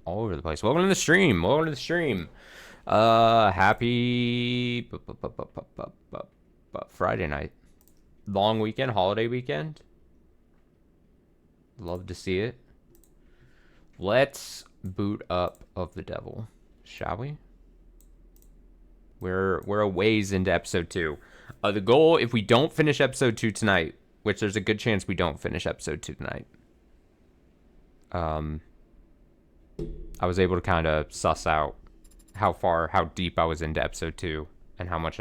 all over the place. Welcome to the stream. Welcome to the stream. Happy Friday night. Long weekend, holiday weekend. Love to see it. Let's boot up of the devil, shall we? We're a ways into episode 2. The goal, if we don't finish episode 2 tonight, which there's a good chance we don't finish episode 2 tonight, I was able to kind of suss out how deep I was into episode 2 and how much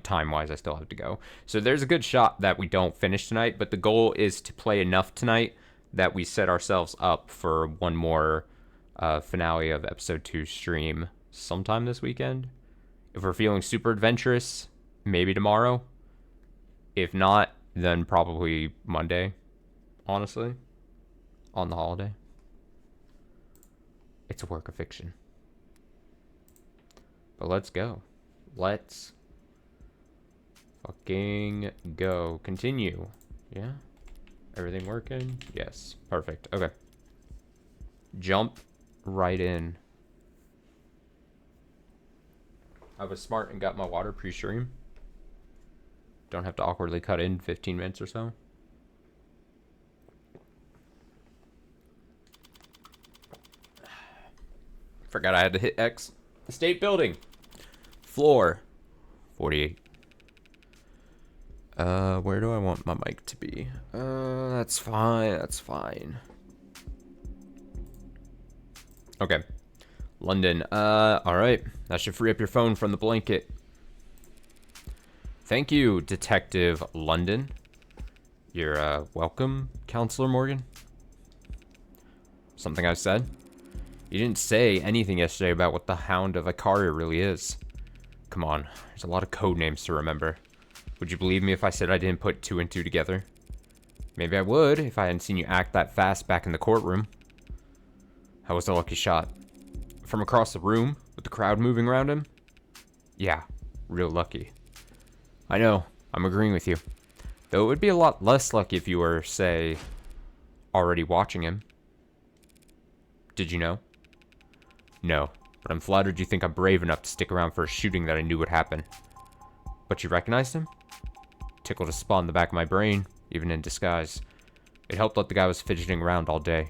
time-wise I still have to go. So there's a good shot that we don't finish tonight, but the goal is to play enough tonight that we set ourselves up for one more finale of episode 2 stream sometime this weekend. If we're feeling super adventurous, maybe tomorrow. If not, then probably Monday, honestly, on the holiday. It's a work of fiction. But let's go. Let's fucking go. Continue. Yeah? Everything working? Yes. Perfect. Okay. Jump right in. I was smart and got my water pre-stream. Don't have to awkwardly cut in 15 minutes or so. Forgot I had to hit X. State building. Floor 48. Where do I want my mic to be? That's fine. That's fine. Okay. London. Alright. That should free up your phone from the blanket. Thank you, Detective London. You're, welcome, Counselor Morgan. Something I said? You didn't say anything yesterday about what the Hound of Icaria really is. Come on, there's a lot of code names to remember. Would you believe me if I said I didn't put 2 and 2 together? Maybe I would if I hadn't seen you act that fast back in the courtroom. That was a lucky shot. From across the room, with the crowd moving around him? Yeah, real lucky. I know, I'm agreeing with you. Though it would be a lot less lucky if you were, say, already watching him. Did you know? No, but I'm flattered you think I'm brave enough to stick around for a shooting that I knew would happen. But you recognized him? Tickled a spot in the back of my brain, even in disguise. It helped that the guy was fidgeting around all day.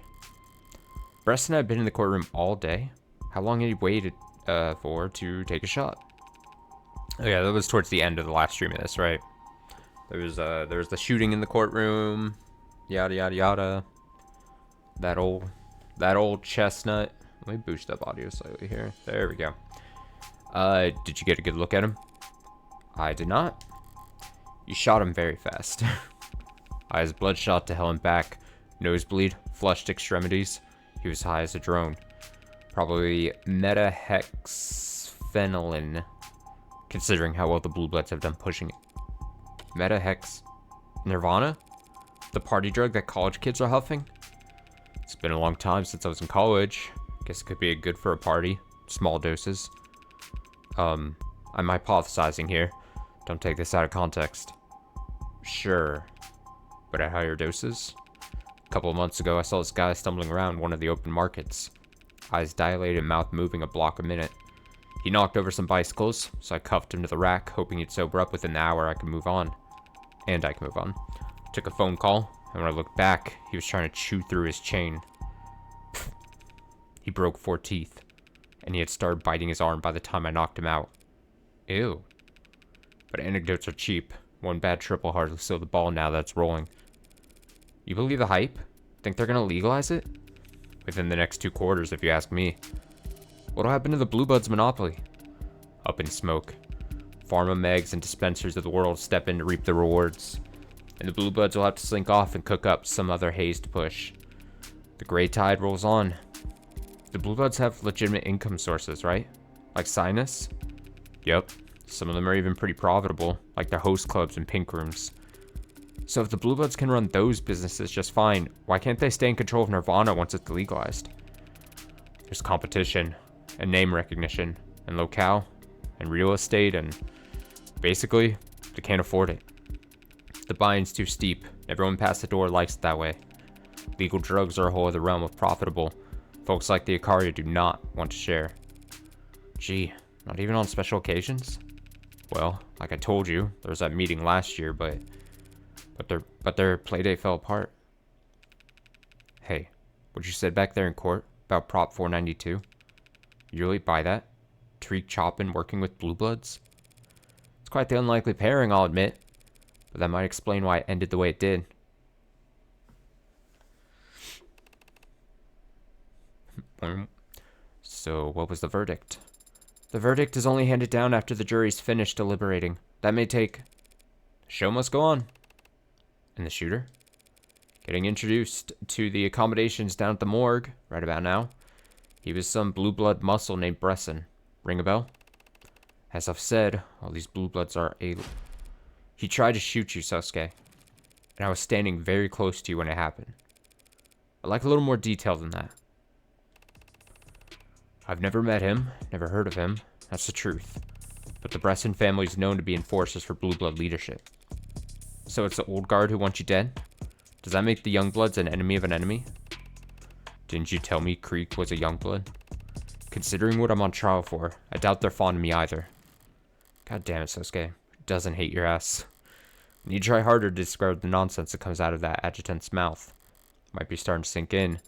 Breast and I had been in the courtroom all day? How long had he waited for to take a shot? Oh yeah, that was towards the end of the last stream of this, right? There was the shooting in the courtroom, yada yada yada. That old chestnut. Let me boost up audio slightly here. There we go. Did you get a good look at him? I did not. You shot him very fast. Eyes bloodshot to hell and back, nosebleed, flushed extremities. He was high as a drone. Probably metahexphenolin, considering how well the Blue Bloods have done pushing it. Metahex Nirvana? The party drug that college kids are huffing? It's been a long time since I was in college. Guess it could be good for a party. Small doses. I'm hypothesizing here. Don't take this out of context. Sure. But at higher doses? A couple of months ago, I saw this guy stumbling around one of the open markets. Eyes dilated, mouth moving a block a minute. He knocked over some bicycles, so I cuffed him to the rack, hoping he'd sober up within the hour I could move on. And I could move on. Took a phone call, and when I looked back, he was trying to chew through his chain. Pfft. He broke 4 teeth, and he had started biting his arm by the time I knocked him out. Ew. But anecdotes are cheap. One bad trip will hardly slow the ball now that it's rolling. You believe the hype? Think they're gonna legalize it? Within the next 2 quarters, if you ask me. What'll happen to the Blue Buds monopoly? Up in smoke. Pharma megs and dispensers of the world step in to reap the rewards. And the Blue Buds will have to slink off and cook up some other haze to push. The gray tide rolls on. The Blue Buds have legitimate income sources, right? Like Sinus? Yep. Some of them are even pretty profitable, like their host clubs and pink rooms. So if the Blue Buds can run those businesses just fine, why can't they stay in control of Nirvana once it's legalized? There's competition, and name recognition, and locale, and real estate, and basically, they can't afford it. The buy-in's too steep. Everyone past the door likes it that way. Legal drugs are a whole other realm of profitable. Folks like the Ikaria do not want to share. Gee, not even on special occasions? Well, like I told you, there was that meeting last year, but their playdate fell apart. Hey, what you said back there in court about Prop 492? You really buy that? Tariq Chopin working with Blue Bloods? It's quite the unlikely pairing, I'll admit, but that might explain why it ended the way it did. So, what was the verdict? The verdict is only handed down after the jury's finished deliberating. That may take... The show must go on. And the shooter? Getting introduced to the accommodations down at the morgue right about now. He was some blue blood muscle named Bresson. Ring a bell? As I've said, all these blue bloods are He tried to shoot you, Sasuke. And I was standing very close to you when it happened. I'd like a little more detail than that. I've never met him, never heard of him. That's the truth. But the Bresson family is known to be enforcers for blue blood leadership. So it's the old guard who wants you dead? Does that make the young bloods an enemy of an enemy? Didn't you tell me Creek was a young blood? Considering what I'm on trial for, I doubt they're fond of me either. God damn it, Sasuke. Doesn't hate your ass. You need to try harder to describe the nonsense that comes out of that adjutant's mouth. Might be starting to sink in.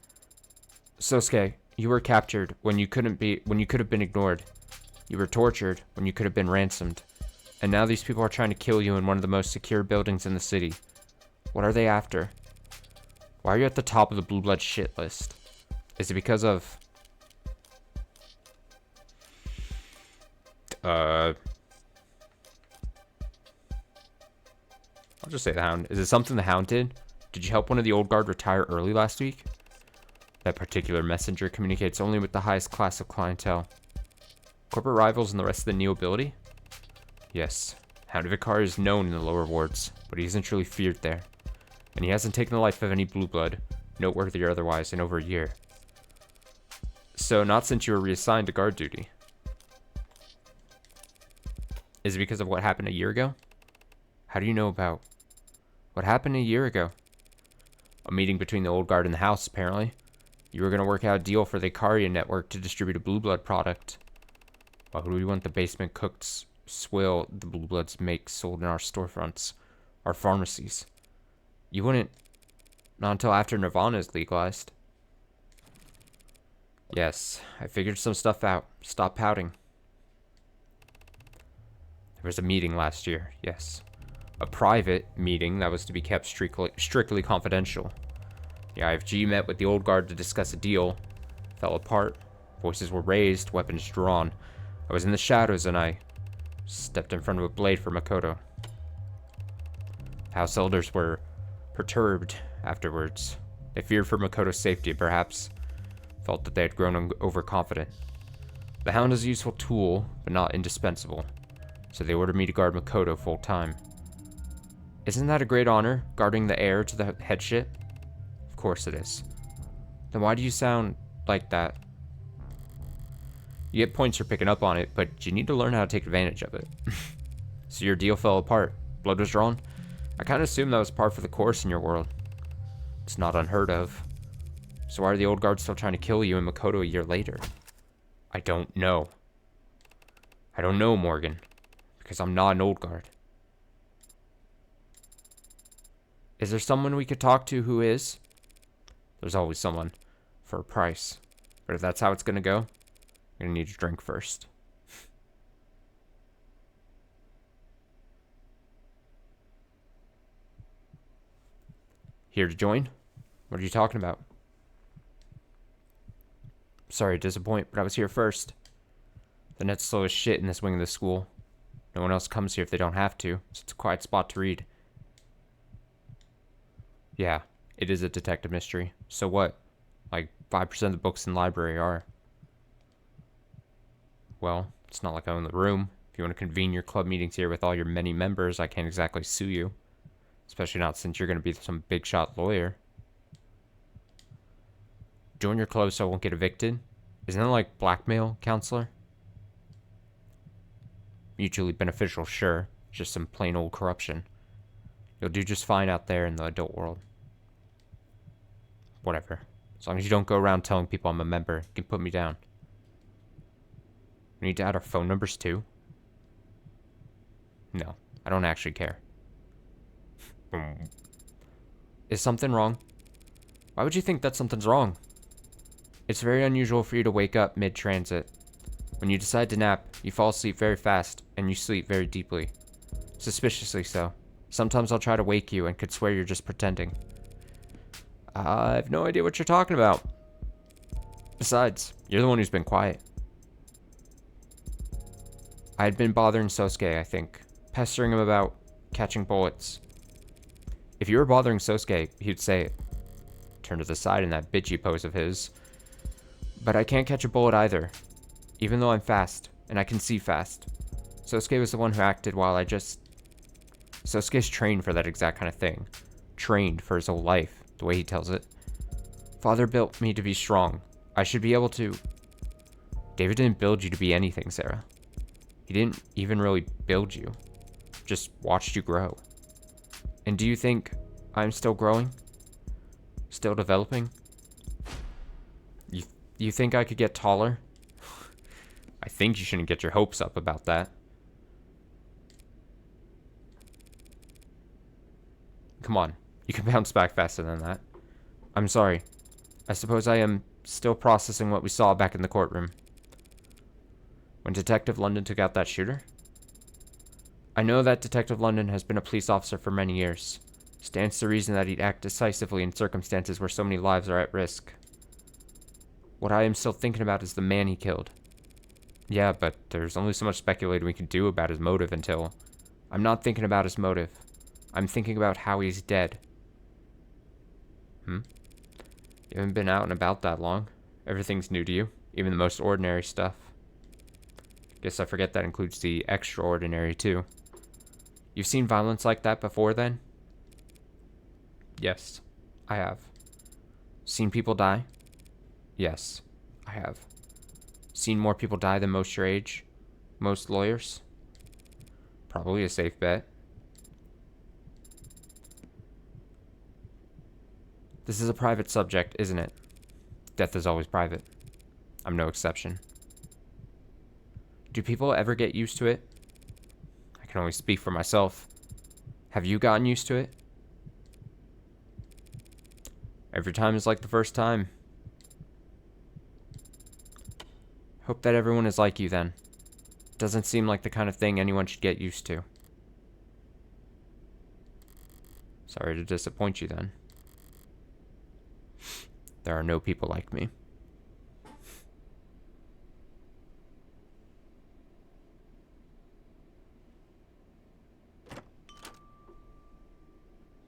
Sasuke, you were captured when you could have been ignored. You were tortured when you could have been ransomed. And now these people are trying to kill you in one of the most secure buildings in the city. What are they after? Why are you at the top of the blue blood shit list? Is it because of... I'll just say the Hound. Is it something the Hound did? Did you help one of the old guard retire early last week? That particular messenger communicates only with the highest class of clientele. Corporate rivals and the rest of the nobility? Yes. Hound of Ikaria is known in the lower wards, but he isn't truly feared there. And he hasn't taken the life of any blue blood, noteworthy or otherwise, in over a year. So, not since you were reassigned to guard duty. Is it because of what happened a year ago? How do you know about what happened a year ago? A meeting between the old guard and the house, apparently. You were going to work out a deal for the Ikaria network to distribute a blue blood product. Why would we want the basement cooked swill the blue bloods make sold in our storefronts, our pharmacies? You wouldn't. Not until after Nirvana is legalized. Yes, I figured some stuff out. Stop pouting. There was a meeting last year, yes. A private meeting that was to be kept strictly confidential. The IFG met with the old guard to discuss a deal. Fell apart. Voices were raised, weapons drawn. I was in the shadows and I stepped in front of a blade for Makoto. House elders were perturbed afterwards. They feared for Makoto's safety, perhaps. Felt that they had grown overconfident. The Hound is a useful tool, but not indispensable. So they ordered me to guard Makoto full-time. Isn't that a great honor, guarding the heir to the headship? Of course it is. Then why do you sound like that? You get points for picking up on it, but you need to learn how to take advantage of it. So your deal fell apart. Blood was drawn? I kind of assumed that was par for the course in your world. It's not unheard of. So why are the old guards still trying to kill you and Makoto a year later? I don't know. I don't know, Morgan. Because I'm not an old guard. Is there someone we could talk to who is? There's always someone. For a price. But if that's how it's gonna go, I'm gonna need a drink first. Here to join? What are you talking about? Sorry to disappoint, but I was here first. The net's slow as shit in this wing of the school. No one else comes here if they don't have to, so it's a quiet spot to read. Yeah, it is a detective mystery. So what? Like 5% of the books in the library are. Well, it's not like I own the room. If you want to convene your club meetings here with all your many members, I can't exactly sue you. Especially not since you're going to be some big shot lawyer. Join your club so I won't get evicted? Isn't that like blackmail, counselor? Mutually beneficial, sure. Just some plain old corruption. You'll do just fine out there in the adult world. Whatever. As long as you don't go around telling people I'm a member, you can put me down. We need to add our phone numbers too? No, I don't actually care. Is something wrong? Why would you think that something's wrong? It's very unusual for you to wake up mid-transit. When you decide to nap, you fall asleep very fast, and you sleep very deeply. Suspiciously so. Sometimes I'll try to wake you and could swear you're just pretending. I have no idea what you're talking about. Besides, you're the one who's been quiet. I had been bothering Sosuke, I think. Pestering him about catching bullets. If you were bothering Sosuke, he'd say it. Turn to the side in that bitchy pose of his. But I can't catch a bullet either. Even though I'm fast, and I can see fast. Sosuke was the one who acted while I just... Sosuke's trained for that exact kind of thing. Trained for his whole life, the way he tells it. Father built me to be strong. I should be able to... David didn't build you to be anything, Sarah. He didn't even really build you. Just watched you grow. And do you think I'm still growing? Still developing? You think I could get taller? I think you shouldn't get your hopes up about that. Come on, you can bounce back faster than that. I'm sorry. I suppose I am still processing what we saw back in the courtroom. When Detective London took out that shooter? I know that Detective London has been a police officer for many years. Stands to reason that he'd act decisively in circumstances where so many lives are at risk. What I am still thinking about is the man he killed. Yeah, but there's only so much speculating we can do about his motive until... I'm not thinking about his motive. I'm thinking about how he's dead. You haven't been out and about that long. Everything's new to you, even the most ordinary stuff. Guess I forget that includes the extraordinary, too. You've seen violence like that before, then? Yes, I have. Seen people die? Yes, I have. Seen more people die than most your age? Most lawyers? Probably a safe bet. This is a private subject, isn't it? Death is always private. I'm no exception. Do people ever get used to it? I can only speak for myself. Have you gotten used to it? Every time is like the first time. Hope that everyone is like you then. Doesn't seem like the kind of thing anyone should get used to. Sorry to disappoint you then. There are no people like me.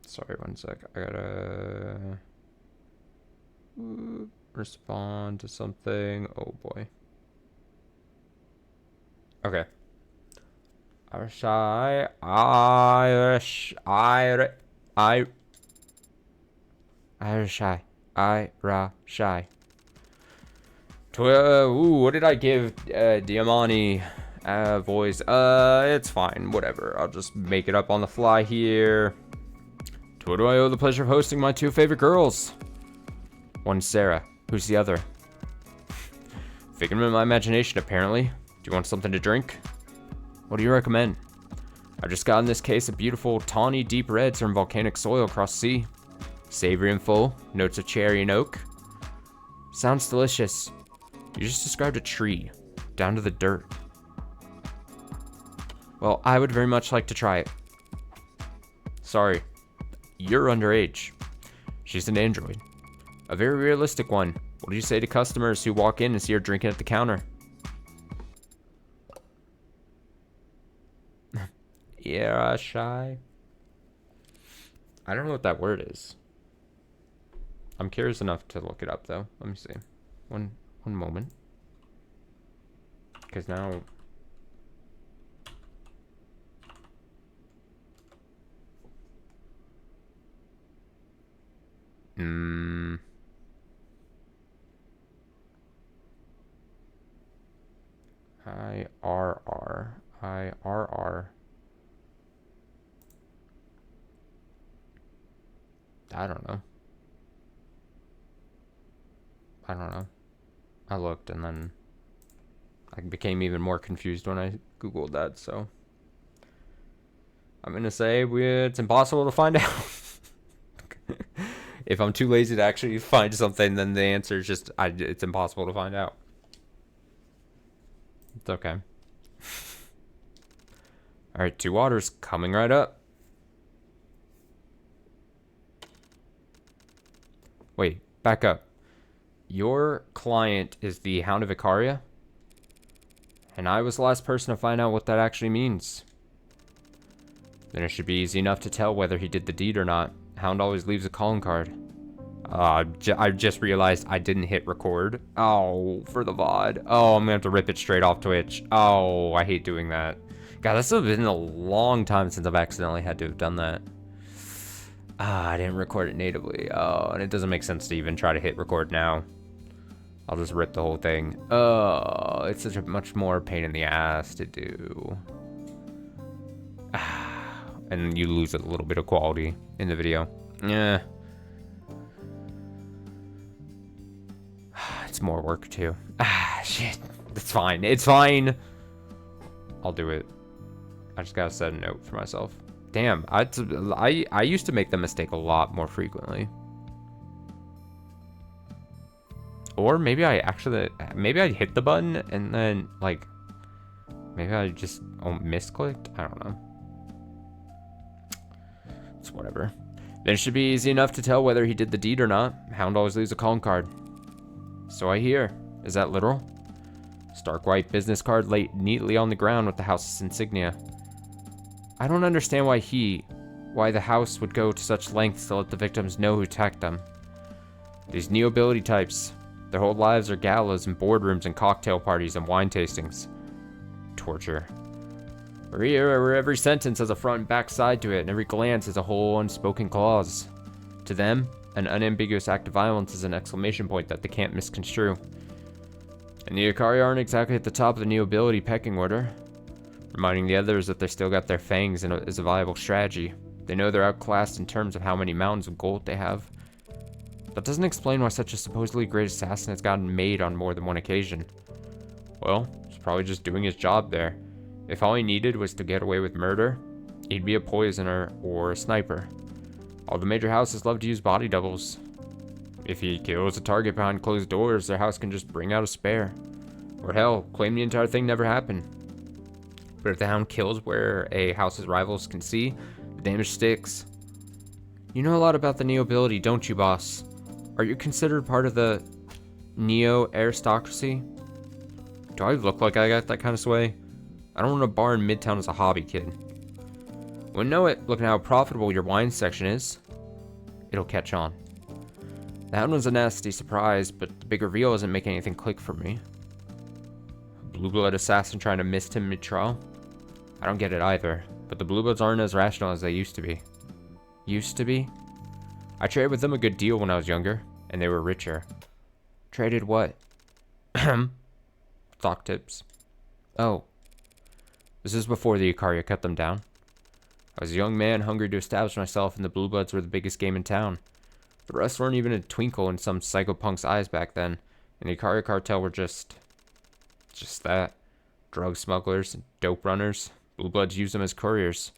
Sorry, one sec. I gotta respond to something. Oh boy. Okay. Irish, ooh, what did I give Diamani voice? It's fine, whatever. I'll just make it up on the fly here. To what do I owe the pleasure of hosting my two favorite girls? One's Sarah. Who's the other? Figment of my imagination, apparently. Do you want something to drink? What do you recommend? I just got in this case of beautiful, tawny, deep reds from volcanic soil across sea. Savory and full, notes of cherry and oak. Sounds delicious. You just described a tree, down to the dirt. Well, I would very much like to try it. Sorry, you're underage. She's an android. A very realistic one. What do you say to customers who walk in and see her drinking at the counter? Yeah, shy. I don't know what that word is. I'm curious enough to look it up, though. Let me see. One moment. Because now... IRR. I don't know. I don't know. I looked and then I became even more confused when I Googled that, so I'm gonna say it's impossible to find out. If I'm too lazy to actually find something, then the answer is just it's impossible to find out. It's okay. Alright, 2 waters coming right up. Wait, back up. Your client is the Hound of Icaria? And I was the last person to find out what that actually means. Then it should be easy enough to tell whether he did the deed or not. Hound always leaves a calling card. I just realized I didn't hit record. Oh, for the VOD. Oh, I'm gonna have to rip it straight off Twitch. Oh, I hate doing that. God, this has been a long time since I've accidentally had to have done that. I didn't record it natively. Oh, and it doesn't make sense to even try to hit record now. I'll just rip the whole thing. Oh, it's such a much more pain in the ass to do. And you lose a little bit of quality in the video. Yeah. It's more work too. Shit. It's fine. It's fine. I'll do it. I just gotta set a note for myself. Damn, I used to make the mistake a lot more frequently. Or maybe I hit the button and then like maybe I just misclicked. I don't know. It's whatever. Then it should be easy enough to tell whether he did the deed or not. Hound always leaves a calling card. So I hear. Is that literal? Stark white business card laid neatly on the ground with the house's insignia. I don't understand why the house would go to such lengths to let the victims know who attacked them. These neo-ability types, their whole lives are galas and boardrooms and cocktail parties and wine tastings. Torture. We're here where every sentence has a front and back side to it, and every glance is a whole unspoken clause. To them, an unambiguous act of violence is an exclamation point that they can't misconstrue. And the Icaria aren't exactly at the top of the neo-ability pecking order. Reminding the others that they still got their fangs and is a viable strategy. They know they're outclassed in terms of how many mountains of gold they have. That doesn't explain why such a supposedly great assassin has gotten made on more than one occasion. Well, he's probably just doing his job there. If all he needed was to get away with murder, he'd be a poisoner or a sniper. All the major houses love to use body doubles. If he kills a target behind closed doors, their house can just bring out a spare. Or hell, claim the entire thing never happened. But if the Hound kills where a house's rivals can see, the damage sticks. You know a lot about the neo-ability, don't you, boss? Are you considered part of the neo-aristocracy? Do I look like I got that kind of sway? I don't run a bar in Midtown as a hobby, kid. Wouldn't know it, looking at how profitable your wine section is. It'll catch on. The Hound was a nasty surprise, but the big reveal isn't making anything click for me. A blue-blood assassin trying to mist him mid-trial? I don't get it either, but the Bluebloods aren't as rational as they used to be. Used to be? I traded with them a good deal when I was younger, and they were richer. Traded what? Stock tips. Oh. This is before the Icaria cut them down. I was a young man hungry to establish myself, and the Bluebloods were the biggest game in town. The rest weren't even a twinkle in some psychopunk's eyes back then, and the Icaria cartel were just that. Drug smugglers and dope runners. Bluebloods used them as couriers.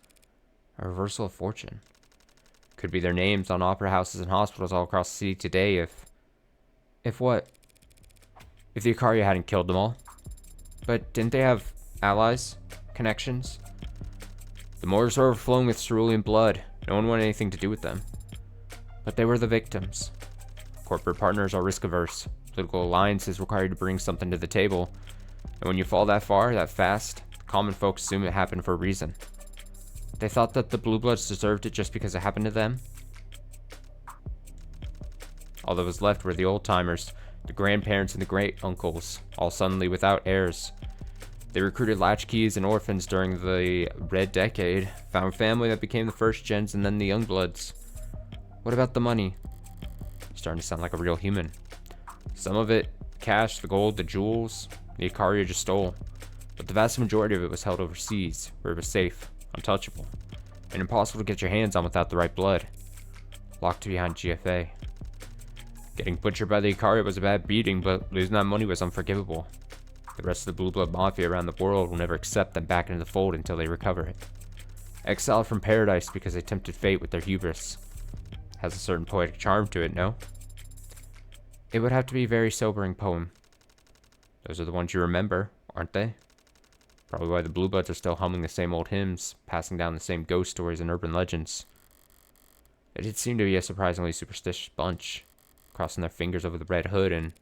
A reversal of fortune. Could be their names on opera houses and hospitals all across the city today if what? If the Icaria hadn't killed them all. But didn't they have allies? Connections? The moors were overflowing with cerulean blood. No one wanted anything to do with them. But they were the victims. Corporate partners are risk-averse. Political alliances require you to bring something to the table. And when you fall that far, that fast, common folks assume it happened for a reason. They thought that the Bluebloods deserved it just because it happened to them. All that was left were the old-timers, the grandparents and the great-uncles, all suddenly without heirs. They recruited latchkeys and orphans during the Red Decade, found family that became the first gens and then the Youngbloods. What about the money? You're starting to sound like a real human. Some of it, cash, the gold, the jewels, the Icaria just stole. But the vast majority of it was held overseas, where it was safe, untouchable, and impossible to get your hands on without the right blood. Locked behind GFA. Getting butchered by the Ikari was a bad beating, but losing that money was unforgivable. The rest of the Blue Blood Mafia around the world will never accept them back into the fold until they recover it. Exiled from paradise because they tempted fate with their hubris. Has a certain poetic charm to it, no? It would have to be a very sobering poem. Those are the ones you remember, aren't they? Probably why the Blue Bloods are still humming the same old hymns, passing down the same ghost stories and urban legends. It did seem to be a surprisingly superstitious bunch, crossing their fingers over the red hood and...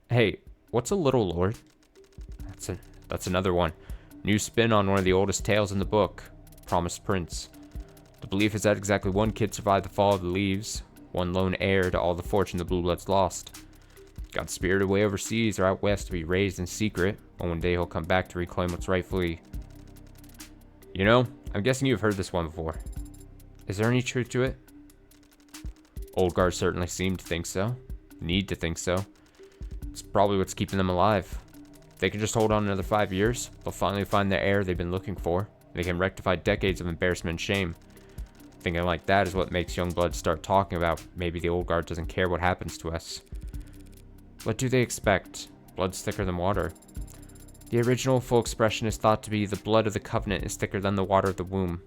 Hey, what's a little lord? That's another one. New spin on one of the oldest tales in the book, Promised Prince. The belief is that exactly one kid survived the fall of the leaves, one lone heir to all the fortune the Blue Bloods lost. Got spirited away overseas or out west to be raised in secret, and one day he'll come back to reclaim what's rightfully... You know, I'm guessing you've heard this one before. Is there any truth to it? Old guards certainly seem to think so. Need to think so. It's probably what's keeping them alive. If they can just hold on another 5 years, they'll finally find the heir they've been looking for, and they can rectify decades of embarrassment and shame. Thinking like that is what makes young blood start talking about maybe the old guard doesn't care what happens to us. What do they expect? Blood's thicker than water. The original full expression is thought to be the blood of the covenant is thicker than the water of the womb.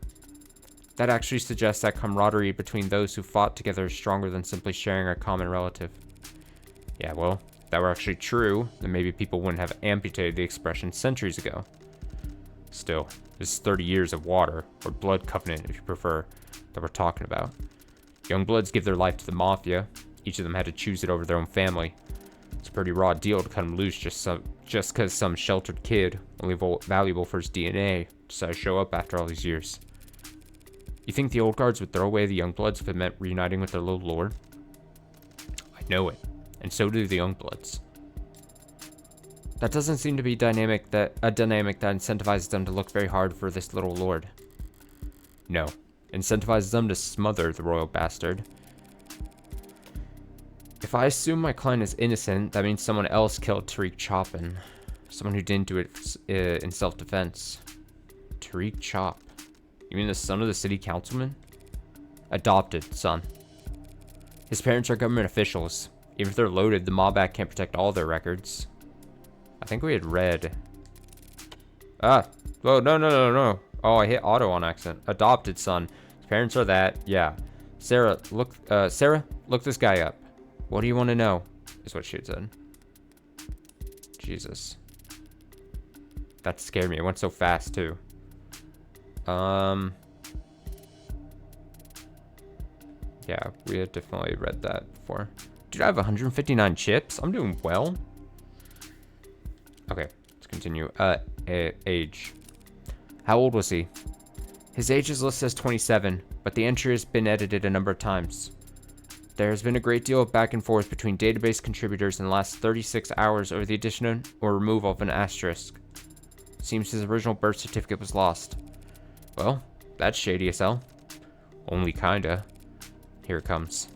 That actually suggests that camaraderie between those who fought together is stronger than simply sharing a common relative. Yeah, well, if that were actually true, then maybe people wouldn't have amputated the expression centuries ago. Still, this is 30 years of water, or blood covenant if you prefer, that we're talking about. Young bloods give their life to the mafia. Each of them had to choose it over their own family. It's a pretty raw deal to cut them loose just because some sheltered kid, only valuable for his DNA, decided to show up after all these years. You think the old guards would throw away the young bloods if it meant reuniting with their little lord? I know it, and so do the young bloods. That doesn't seem to be a dynamic that incentivizes them to look very hard for this little lord. No, incentivizes them to smother the royal bastard. If I assume my client is innocent, that means someone else killed Tariq Chopin. Someone who didn't do it in self-defense. Tariq Chop. You mean the son of the city councilman? Adopted son. His parents are government officials. Even if they're loaded, the Mob Act can't protect all their records. I think we had read... Oh, no. Oh, I hit auto on accident. Adopted son. His parents are that. Yeah. Sarah, look this guy up. What do you want to know? Is what she had said. Jesus. That scared me. It went so fast, too. Yeah, we had definitely read that before. Dude, I have 159 chips. I'm doing well. Okay, let's continue. Age. How old was he? His age is listed as 27, but the entry has been edited a number of times. There has been a great deal of back and forth between database contributors in the last 36 hours over the addition or removal of an asterisk. Seems his original birth certificate was lost. Well, that's shady as hell. Only kinda. Here it comes.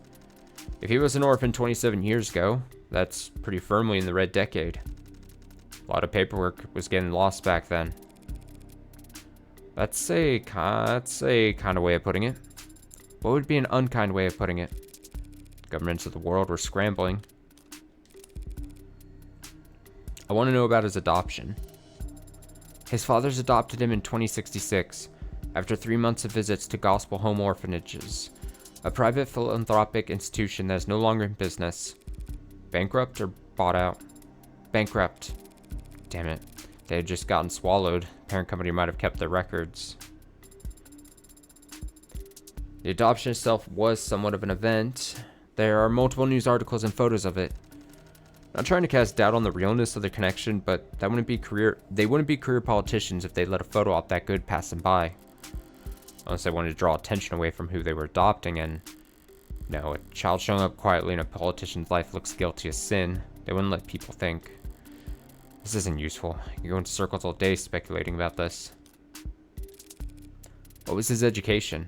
If he was an orphan 27 years ago, that's pretty firmly in the red decade. A lot of paperwork was getting lost back then. That's a kind of way of putting it. What would be an unkind way of putting it? Governments of the world were scrambling. I want to know about his adoption. His fathers adopted him in 2066, after 3 months of visits to Gospel Home Orphanages, a private philanthropic institution that is no longer in business. Bankrupt or bought out? Bankrupt. Damn it. They had just gotten swallowed. Parent company might have kept their records. The adoption itself was somewhat of an event. There are multiple news articles and photos of it. Not trying to cast doubt on the realness of their connection, but they wouldn't be career politicians if they let a photo op that good pass them by. Unless they wanted to draw attention away from who they were adopting, and no, a child showing up quietly in a politician's life looks guilty as sin. They wouldn't let people think. This isn't useful. You go in circles all day speculating about this. What was his education?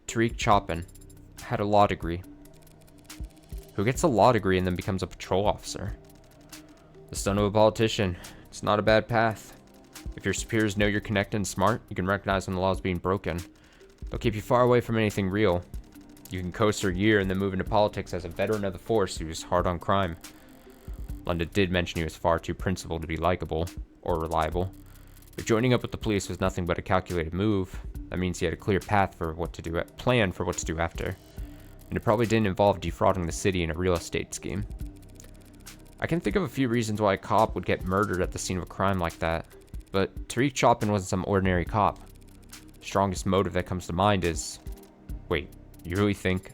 Tariq Chopin had a law degree. Who gets a law degree and then becomes a patrol officer? The son of a politician. It's not a bad path. If your superiors know you're connected and smart, you can recognize when the law is being broken. They'll keep you far away from anything real. You can coast for a year and then move into politics as a veteran of the force who's hard on crime. London did mention he was far too principled to be likable or reliable. If joining up with the police was nothing but a calculated move, that means he had a clear path for what to do, plan for what to do after. And it probably didn't involve defrauding the city in a real estate scheme. I can think of a few reasons why a cop would get murdered at the scene of a crime like that, but Tariq Chopin wasn't some ordinary cop. The strongest motive that comes to mind is... Wait, you really think...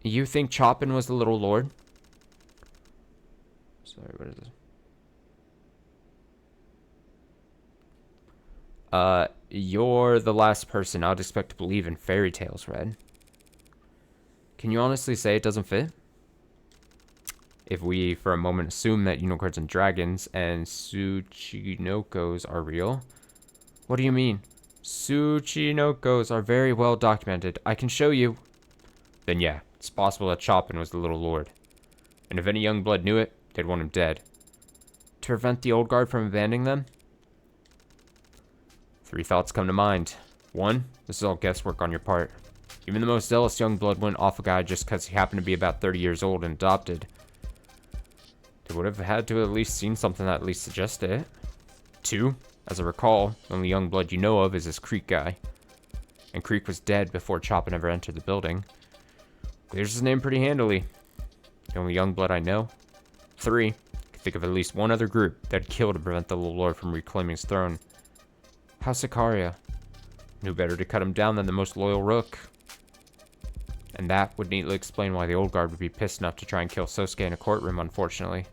You think Chopin was the Little Lord? Sorry, what is this? You're the last person I'd expect to believe in fairy tales, Red. Can you honestly say it doesn't fit? If we, for a moment, assume that unicorns and dragons and Tsuchinokos are real. What do you mean? Tsuchinokos are very well documented. I can show you. Then yeah, it's possible that Chopin was the Little Lord. And if any young blood knew it, they'd want him dead. To prevent the old guard from abandoning them? 3 thoughts come to mind. 1, this is all guesswork on your part. Even the most zealous young blood wouldn't off a guy just because he happened to be about 30 years old and adopted. They would have had to at least seen something that at least suggested it. 2, as I recall, the only young blood you know of is this Creek guy. And Creek was dead before Chopin ever entered the building. Clears his name pretty handily. The only young blood I know. 3, I can think of at least one other group that'd kill to prevent the Little Lord from reclaiming his throne. House Sicaria. Knew better to cut him down than the most loyal rook. And that would neatly explain why the old guard would be pissed enough to try and kill Sosuke in a courtroom, unfortunately.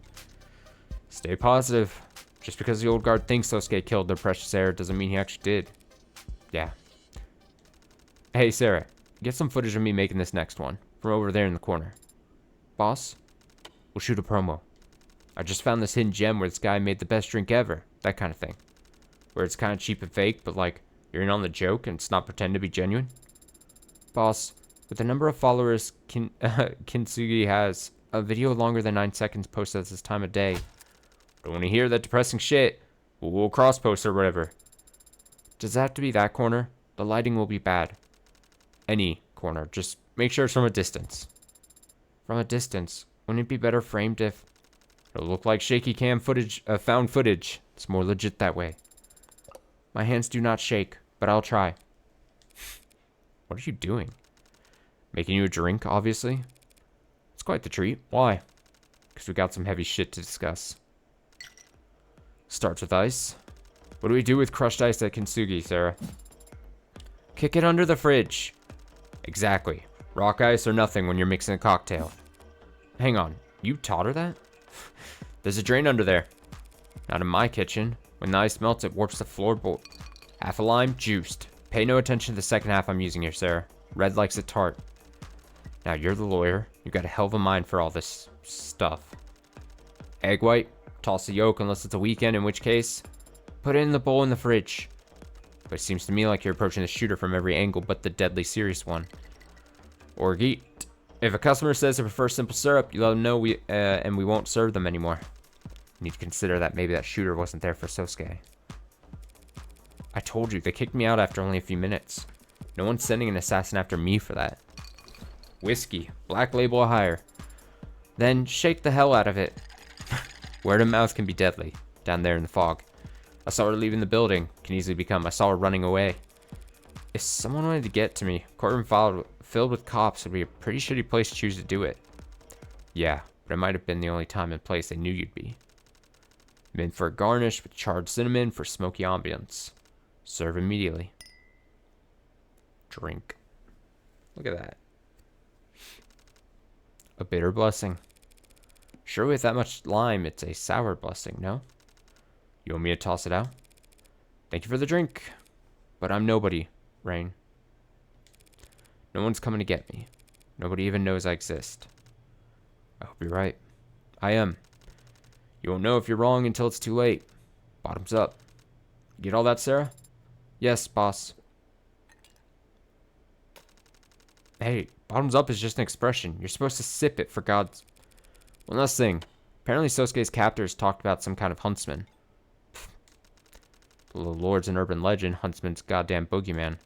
Stay positive. Just because the old guard thinks Sosuke killed their precious heir doesn't mean he actually did. Yeah. Hey, Sarah. Get some footage of me making this next one. From over there in the corner. Boss? We'll shoot a promo. I just found this hidden gem where this guy made the best drink ever. That kind of thing. Where it's kind of cheap and fake, but like, you're in on the joke and it's not pretend to be genuine. Boss, with the number of followers Kintsugi has, a video longer than 9 seconds posted at this time of day. Don't want to hear that depressing shit. We'll cross-post or whatever. Does it have to be that corner? The lighting will be bad. Any corner. Just make sure it's from a distance. From a distance? Wouldn't it be better framed if... It'll look like shaky cam footage, found footage. It's more legit that way. My hands do not shake, but I'll try. What are you doing? Making you a drink, obviously. It's quite the treat. Why? Because we got some heavy shit to discuss. Starts with ice. What do we do with crushed ice at Kintsugi, Sarah? Kick it under the fridge. Exactly. Rock ice or nothing when you're mixing a cocktail. Hang on. You taught her that? There's a drain under there. Not in my kitchen. When the ice melts, it warps the floorboard. Half a lime, juiced. Pay no attention to the second half I'm using here, Sarah. Red likes it tart. Now, you're the lawyer. You've got a hell of a mind for all this stuff. Egg white. Toss the yolk unless it's a weekend, in which case, put it in the bowl in the fridge. But it seems to me like you're approaching the shooter from every angle but the deadly serious one. Orgeat. If a customer says they prefer simple syrup, you let them know and we won't serve them anymore. You need to consider that maybe that shooter wasn't there for Sosuke. I told you, they kicked me out after only a few minutes. No one's sending an assassin after me for that. Whiskey. Black label or higher. Then shake the hell out of it. Word of mouth can be deadly. Down there in the fog. I saw her leaving the building. Can easily become I saw her running away. If someone wanted to get to me, courtroom filled with cops would be a pretty shitty place to choose to do it. Yeah, but it might have been the only time and place they knew you'd be. Mint for a garnish with charred cinnamon for smoky ambience. Serve immediately. Drink. Look at that. A bitter blessing. Sure, with that much lime, it's a sour blessing, no? You want me to toss it out? Thank you for the drink. But I'm nobody, Rain. No one's coming to get me. Nobody even knows I exist. I hope you're right. I am. You won't know if you're wrong until it's too late. Bottoms up. Get all that, Sarah? Yes, boss. Hey, bottoms up is just an expression. You're supposed to sip it for God's... One last thing. Apparently Sosuke's captors talked about some kind of huntsman. Pfft. The Lord's an urban legend. Huntsman's goddamn boogeyman.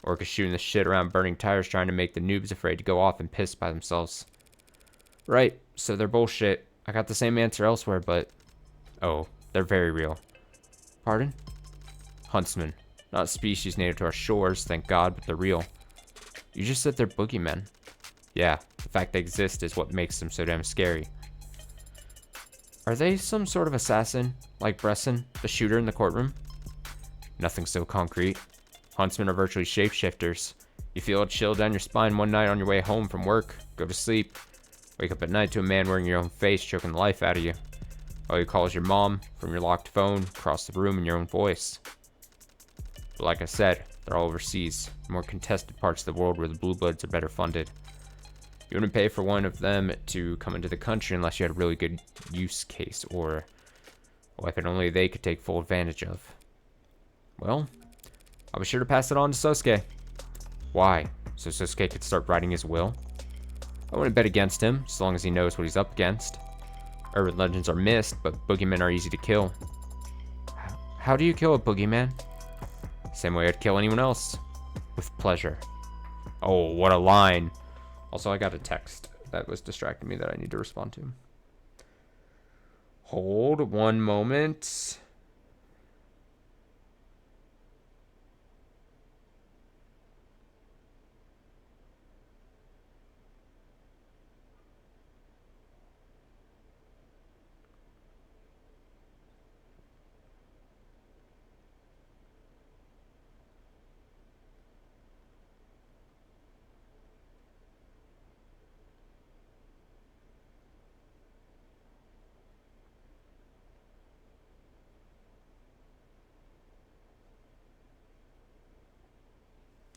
Orca's shooting the shit around burning tires trying to make the noobs afraid to go off and piss by themselves. Right, so they're bullshit. I got the same answer elsewhere, but... Oh, they're very real. Pardon? Huntsmen. Not a species native to our shores, thank God, but they're real. You just said they're boogeymen. Yeah, the fact they exist is what makes them so damn scary. Are they some sort of assassin, like Bresson, the shooter in the courtroom? Nothing so concrete. Huntsmen are virtually shapeshifters. You feel a chill down your spine one night on your way home from work, go to sleep, wake up at night to a man wearing your own face choking the life out of you. All you call is your mom, from your locked phone, across the room in your own voice. But like I said, they're all overseas, more contested parts of the world where the blue bloods are better funded. You wouldn't pay for one of them to come into the country unless you had a really good use case or a weapon only they could take full advantage of. Well, I'll be sure to pass it on to Sosuke. Why? So Sosuke could start writing his will? I wouldn't bet against him, as long as he knows what he's up against. Urban legends are missed, but boogeymen are easy to kill. How do you kill a boogeyman? Same way I'd kill anyone else. With pleasure. Oh, what a line. Also, I got a text that was distracting me that I need to respond to. Hold one moment.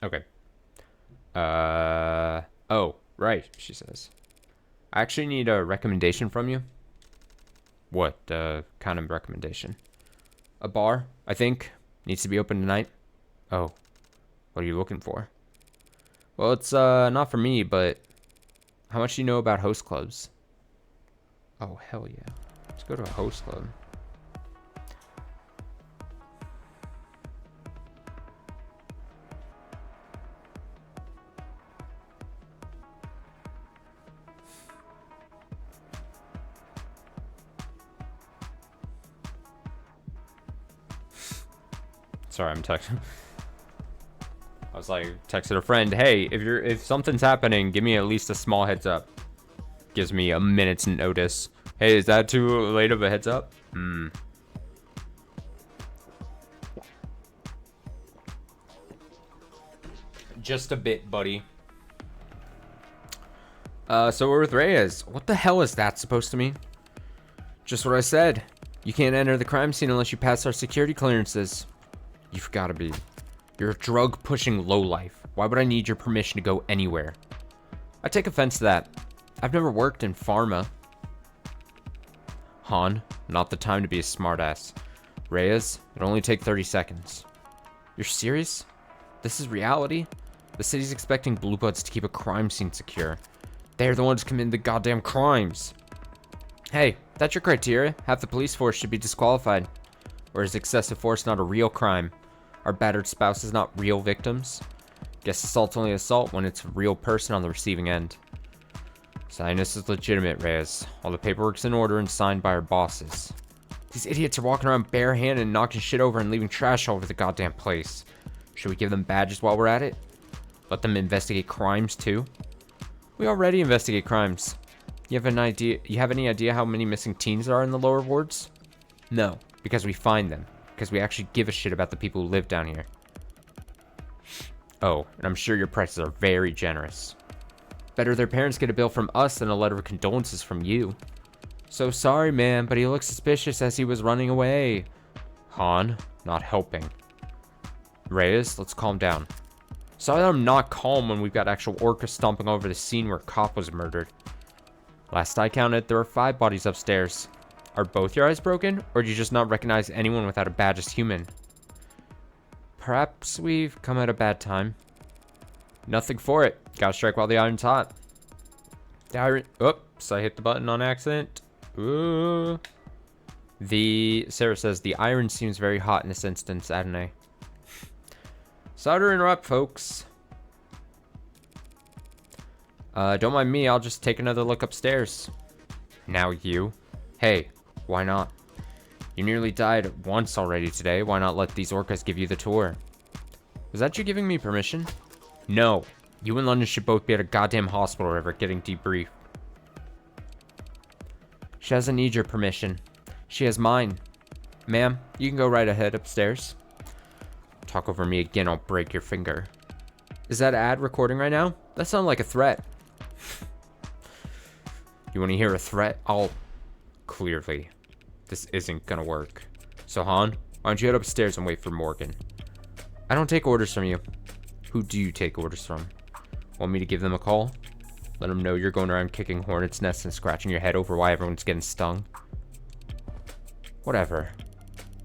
Okay. Oh, right, she says. I actually need a recommendation from you. What, kind of recommendation? A bar, I think. Needs to be open tonight. Oh. What are you looking for? Well, it's, not for me, but... How much do you know about host clubs? Oh, hell yeah. Let's go to a host club. Sorry, I'm texting. I was like, texted a friend, hey, if something's happening, give me at least a small heads up. Gives me a minute's notice. Hey, is that too late of a heads up? Just a bit, buddy. So we're with Reyes. What the hell is that supposed to mean? Just what I said. You can't enter the crime scene unless you pass our security clearances. You've got to be. You're a drug-pushing lowlife. Why would I need your permission to go anywhere? I take offense to that. I've never worked in pharma. Han, not the time to be a smartass. Reyes, it'll only take 30 seconds. You're serious? This is reality? The city's expecting blue bloods to keep a crime scene secure. They're the ones committing the goddamn crimes. Hey, that's your criteria. Half the police force should be disqualified. Or is excessive force not a real crime? Are battered spouses not real victims? Guess assault's only assault when it's a real person on the receiving end. Sign this is legitimate, Reyes. All the paperwork's in order and signed by our bosses. These idiots are walking around barehanded and knocking shit over and leaving trash all over the goddamn place. Should we give them badges while we're at it? Let them investigate crimes too? We already investigate crimes. You have any idea how many missing teens there are in the lower wards? No, because we find them. Because we actually give a shit about the people who live down here. Oh, and I'm sure your prices are very generous. Better their parents get a bill from us than a letter of condolences from you. So sorry, man, but he looked suspicious as he was running away. Han, not helping. Reyes, let's calm down. Sorry that I'm not calm when we've got actual orcas stomping over the scene where a cop was murdered. Last I counted, there were 5 bodies upstairs. Are both your eyes broken, or do you just not recognize anyone without a badge as human? Perhaps we've come at a bad time. Nothing for it. Gotta strike while the iron's hot. The iron... Oops, I hit the button on accident. Ooh. Sarah says, the iron seems very hot in this instance, Adonai. Sorry to interrupt, folks. Don't mind me, I'll just take another look upstairs. Now you? Hey, why not? You nearly died once already today, why not let these orcas give you the tour? Was that you giving me permission? No. You and London should both be at a goddamn hospital river getting debriefed. She doesn't need your permission. She has mine. Ma'am, you can go right ahead upstairs. Talk over me again, I'll break your finger. Is that ad recording right now? That sounded like a threat. You want to hear a threat? Clearly, this isn't gonna work. So Han, why don't you head upstairs and wait for Morgan? I don't take orders from you. Who do you take orders from? Want me to give them a call? Let them know you're going around kicking hornets' nests and scratching your head over why everyone's getting stung? Whatever.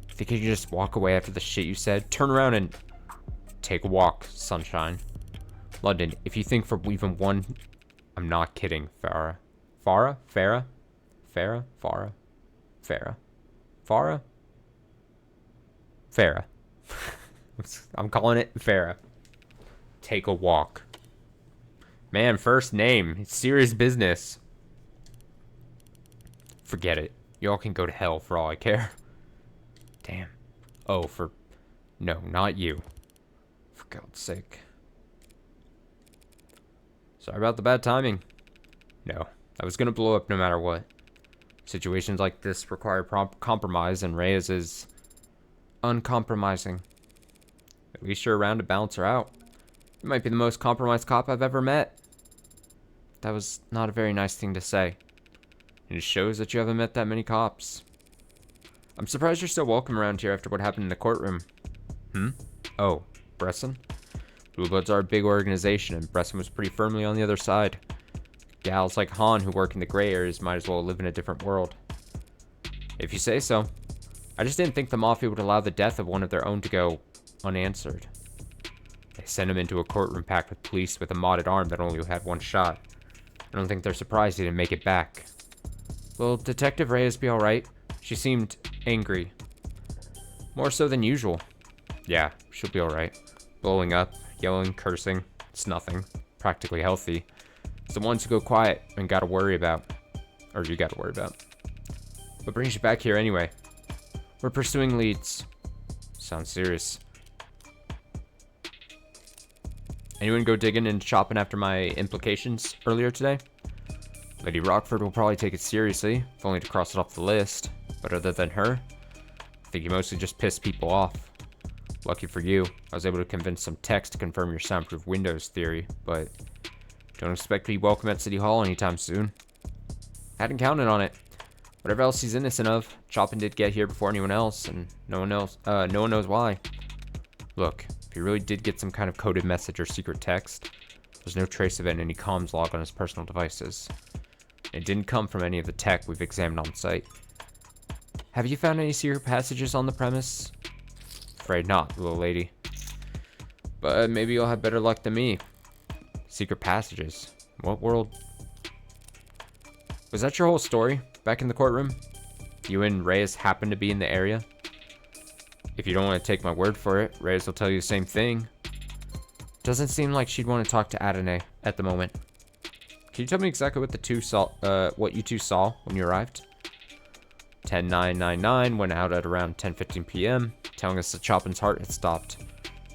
Think you can just walk away after the shit you said? Turn around and take a walk, sunshine. London, if you think for even one... I'm not kidding, Farah. Farah? Farah? Farah? Farah? Farah? Farah? Farah. I'm calling it Farah. Take a walk. Man, first name. It's serious business. Forget it. Y'all can go to hell for all I care. Damn. Oh, no, not you. For God's sake. Sorry about the bad timing. No, I was gonna blow up no matter what. Situations like this require compromise, and Reyes is uncompromising. At least you're around to balance her out. You might be the most compromised cop I've ever met. That was not a very nice thing to say. And it shows that you haven't met that many cops. I'm surprised you're still welcome around here after what happened in the courtroom. Oh, Bresson? Blue Bloods are a big organization, and Bresson was pretty firmly on the other side. Gals like Han who work in the gray areas might as well live in a different world. If you say so. I just didn't think the Mafia would allow the death of one of their own to go unanswered. They sent him into a courtroom packed with police with a modded arm that only had one shot. I don't think they're surprised he didn't make it back. Will Detective Reyes be alright? She seemed angry. More so than usual. Yeah, she'll be alright. Blowing up, yelling, cursing. It's nothing. Practically healthy. It's the ones who go quiet and gotta worry about. Or you gotta worry about. What brings you back here anyway? We're pursuing leads. Sounds serious. Anyone go digging and shopping after my implications earlier today? Lady Rockford will probably take it seriously, if only to cross it off the list. But other than her, I think you mostly just pissed people off. Lucky for you, I was able to convince some techs to confirm your soundproof windows theory, but don't expect to be welcome at City Hall anytime soon. Hadn't counted on it. Whatever else he's innocent of, Chopin did get here before anyone else, and no one knows why. Look, if he really did get some kind of coded message or secret text, there's no trace of it in any comms log on his personal devices. It didn't come from any of the tech we've examined on site. Have you found any secret passages on the premise? Afraid not, little lady. But maybe you'll have better luck than me. Secret passages? What world? Was that your whole story, back in the courtroom? You and Reyes happened to be in the area? If you don't want to take my word for it, Reyes will tell you the same thing. Doesn't seem like she'd want to talk to Adonai at the moment. Can you tell me exactly what what you two saw when you arrived? 10999 went out at around 10:15 p.m., telling us that Chopin's heart had stopped.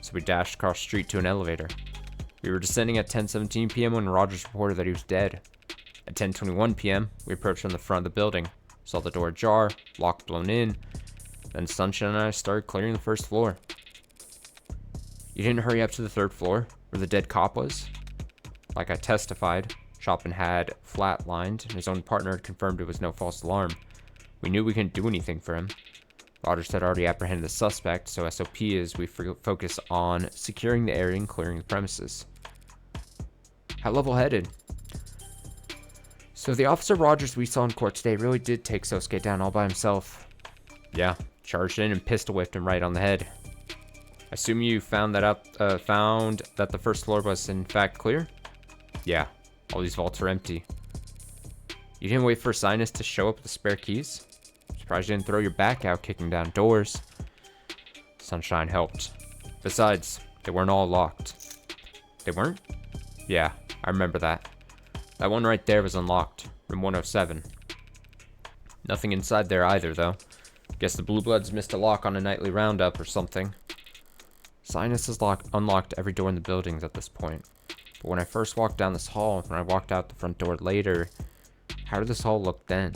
So we dashed across the street to an elevator. We were descending at 10:17 p.m. when Rogers reported that he was dead. At 10:21 p.m., we approached from the front of the building, saw the door ajar, lock blown in. Then Sunshine and I started clearing the first floor. You didn't hurry up to the third floor, where the dead cop was? Like I testified, Chopin had flatlined, and his own partner had confirmed it was no false alarm. We knew we couldn't do anything for him. Rogers had already apprehended the suspect, so SOP is we focus on securing the area and clearing the premises. How level-headed. So the Officer Rogers we saw in court today really did take Sosuke down all by himself. Yeah, charged in and pistol whipped him right on the head. I assume you found that the first floor was in fact clear? Yeah, all these vaults are empty. You didn't wait for Sinus to show up with the spare keys? Surprised you didn't throw your back out kicking down doors. Sunshine helped. Besides, They weren't all locked. They weren't? Yeah, I remember that. That one right there was unlocked. Room 107. Nothing inside there either, though. Guess the Blue Bloods missed a lock on a nightly roundup or something. Sinus has unlocked every door in the buildings at this point. But when I first walked down this hall, and when I walked out the front door later, how did this hall look then?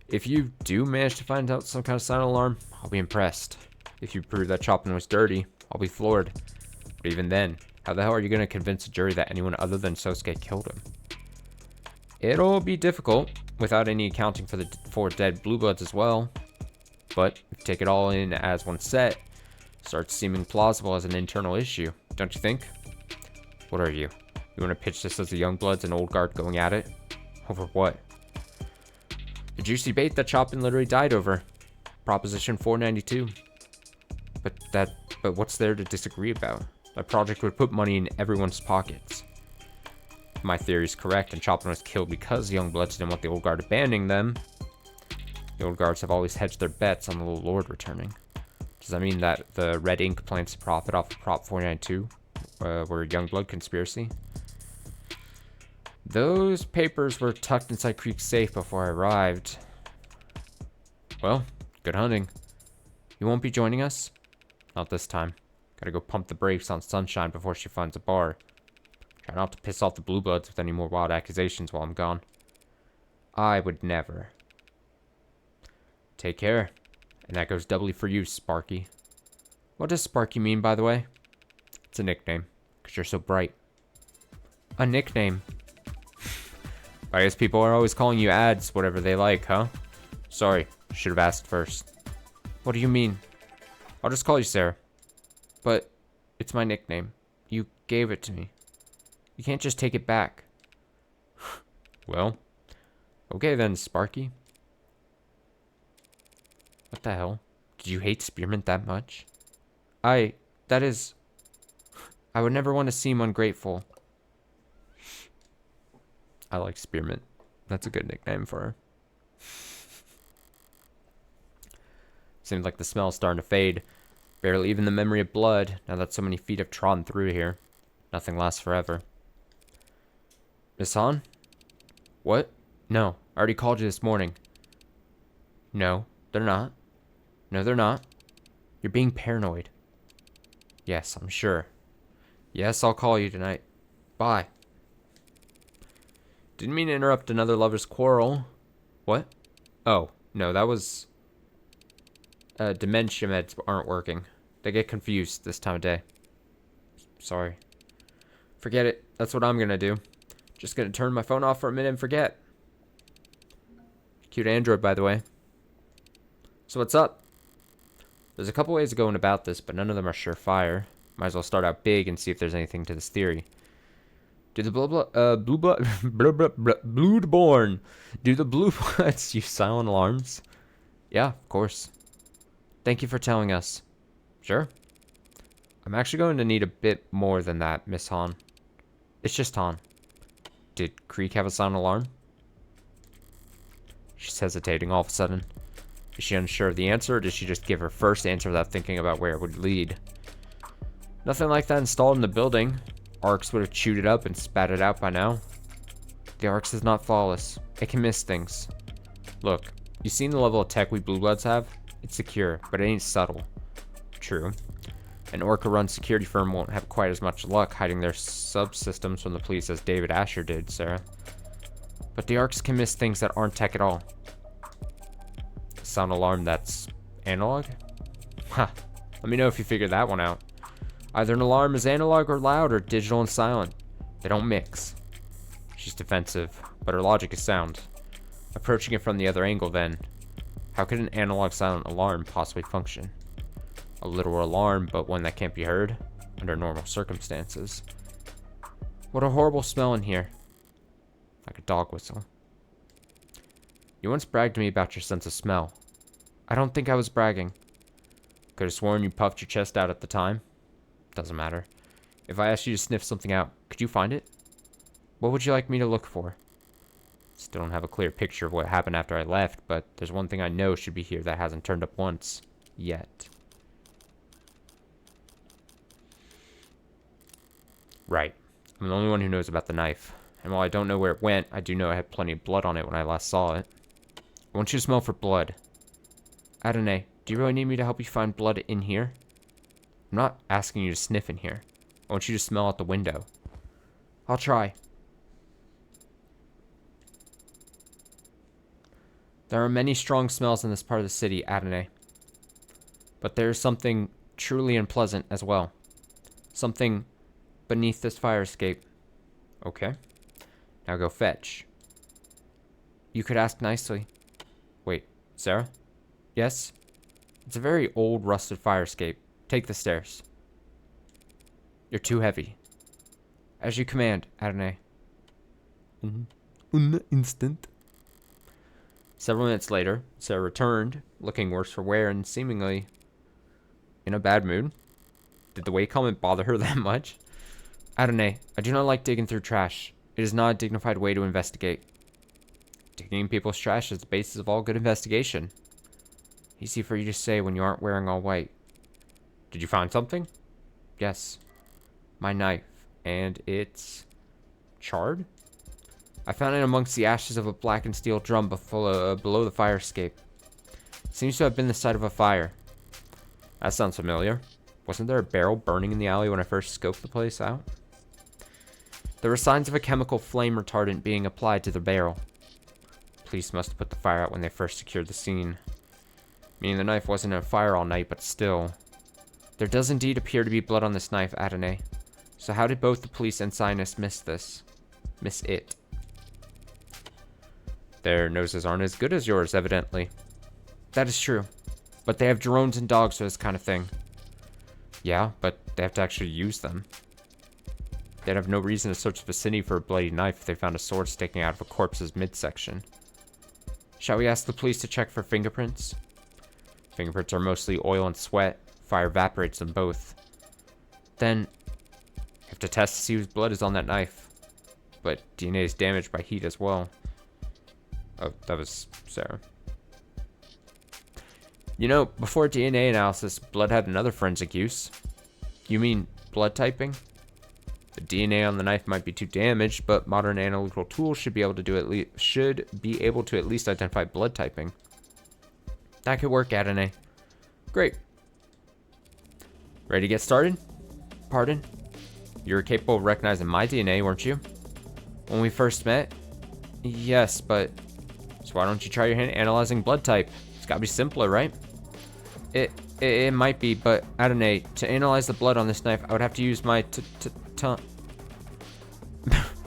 If you do manage to find out some kind of silent alarm, I'll be impressed. If you prove that Chopin was dirty, I'll be floored. But even then, how the hell are you going to convince a jury that anyone other than Sosuke killed him? It'll be difficult, without any accounting for the 4 dead Blue Bloods as well. But if you take it all in as one set, it starts seeming plausible as an internal issue, don't you think? What are you? You want to pitch this as the Young Bloods and Old Guard going at it? Over what? The juicy bait that Chopin literally died over. Proposition 492. But what's there to disagree about? That project would put money in everyone's pockets. If my theory is correct and Chopin was killed because the Young Bloods didn't want the Old Guard abandoning them, the Old Guards have always hedged their bets on the Little Lord returning. Does that mean that the Red Ink plans to profit off of Prop 492? Were Youngblood conspiracy? Those papers were tucked inside Creek's safe before I arrived. Well, good hunting. You won't be joining us? Not this time. Gotta go pump the brakes on Sunshine before she finds a bar. Try not to piss off the Blue Bloods with any more wild accusations while I'm gone. I would never. Take care. And that goes doubly for you, Sparky. What does Sparky mean, by the way? It's a nickname, because you're so bright. A nickname? I guess people are always calling you Ads, whatever they like, huh? Sorry, should have asked first. What do you mean? I'll just call you Sarah. But it's my nickname. You gave it to me. You can't just take it back. Well, okay then, Sparky. What the hell? Did you hate Spearmint that much? I would never want to seem ungrateful. I like Spearmint. That's a good nickname for her. Seems like the smell's starting to fade. Barely even the memory of blood, now that so many feet have trodden through here. Nothing lasts forever. Miss Han? What? No, I already called you this morning. No, they're not. No, they're not. You're being paranoid. Yes, I'm sure. Yes, I'll call you tonight. Bye. Didn't mean to interrupt another lover's quarrel. What? Oh, no, that was... dementia meds aren't working. They get confused this time of day. Sorry. Forget it. That's what I'm gonna do. Just gonna turn my phone off for a minute and forget. Cute Android, by the way. So what's up? There's a couple ways of going about this, but none of them are surefire. Might as well start out big and see if there's anything to this theory. Do the Bloodborne. Do the Blue Bloods use silent alarms? Yeah, of course. Thank you for telling us. Sure. I'm actually going to need a bit more than that, Miss Han. It's just Han. Did Creek have a silent alarm? She's hesitating all of a sudden. Is she unsure of the answer, or did she just give her first answer without thinking about where it would lead? Nothing like that installed in the building. Arcs would have chewed it up and spat it out by now. The Arcs is not flawless. It can miss things. Look, you seen the level of tech we Blue Bloods have? It's secure, but it ain't subtle. True. An Orca-run security firm won't have quite as much luck hiding their subsystems from the police as David Asher did, Sarah. But the Arcs can miss things that aren't tech at all. A sound alarm that's analog? Ha! Let me know if you figure that one out. Either an alarm is analog or loud, or digital and silent. They don't mix. She's defensive, but her logic is sound. Approaching it from the other angle, then. How could an analog silent alarm possibly function? A literal alarm, but one that can't be heard under normal circumstances. What a horrible smell in here. Like a dog whistle. You once bragged to me about your sense of smell. I don't think I was bragging. Could have sworn you puffed your chest out at the time. Doesn't matter. If I asked you to sniff something out, could you find it? What would you like me to look for? Still don't have a clear picture of what happened after I left, but there's one thing I know should be here that hasn't turned up once. Yet. Right. I'm the only one who knows about the knife. And while I don't know where it went, I do know it had plenty of blood on it when I last saw it. I want you to smell for blood. Adonai, do you really need me to help you find blood in here? I'm not asking you to sniff in here. I want you to smell out the window. I'll try. There are many strong smells in this part of the city, Adonai. But there is something truly unpleasant as well. Something beneath this fire escape. Okay. Now go fetch. You could ask nicely. Wait, Sarah? Yes? It's a very old, rusted fire escape. Take the stairs. You're too heavy. As you command, Adonai. Un instant. Several minutes later, Sarah returned, looking worse for wear and seemingly in a bad mood. Did the weight comment bother her that much? Adonai, I do not like digging through trash. It is not a dignified way to investigate. Digging in people's trash is the basis of all good investigation. Easy for you to say when you aren't wearing all white. Did you find something? Yes. My knife. And it's charred? I found it amongst the ashes of a blackened steel drum below the fire escape. Seems to have been the site of a fire. That sounds familiar. Wasn't there a barrel burning in the alley when I first scoped the place out? There were signs of a chemical flame retardant being applied to the barrel. Police must have put the fire out when they first secured the scene. Meaning the knife wasn't on fire all night, but still. There does indeed appear to be blood on this knife, Adonai. So how did both the police and scientists miss this? Miss it? Their noses aren't as good as yours, evidently. That is true. But they have drones and dogs for this kind of thing. Yeah, but they have to actually use them. They'd have no reason to search the vicinity for a bloody knife if they found a sword sticking out of a corpse's midsection. Shall we ask the police to check for fingerprints? Fingerprints are mostly oil and sweat. Fire evaporates them both. Then, you have to test to see whose blood is on that knife. But DNA is damaged by heat as well. Oh, that was Sarah. You know, before DNA analysis, blood had another forensic use. You mean blood typing? The DNA on the knife might be too damaged, but modern analytical tools should be able to at least identify blood typing. That could work, Adonai. Great. Ready to get started? Pardon? You were capable of recognizing my DNA, weren't you? When we first met? Yes, but... So why don't you try your hand analyzing blood type? It's gotta be simpler, right? It might be, but Adonai, to analyze the blood on this knife, I would have to use my tongue.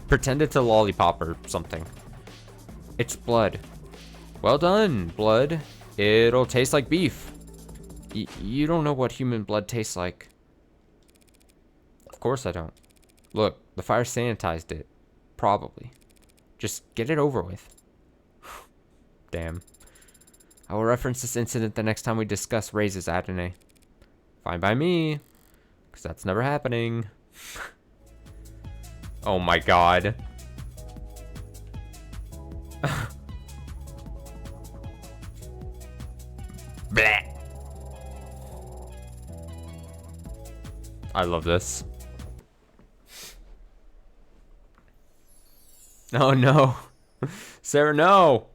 Pretend it's a lollipop or something. It's blood. Well done, blood. It'll taste like beef. You don't know what human blood tastes like. Of course I don't. Look, the fire sanitized it. Probably. Just get it over with. Damn. I will reference this incident the next time we discuss raises, Adonai. Fine by me. Because that's never happening. Oh my god. Bleh. I love this. Oh no. Sarah, no.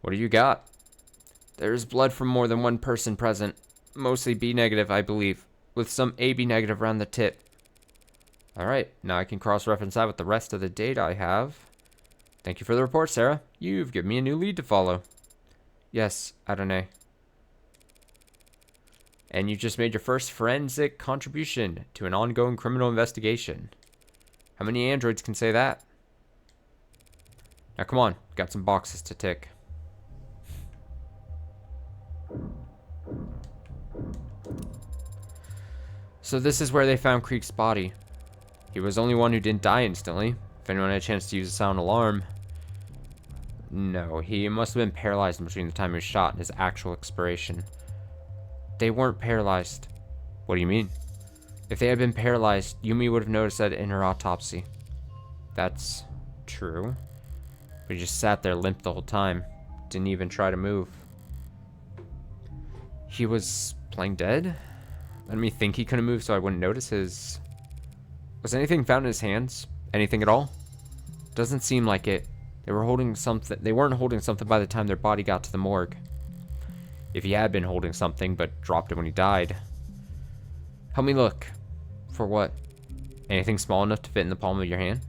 What do you got? There's blood from more than one person present. Mostly B negative, I believe. With some AB negative around the tip. Alright, now I can cross-reference that with the rest of the data I have. Thank you for the report, Sarah. You've given me a new lead to follow. Yes, Adonai. And you just made your first forensic contribution to an ongoing criminal investigation. How many androids can say that? Now come on, got some boxes to tick. So this is where they found Creek's body. He was the only one who didn't die instantly. If anyone had a chance to use a sound alarm. No, he must have been paralyzed in between the time he was shot and his actual expiration. They weren't paralyzed. What do you mean? If they had been paralyzed, Yumi would have noticed that in her autopsy. That's true. But he just sat there limp the whole time. Didn't even try to move. He was playing dead? Let me think he couldn't move so I wouldn't notice his Was anything found in his hands? Anything at all? Doesn't seem like it. They were holding something. They weren't holding something by the time their body got to the morgue. If he had been holding something, but dropped it when he died. Help me look. For what? Anything small enough to fit in the palm of your hand?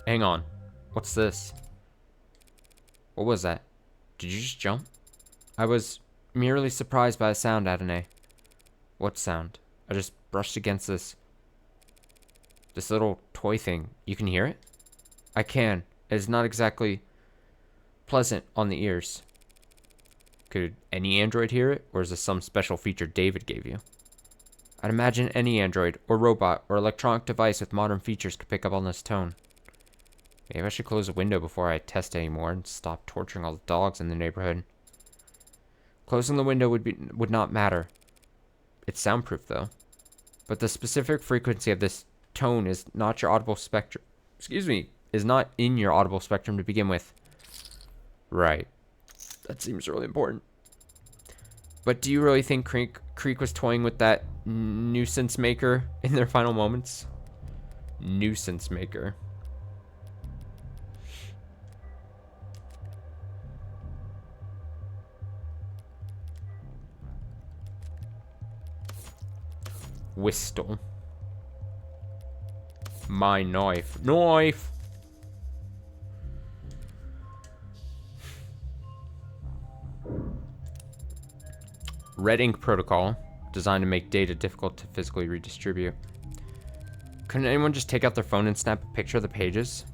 Hang on. What's this? What was that? Did you just jump? I was merely surprised by a sound, Adonai. What sound? I just brushed against this little toy thing. You can hear it? I can. It is not exactly pleasant on the ears. Could any android hear it, or is this some special feature David gave you? I'd imagine any android, or robot, or electronic device with modern features could pick up on this tone. Maybe I should close the window before I test anymore and stop torturing all the dogs in the neighborhood. Closing the window would not matter. It's soundproof, though. But the specific frequency of this tone is not your audible spectrum. Is not in your audible spectrum to begin with. Right. That seems really important. But do you really think Creek was toying with that nuisance maker in their final moments? Nuisance maker. Whistle. My knife. Knife! Red ink protocol, designed to make data difficult to physically redistribute. Couldn't anyone just take out their phone and snap a picture of the pages?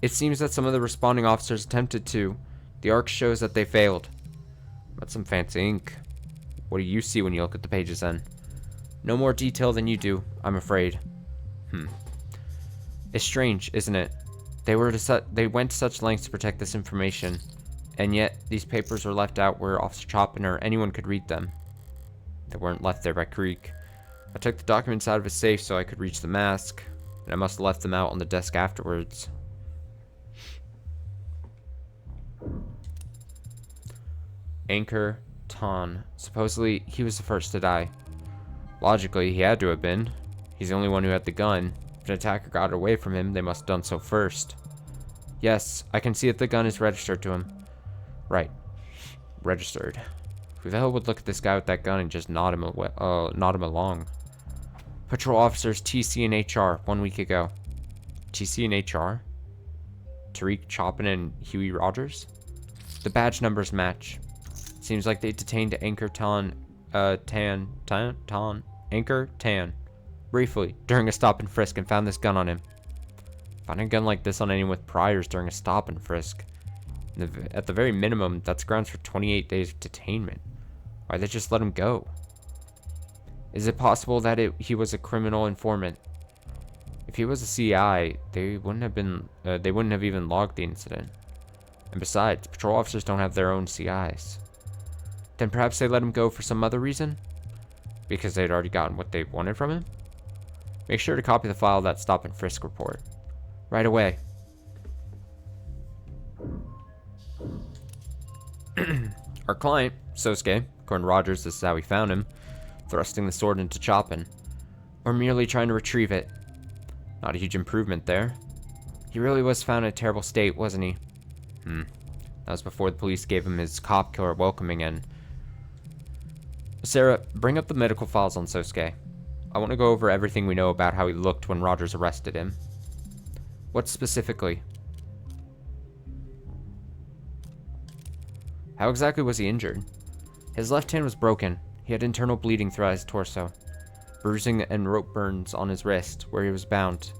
It seems that some of the responding officers attempted to. The arc shows that they failed. That's some fancy ink. What do you see when you look at the pages then? No more detail than you do, I'm afraid. It's strange, isn't it? They went to such lengths to protect this information, and yet these papers were left out where Officer Chopin or anyone could read them. They weren't left there by Creek. I took the documents out of his safe so I could reach the mask, and I must have left them out on the desk afterwards. Anchor Ton. Supposedly, he was the first to die. Logically, he had to have been. He's the only one who had the gun. If an attacker got it away from him, they must have done so first. Yes, I can see that the gun is registered to him. Right. Registered. Who the hell would look at this guy with that gun and just nod him along? Patrol officers TC and HR 1 week ago. TC and HR? Tariq Chopin and Huey Rogers? The badge numbers match. Seems like they detained Anchor Anchor Tan briefly during a stop and frisk and found this gun on him. Finding a gun like this on anyone with priors during a stop and frisk. At the very minimum, that's grounds for 28 days of detainment. Why'd they just let him go? Is it possible that he was a criminal informant? If he was a CI, they wouldn't have even logged the incident. And besides, patrol officers don't have their own CIs. Then perhaps they let him go for some other reason? Because they'd already gotten what they wanted from him? Make sure to copy the file of that stop and frisk report. Right away. Our client, Sosuke, according to Rogers, this is how we found him, thrusting the sword into Chopin. Or merely trying to retrieve it. Not a huge improvement there. He really was found in a terrible state, wasn't he? That was before the police gave him his cop killer welcoming in. Sarah, bring up the medical files on Sosuke. I want to go over everything we know about how he looked when Rogers arrested him. What specifically? How exactly was he injured? His left hand was broken. He had internal bleeding throughout his torso. Bruising and rope burns on his wrist, where he was bound.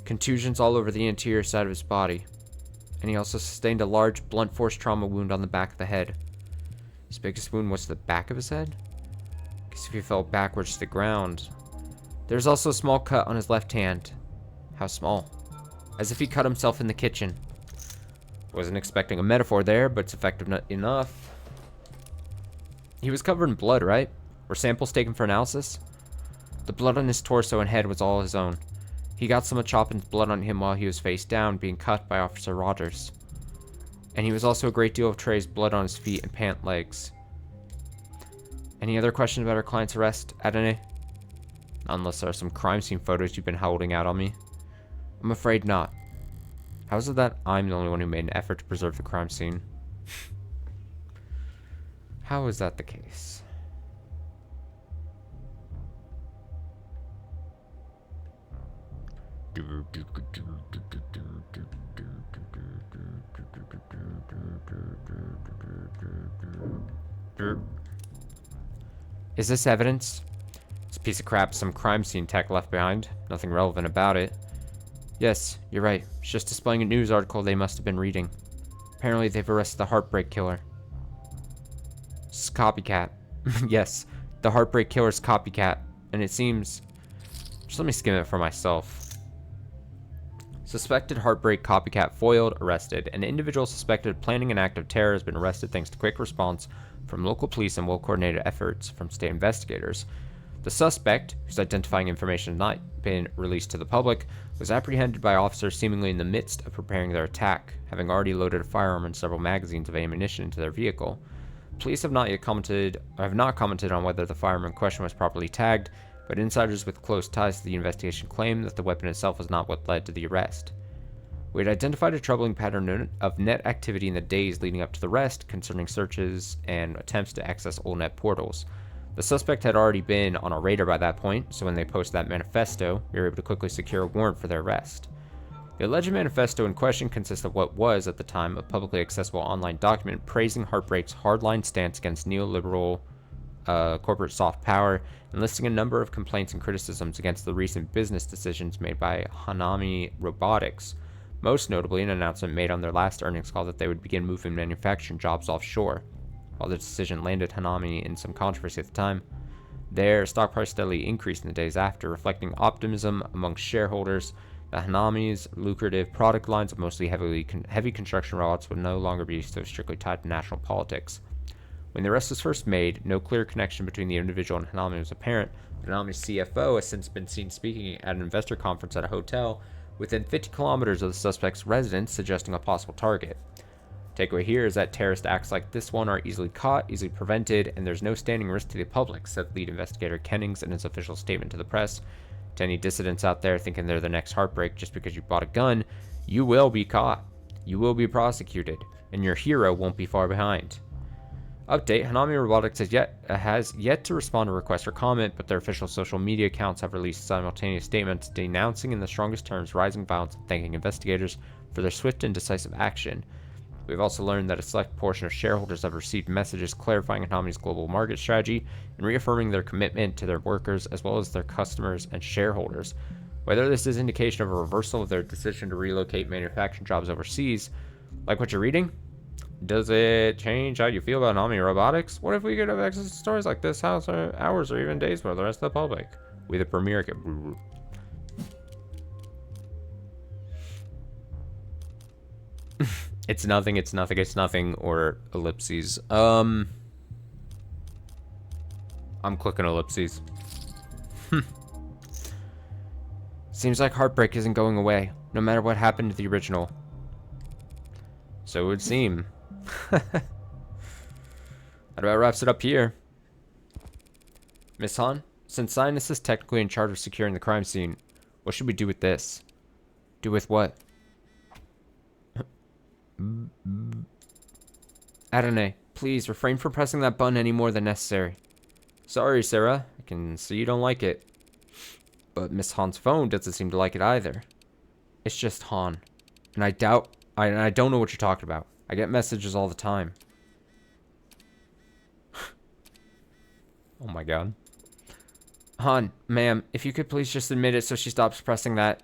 Contusions all over the anterior side of his body. And he also sustained a large, blunt force trauma wound on the back of the head. His biggest wound was to the back of his head? Guess if he fell backwards to the ground. There's also a small cut on his left hand. How small? As if he cut himself in the kitchen. Wasn't expecting a metaphor there, but it's effective enough. He was covered in blood, right? Were samples taken for analysis? The blood on his torso and head was all his own. He got some of Chopin's blood on him while he was face down, being cut by Officer Rogers. And he was also a great deal of Trey's blood on his feet and pant legs. Any other questions about our client's arrest, Adene? Unless there are some crime scene photos you've been holding out on me. I'm afraid not. How is it that I'm the only one who made an effort to preserve the crime scene? How is that the case? Is this evidence? It's a piece of crap some crime scene tech left behind. Nothing relevant about it. Yes, you're right. It's just displaying a news article they must have been reading. Apparently they've arrested the Heartbreak Killer. It's copycat. Yes, the Heartbreak Killer's copycat. And it seems... Just let me skim it for myself. Suspected Heartbreak copycat foiled, arrested. An individual suspected of planning an act of terror has been arrested thanks to quick response from local police and well-coordinated efforts from state investigators. The suspect, whose identifying information has not been released to the public, was apprehended by officers seemingly in the midst of preparing their attack, having already loaded a firearm and several magazines of ammunition into their vehicle. Police have not commented on whether the firearm in question was properly tagged, but insiders with close ties to the investigation claim that the weapon itself was not what led to the arrest. We had identified a troubling pattern of net activity in the days leading up to the arrest concerning searches and attempts to access old net portals. The suspect had already been on our radar by that point, so when they posted that manifesto, we were able to quickly secure a warrant for their arrest. The alleged manifesto in question consists of what was, at the time, a publicly accessible online document praising Heartbreak's hardline stance against neoliberal corporate soft power, and listing a number of complaints and criticisms against the recent business decisions made by Hanami Robotics, most notably an announcement made on their last earnings call that they would begin moving manufacturing jobs offshore. While the decision landed Hanami in some controversy at the time, their stock price steadily increased in the days after, reflecting optimism amongst shareholders that Hanami's lucrative product lines of mostly heavy construction robots would no longer be so strictly tied to national politics. When the arrest was first made, no clear connection between the individual and Hanami was apparent, but Hanami's CFO has since been seen speaking at an investor conference at a hotel within 50 kilometers of the suspect's residence, suggesting a possible target. Takeaway here is that terrorist acts like this one are easily caught, easily prevented, and there's no standing risk to the public, said lead investigator Kennings in his official statement to the press. To any dissidents out there thinking they're the next Heartbreak just because you bought a gun, you will be caught. You will be prosecuted, and your hero won't be far behind. Update: Hanami Robotics has yet to respond to requests for comment, but their official social media accounts have released simultaneous statements denouncing in the strongest terms rising violence and thanking investigators for their swift and decisive action. We've also learned that a select portion of shareholders have received messages clarifying Hanami's global market strategy and reaffirming their commitment to their workers as well as their customers and shareholders. Whether this is indication of a reversal of their decision to relocate manufacturing jobs overseas, like what you're reading, does it change how you feel about Hanami Robotics? What if we could have access to stories like this hours or even days for the rest of the public? We the premier get... It's nothing, or ellipses. I'm clicking ellipses. Seems like Heartbreak isn't going away, no matter what happened to the original. So it would seem. That about wraps it up here. Miss Han, since Sinus is technically in charge of securing the crime scene, what should we do with this? Do with what? Adonai, please refrain from pressing that button any more than necessary. Sorry, Sarah. I can see you don't like it. But Miss Han's phone doesn't seem to like it either. It's just Han. And I don't know what you're talking about. I get messages all the time. Oh my god. Han, ma'am, if you could please just admit it so she stops pressing that.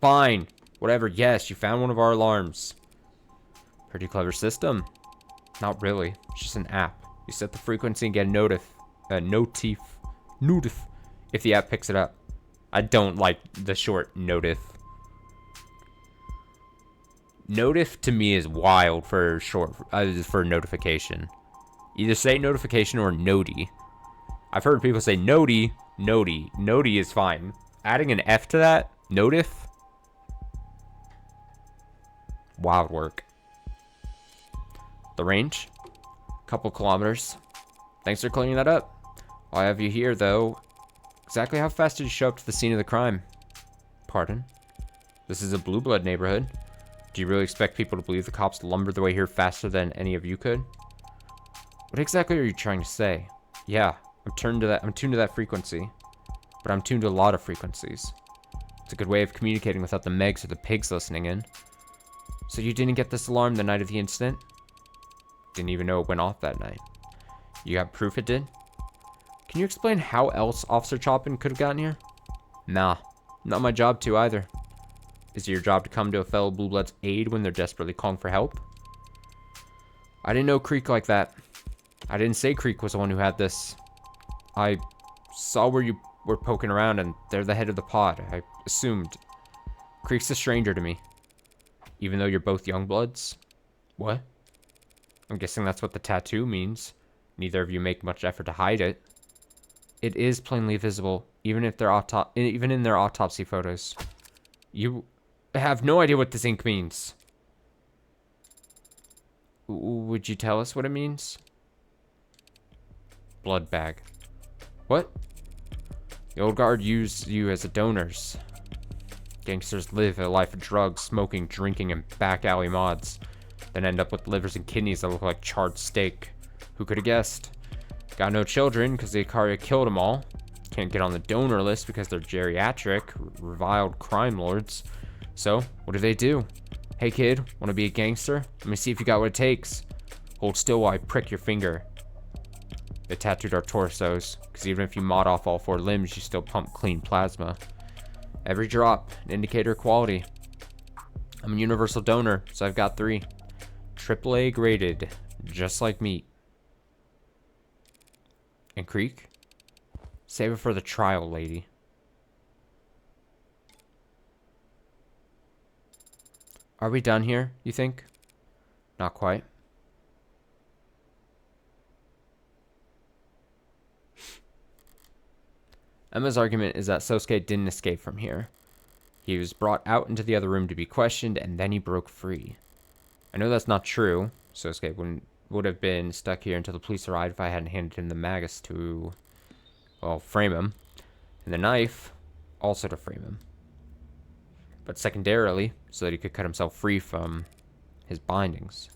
Fine. Whatever, yes, you found one of our alarms. Pretty clever system. Not really. It's just an app. You set the frequency and get a notif if the app picks it up. I don't like the short notif. Notif to me is wild for short for notification. Either say notification or noti. I've heard people say noti. Noti is fine. Adding an F to that, notif. Wild work. The range, couple kilometers. Thanks for clearing that up. While I have you here, though, exactly how fast did you show up to the scene of the crime? Pardon? This is a blue blood neighborhood. Do you really expect people to believe the cops lumbered their way here faster than any of you could? What exactly are you trying to say? Yeah, I'm tuned to that frequency. But I'm tuned to a lot of frequencies. It's a good way of communicating without the Megs or the pigs listening in. So you didn't get this alarm the night of the incident? Didn't even know it went off that night. You got proof it did? Can you explain how else Officer Chopin could have gotten here? Nah, not my job to either. Is it your job to come to a fellow Blue Blood's aid when they're desperately calling for help? I didn't know Creek like that. I didn't say Creek was the one who had this. I saw where you were poking around and they're the head of the pod. I assumed. Creek's a stranger to me. Even though you're both young bloods? What? I'm guessing that's what the tattoo means. Neither of you make much effort to hide it. It is plainly visible, even in their autopsy photos. You have no idea what this ink means. Would you tell us what it means? Blood bag. What? The old guard used you as a donors. Gangsters live a life of drugs, smoking, drinking, and back alley mods. Then end up with livers and kidneys that look like charred steak. Who could have guessed? Got no children because the Icaria killed them all. Can't get on the donor list because they're geriatric, reviled crime lords. So, what do? Hey kid, wanna be a gangster? Let me see if you got what it takes. Hold still while I prick your finger. They tattooed our torsos, because even if you mod off all 4 limbs, you still pump clean plasma. Every drop, an indicator of quality. I'm a universal donor, so I've got 3. AAA graded, just like meat. And Creek? Save it for the trial, lady. Are we done here, you think? Not quite. Emma's argument is that Sosuke didn't escape from here. He was brought out into the other room to be questioned, and then he broke free. I know that's not true. Sosuke would have been stuck here until the police arrived if I hadn't handed him the magus to, well, frame him. And the knife, also to frame him. But secondarily, so that he could cut himself free from his bindings.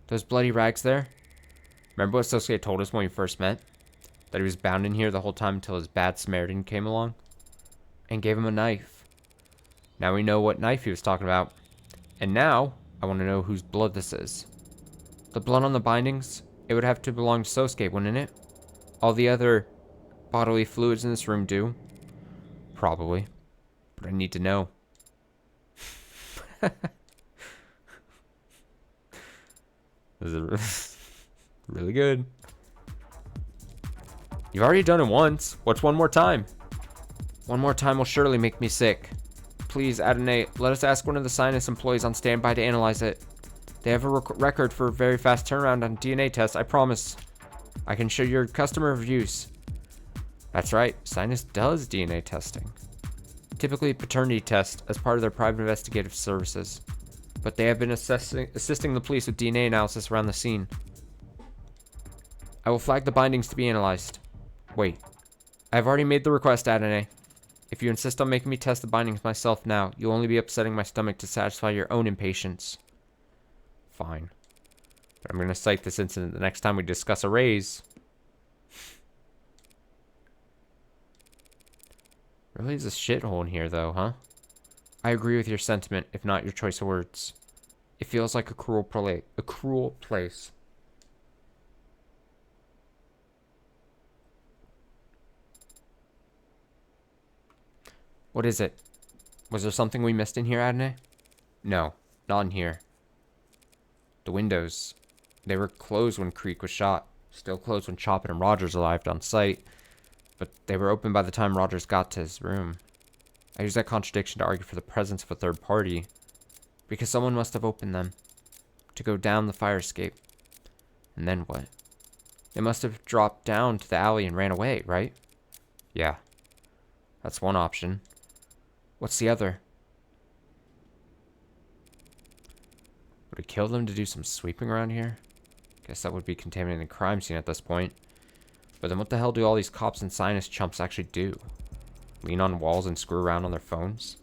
Those bloody rags there? Remember what Sosuke told us when we first met? That he was bound in here the whole time until his bad Samaritan came along? And gave him a knife. Now we know what knife he was talking about. And now, I want to know whose blood this is. The blood on the bindings? It would have to belong to Sosuke, wouldn't it? All the other bodily fluids in this room do. Probably. But I need to know. This is really good. You've already done it once. What's one more time? One more time will surely make me sick. Please, Adonai, let us ask one of the sinus employees on standby to analyze it. They have a record for a very fast turnaround on DNA tests, I promise. I can show your customer reviews. That's right, Sinus does DNA testing. Typically paternity test as part of their private investigative services. But they have been assisting the police with DNA analysis around the scene. I will flag the bindings to be analyzed. Wait. I've already made the request, Adonai. If you insist on making me test the bindings myself now, you'll only be upsetting my stomach to satisfy your own impatience. Fine. But I'm going to cite this incident the next time we discuss a raise. Really is a shithole in here, though, huh? I agree with your sentiment, if not your choice of words. It feels like a cruel place. What is it? Was there something we missed in here, Adonai? No, not in here. The windows. They were closed when Creek was shot. Still closed when Chopin and Rogers arrived on site. But they were open by the time Rogers got to his room. I use that contradiction to argue for the presence of a third party. Because someone must have opened them. To go down the fire escape. And then what? They must have dropped down to the alley and ran away, right? Yeah. That's one option. What's the other? Would it kill them to do some sweeping around here? Guess that would be contaminating the crime scene at this point. But then what the hell do all these cops and scientist chumps actually do? Lean on walls and screw around on their phones?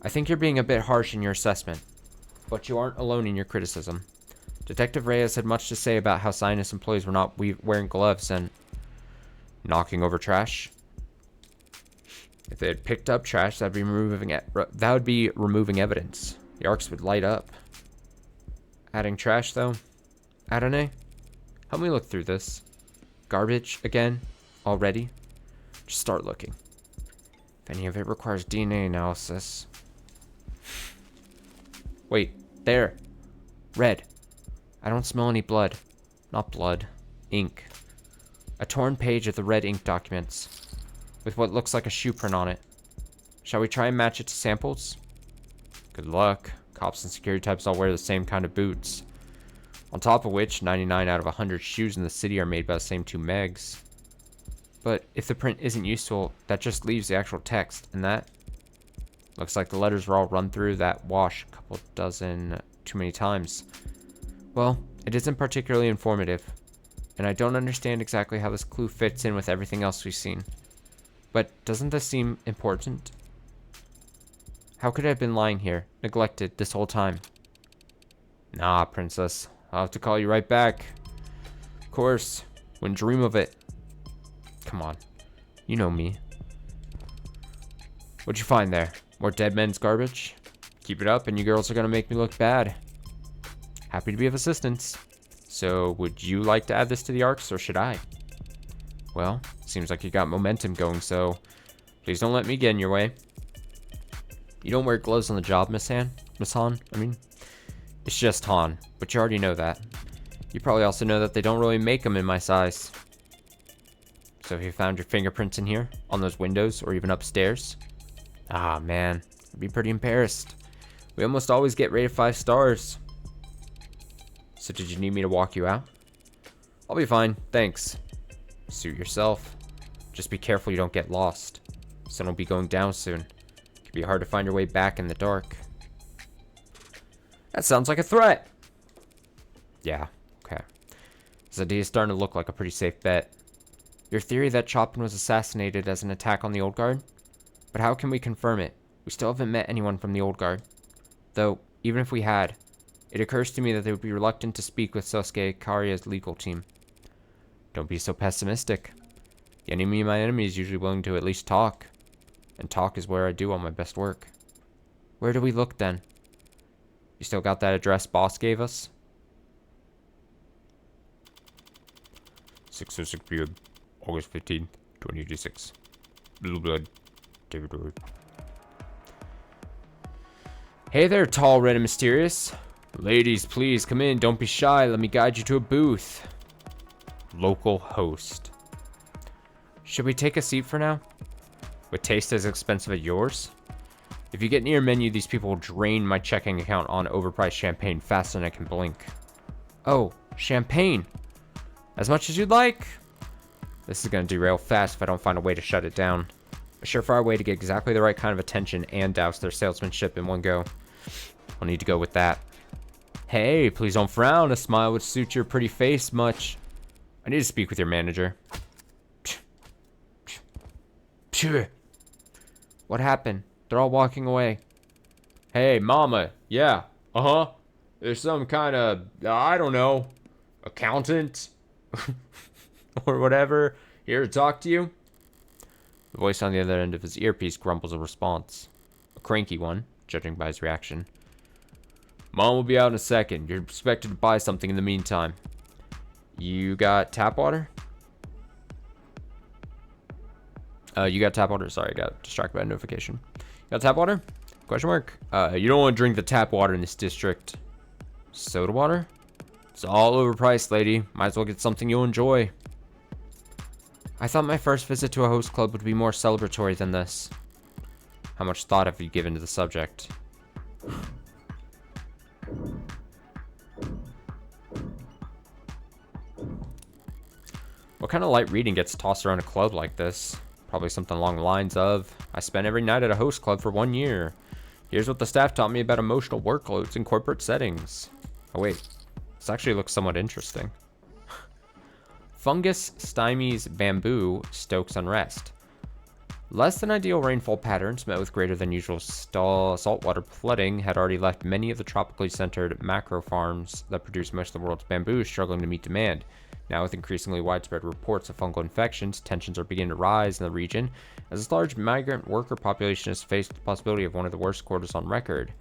I think you're being a bit harsh in your assessment, but you aren't alone in your criticism. Detective Reyes had much to say about how scientist employees were not wearing gloves and knocking over trash. If they had picked up trash, that would be removing evidence. The arcs would light up. Adding trash, though? Adonai? Help me look through this. Garbage again? Already? Just start looking. If any of it requires DNA analysis. Wait, there. Red. I don't smell any blood. Not blood. Ink. A torn page of the red ink documents, with what looks like a shoe print on it. Shall we try and match it to samples? Good luck. Cops and security types all wear the same kind of boots. On top of which, 99 out of 100 shoes in the city are made by the same two Megs. But if the print isn't useful, that just leaves the actual text, and that looks like the letters were all run through that wash a couple dozen too many times. Well, it isn't particularly informative, and I don't understand exactly how this clue fits in with everything else we've seen. But doesn't this seem important? How could I have been lying here, neglected this whole time? Nah, princess. I'll have to call you right back. Of course. Wouldn't dream of it. Come on. You know me. What'd you find there? More dead men's garbage? Keep it up and you girls are gonna make me look bad. Happy to be of assistance. So, would you like to add this to the arcs, or should I? Well, seems like you got momentum going, so please don't let me get in your way. You don't wear gloves on the job, Miss Han? It's just Han, but you already know that. You probably also know that they don't really make them in my size. So have you found your fingerprints in here? On those windows, or even upstairs? Ah, man. I'd be pretty embarrassed. We almost always get rated 5 stars. So did you need me to walk you out? I'll be fine, thanks. Suit yourself. Just be careful you don't get lost. Sun will be going down soon. It can be hard to find your way back in the dark. That sounds like a threat. Yeah, okay. This idea is starting to look like a pretty safe bet. Your theory that Chopin was assassinated as an attack on the Old Guard? But how can we confirm it? We still haven't met anyone from the Old Guard. Though, even if we had, it occurs to me that they would be reluctant to speak with Sosuke Karia's legal team. Don't be so pessimistic. The enemy of my enemy is usually willing to at least talk. And talk is where I do all my best work. Where do we look then? You still got that address boss gave us? 6:06 p.m. August 15th, 2086. Blue blood. David Road. Hey there, tall, red, and mysterious. Ladies, please come in. Don't be shy. Let me guide you to a booth. Local host. Should we take a seat for now? With taste as expensive as yours? If you get near a menu, these people will drain my checking account on overpriced champagne faster than I can blink. Oh, champagne. As much as you'd like. This is going to derail fast if I don't find a way to shut it down. A surefire way to get exactly the right kind of attention and douse their salesmanship in one go. I'll need to go with that. Hey, please don't frown. A smile would suit your pretty face much. I need to speak with your manager. What happened? They're all walking away. Hey, mama. Yeah. Uh-huh. There's some kind of, I don't know, accountant or whatever here to talk to you. The voice on the other end of his earpiece grumbles a response. A cranky one, judging by his reaction. Mom will be out in a second. You're expected to buy something in the meantime. You got tap water? You got tap water? Sorry, I got distracted by a notification. You got tap water? Question mark. You don't want to drink the tap water in this district. Soda water? It's all overpriced, lady. Might as well get something you'll enjoy. I thought my first visit to a host club would be more celebratory than this. How much thought have you given to the subject? What kind of light reading gets tossed around a club like this? Probably something along the lines of, I spent every night at a host club for 1 year. Here's what the staff taught me about emotional workloads in corporate settings. Oh wait, this actually looks somewhat interesting. Fungus stymies bamboo, stokes unrest. Less than ideal rainfall patterns met with greater than usual saltwater flooding had already left many of the tropically centered macro farms that produce most of the world's bamboo struggling to meet demand. Now, with increasingly widespread reports of fungal infections, tensions are beginning to rise in the region as this large migrant worker population is faced with the possibility of one of the worst quarters on record.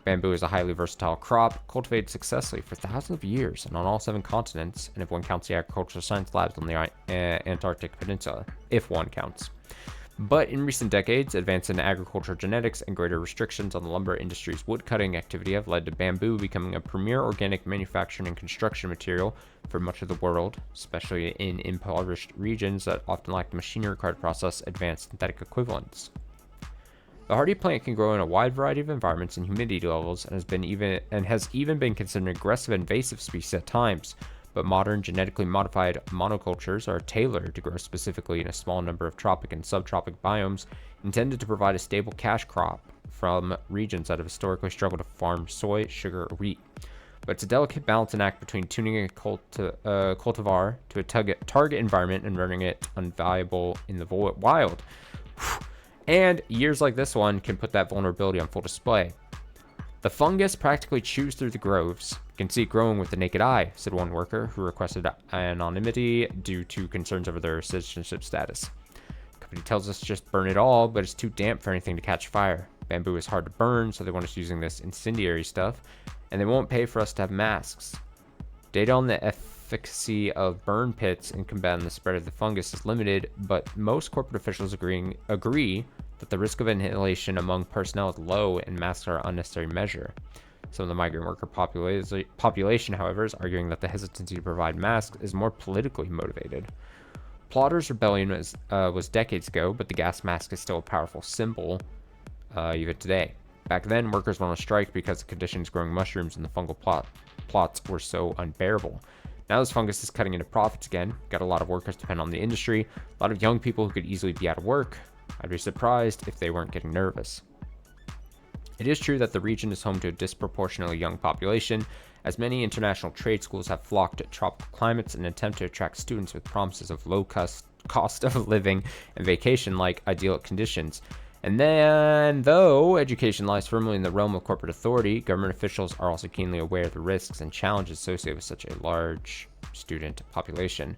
Bamboo is a highly versatile crop, cultivated successfully for thousands of years and on all 7 continents, and if one counts the agricultural science labs on the Antarctic Peninsula, if one counts. But in recent decades, advances in agricultural genetics and greater restrictions on the lumber industry's woodcutting activity have led to bamboo becoming a premier organic manufacturing and construction material for much of the world, especially in impoverished regions that often lack the machinery required to process advanced synthetic equivalents. The hardy plant can grow in a wide variety of environments and humidity levels and has even been considered an aggressive invasive species at times, but modern genetically modified monocultures are tailored to grow specifically in a small number of tropic and subtropic biomes, intended to provide a stable cash crop from regions that have historically struggled to farm soy, sugar, or wheat. But it's a delicate balancing act between tuning a cultivar to a target environment and running it unviable in the wild. And years like this one can put that vulnerability on full display. The fungus practically chews through the groves. You can see it growing with the naked eye, said one worker who requested anonymity due to concerns over their citizenship status. The company tells us to just burn it all, but it's too damp for anything to catch fire. Bamboo is hard to burn, so they want us using this incendiary stuff, and they won't pay for us to have masks. Data on the efficacy of burn pits in combating the spread of the fungus is limited, but most corporate officials agree that the risk of inhalation among personnel is low and masks are an unnecessary measure. Some of the migrant worker population, however, is arguing that the hesitancy to provide masks is more politically motivated. Plotters' rebellion was decades ago, but the gas mask is still a powerful symbol even today. Back then, workers went on strike because the conditions growing mushrooms in the fungal plots were so unbearable. Now this fungus is cutting into profits again. Got a lot of workers depend on the industry, a lot of young people who could easily be out of work. I'd be surprised if they weren't getting nervous. It is true that the region is home to a disproportionately young population, as many international trade schools have flocked to tropical climates in an attempt to attract students with promises of low cost of living and vacation-like idyllic conditions. And then, though education lies firmly in the realm of corporate authority, government officials are also keenly aware of the risks and challenges associated with such a large student population.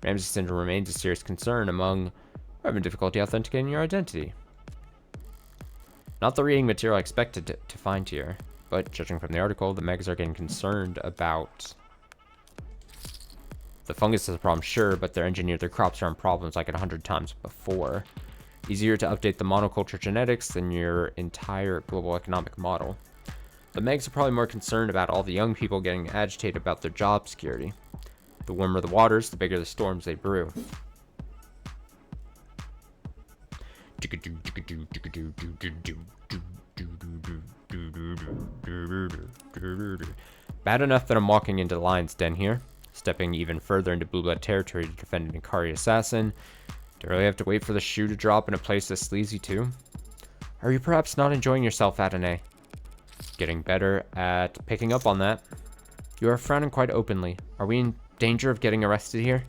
Ramsey syndrome remains a serious concern among having difficulty authenticating your identity. Not the reading material I expected to find here, but judging from the article, the megs are getting concerned about the fungus is a problem, sure, but they're engineered their crops around problems like 100 times before. Easier to update the monoculture genetics than your entire global economic model. The megs are probably more concerned about all the young people getting agitated about their job security. The warmer the waters, the bigger the storms they brew. Bad enough that I'm walking into the lion's den here, stepping even further into blue blood territory to defend an Ikari assassin. Don't really have to wait for the shoe to drop in a place this sleazy too. Are you perhaps not enjoying yourself, Adonai? Getting better at picking up on that. You are frowning quite openly. Are we in danger of getting arrested here?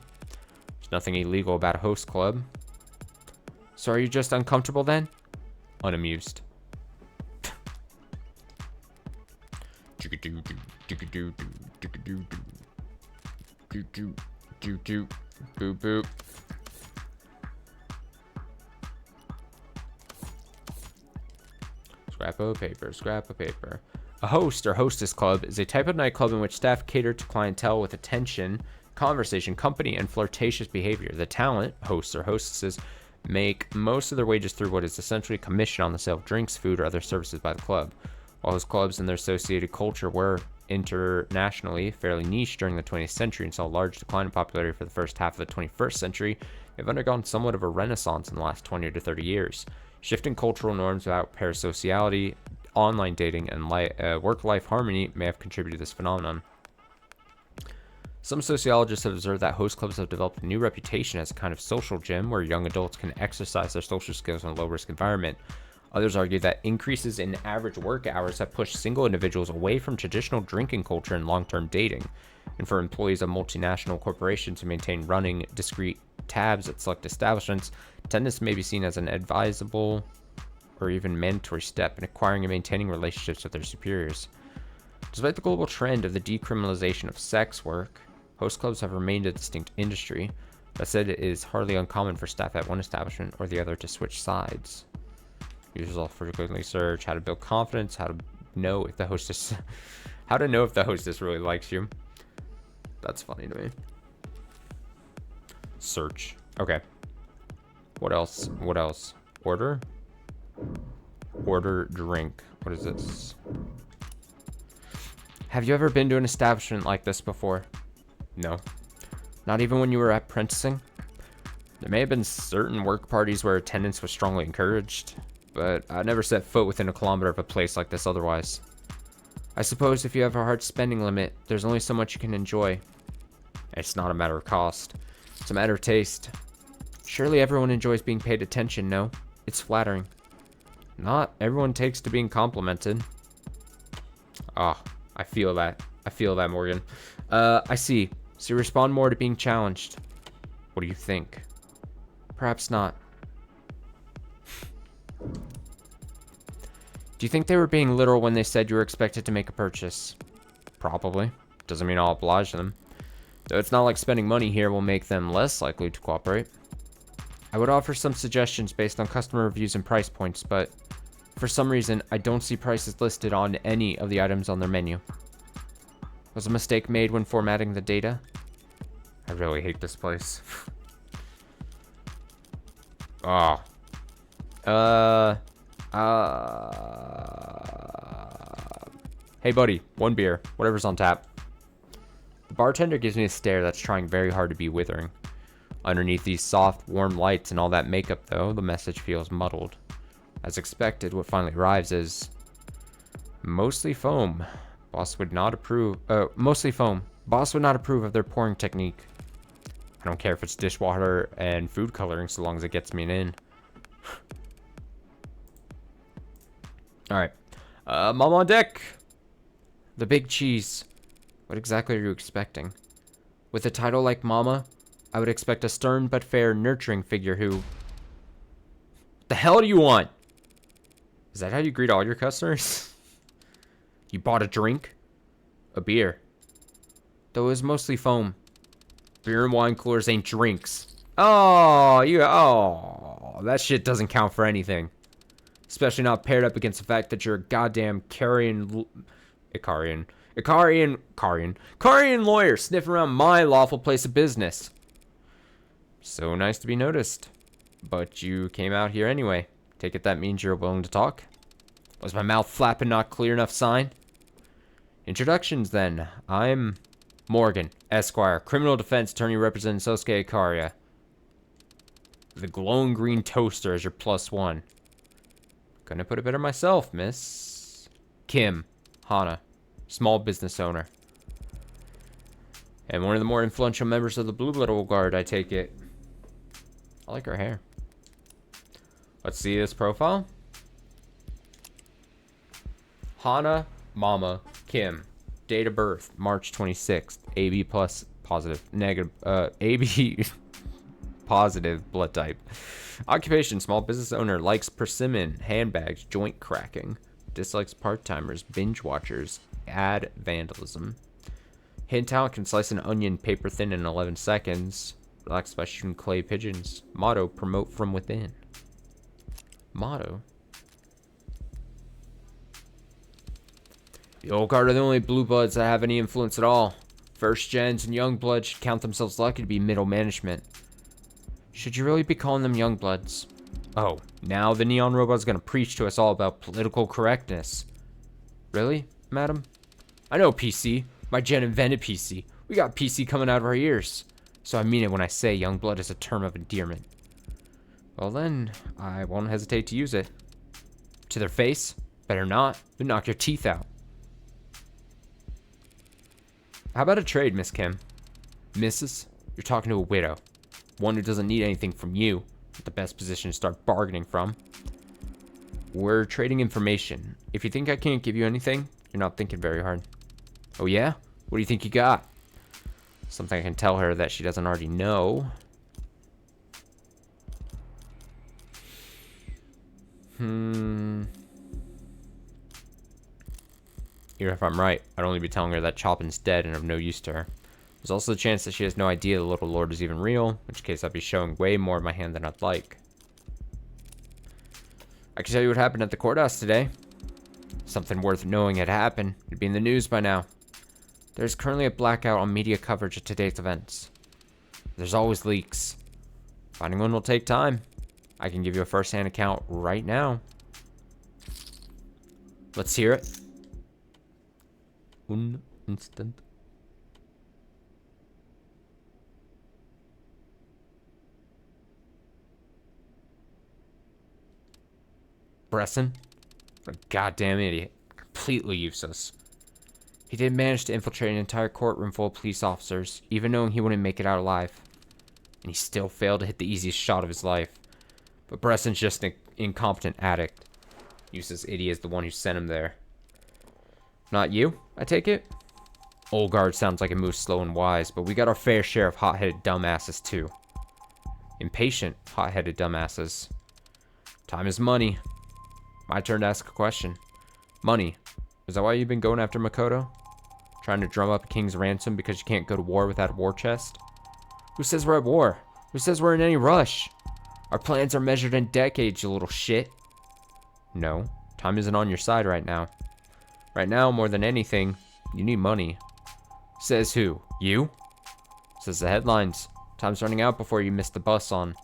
There's nothing illegal about a host club. So are you just uncomfortable then? Unamused. Boop boop. Scrap of paper, scrap of paper. A host or hostess club is a type of nightclub in which staff cater to clientele with attention, conversation, company, and flirtatious behavior. The talent, hosts or hostesses, make most of their wages through what is essentially a commission on the sale of drinks, food, or other services by the club. While host clubs and their associated culture were internationally fairly niche during the 20th century and saw a large decline in popularity for the first half of the 21st century, they've undergone somewhat of a renaissance in the last 20 to 30 years. Shifting cultural norms about parasociality, online dating, and work-life harmony may have contributed to this phenomenon. Some sociologists have observed that host clubs have developed a new reputation as a kind of social gym where young adults can exercise their social skills in a low-risk environment. Others argue that increases in average work hours have pushed single individuals away from traditional drinking culture and long-term dating, and for employees of multinational corporations to maintain running discrete tabs at select establishments, attendance may be seen as an advisable or even mandatory step in acquiring and maintaining relationships with their superiors. Despite the global trend of the decriminalization of sex work, host clubs have remained a distinct industry. That said, it is hardly uncommon for staff at one establishment or the other to switch sides. Users all frequently search how to build confidence, how to know if the hostess really likes you. That's funny to me. Search. Okay. What else? What else? Order? Order drink. What is this? Have you ever been to an establishment like this before? No. Not even when you were apprenticing? There may have been certain work parties where attendance was strongly encouraged, but I never set foot within a kilometer of a place like this otherwise. I suppose if you have a hard spending limit, there's only so much you can enjoy. It's not a matter of cost. It's a matter of taste. Surely everyone enjoys being paid attention, no? It's flattering. Not everyone takes to being complimented. Ah, I feel that. I feel that, Morgan. I see. So you respond more to being challenged. What do you think? Perhaps not. Do you think they were being literal when they said you were expected to make a purchase? Probably. Doesn't mean I'll oblige them. Though it's not like spending money here will make them less likely to cooperate. I would offer some suggestions based on customer reviews and price points, but for some reason, I don't see prices listed on any of the items on their menu. Was a mistake made when formatting the data? I really hate this place. Oh. Hey buddy, one beer, whatever's on tap. The bartender gives me a stare that's trying very hard to be withering. Underneath these soft, warm lights and all that makeup though, the message feels muddled. As expected, what finally arrives is mostly foam. Boss would not approve. Mostly foam. Boss would not approve of their pouring technique. I don't care if it's dishwater and food coloring so long as it gets me an in. Alright. Mom on deck! The big cheese. What exactly are you expecting? With a title like Mama, I would expect a stern but fair nurturing figure who... The hell do you want? Is that how you greet all your customers? You bought a drink? A beer. Though it was mostly foam. Beer and wine coolers ain't drinks. Oh, that shit doesn't count for anything. Especially not paired up against the fact that you're a goddamn Icarian lawyer sniffing around my lawful place of business. So nice to be noticed. But you came out here anyway. Take it that means you're willing to talk? Was my mouth flapping not clear enough sign? Introductions then. I'm Morgan, Esquire, criminal defense attorney representing Sosuke Ikaria. The glowing green toaster is your +1. Couldn't have put it better myself, miss. Kim, Hana, small business owner. And one of the more influential members of the Blue Little Guard, I take it. I like her hair. Let's see this profile. Hana, Mama, Kim. Date of birth, March 26th. AB plus positive. Negative. AB positive blood type. Occupation, small business owner. Likes persimmon, handbags, joint cracking. Dislikes part-timers, binge watchers. Ad vandalism. Hidden talent, can slice an onion paper thin in 11 seconds. Relaxed by shooting clay pigeons. Motto, promote from within. Motto? The old guard are the only blue bloods that have any influence at all. First gens and young bloods should count themselves lucky to be middle management. Should you really be calling them young bloods? Oh, now the neon robot's gonna preach to us all about political correctness. Really, madam? I know PC. My gen invented PC. We got PC coming out of our ears. So I mean it when I say young blood is a term of endearment. Well then, I won't hesitate to use it. To their face? Better not. They'll knock your teeth out. How about a trade, Miss Kim? Mrs., you're talking to a widow. One who doesn't need anything from you. The best position to start bargaining from. We're trading information. If you think I can't give you anything, you're not thinking very hard. Oh yeah? What do you think you got? Something I can tell her that she doesn't already know. Even if I'm right, I'd only be telling her that Chopin's dead and of no use to her. There's also a chance that she has no idea the little lord is even real, in which case I'd be showing way more of my hand than I'd like. I can tell you what happened at the courthouse today. Something worth knowing had happened. It'd be in the news by now. There's currently a blackout on media coverage of today's events. There's always leaks. Finding one will take time. I can give you a first-hand account right now. Let's hear it. Un instant. Bresson? What a goddamn idiot. Completely useless. He did manage to infiltrate an entire courtroom full of police officers, even knowing he wouldn't make it out alive. And he still failed to hit the easiest shot of his life. But Bresson's just an incompetent addict. Useless idiot is the one who sent him there. Not you, I take it? Olgard sounds like it moves slow and wise, but we got our fair share of hot-headed dumbasses too. Impatient, hot-headed dumbasses. Time is money. My turn to ask a question. Money. Is that why you've been going after Makoto? Trying to drum up a king's ransom because you can't go to war without a war chest? Who says we're at war? Who says we're in any rush? Our plans are measured in decades, you little shit. No, time isn't on your side right now. Right now, more than anything, you need money. Says who? You? Says the headlines. Time's running out before you miss the bus on.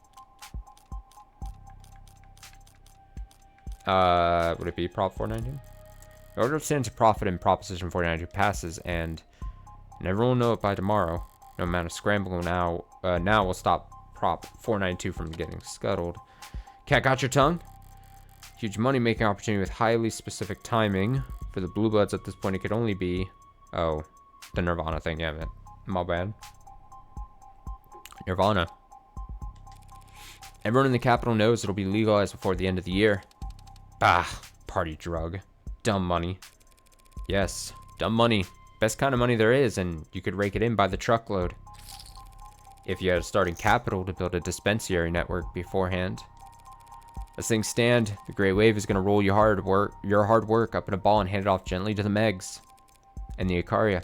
Would it be Prop 492? The order stands to profit in Proposition 492 passes, and everyone will know it by tomorrow. No amount of scrambling now will stop Prop 492 from getting scuttled. Cat got your tongue? Huge money-making opportunity with highly specific timing. For the Blue Bloods at this point, it could only be... Oh, the Nirvana thing, yeah, man. My bad. Nirvana. Everyone in the capital knows it'll be legalized before the end of the year. Bah, party drug. Dumb money. Yes, dumb money. Best kind of money there is, and you could rake it in by the truckload. If you had a starting capital to build a dispensary network beforehand. As things stand, the Grey Wave is going to roll your hard work up in a ball and hand it off gently to the Megs. And the Ikaria.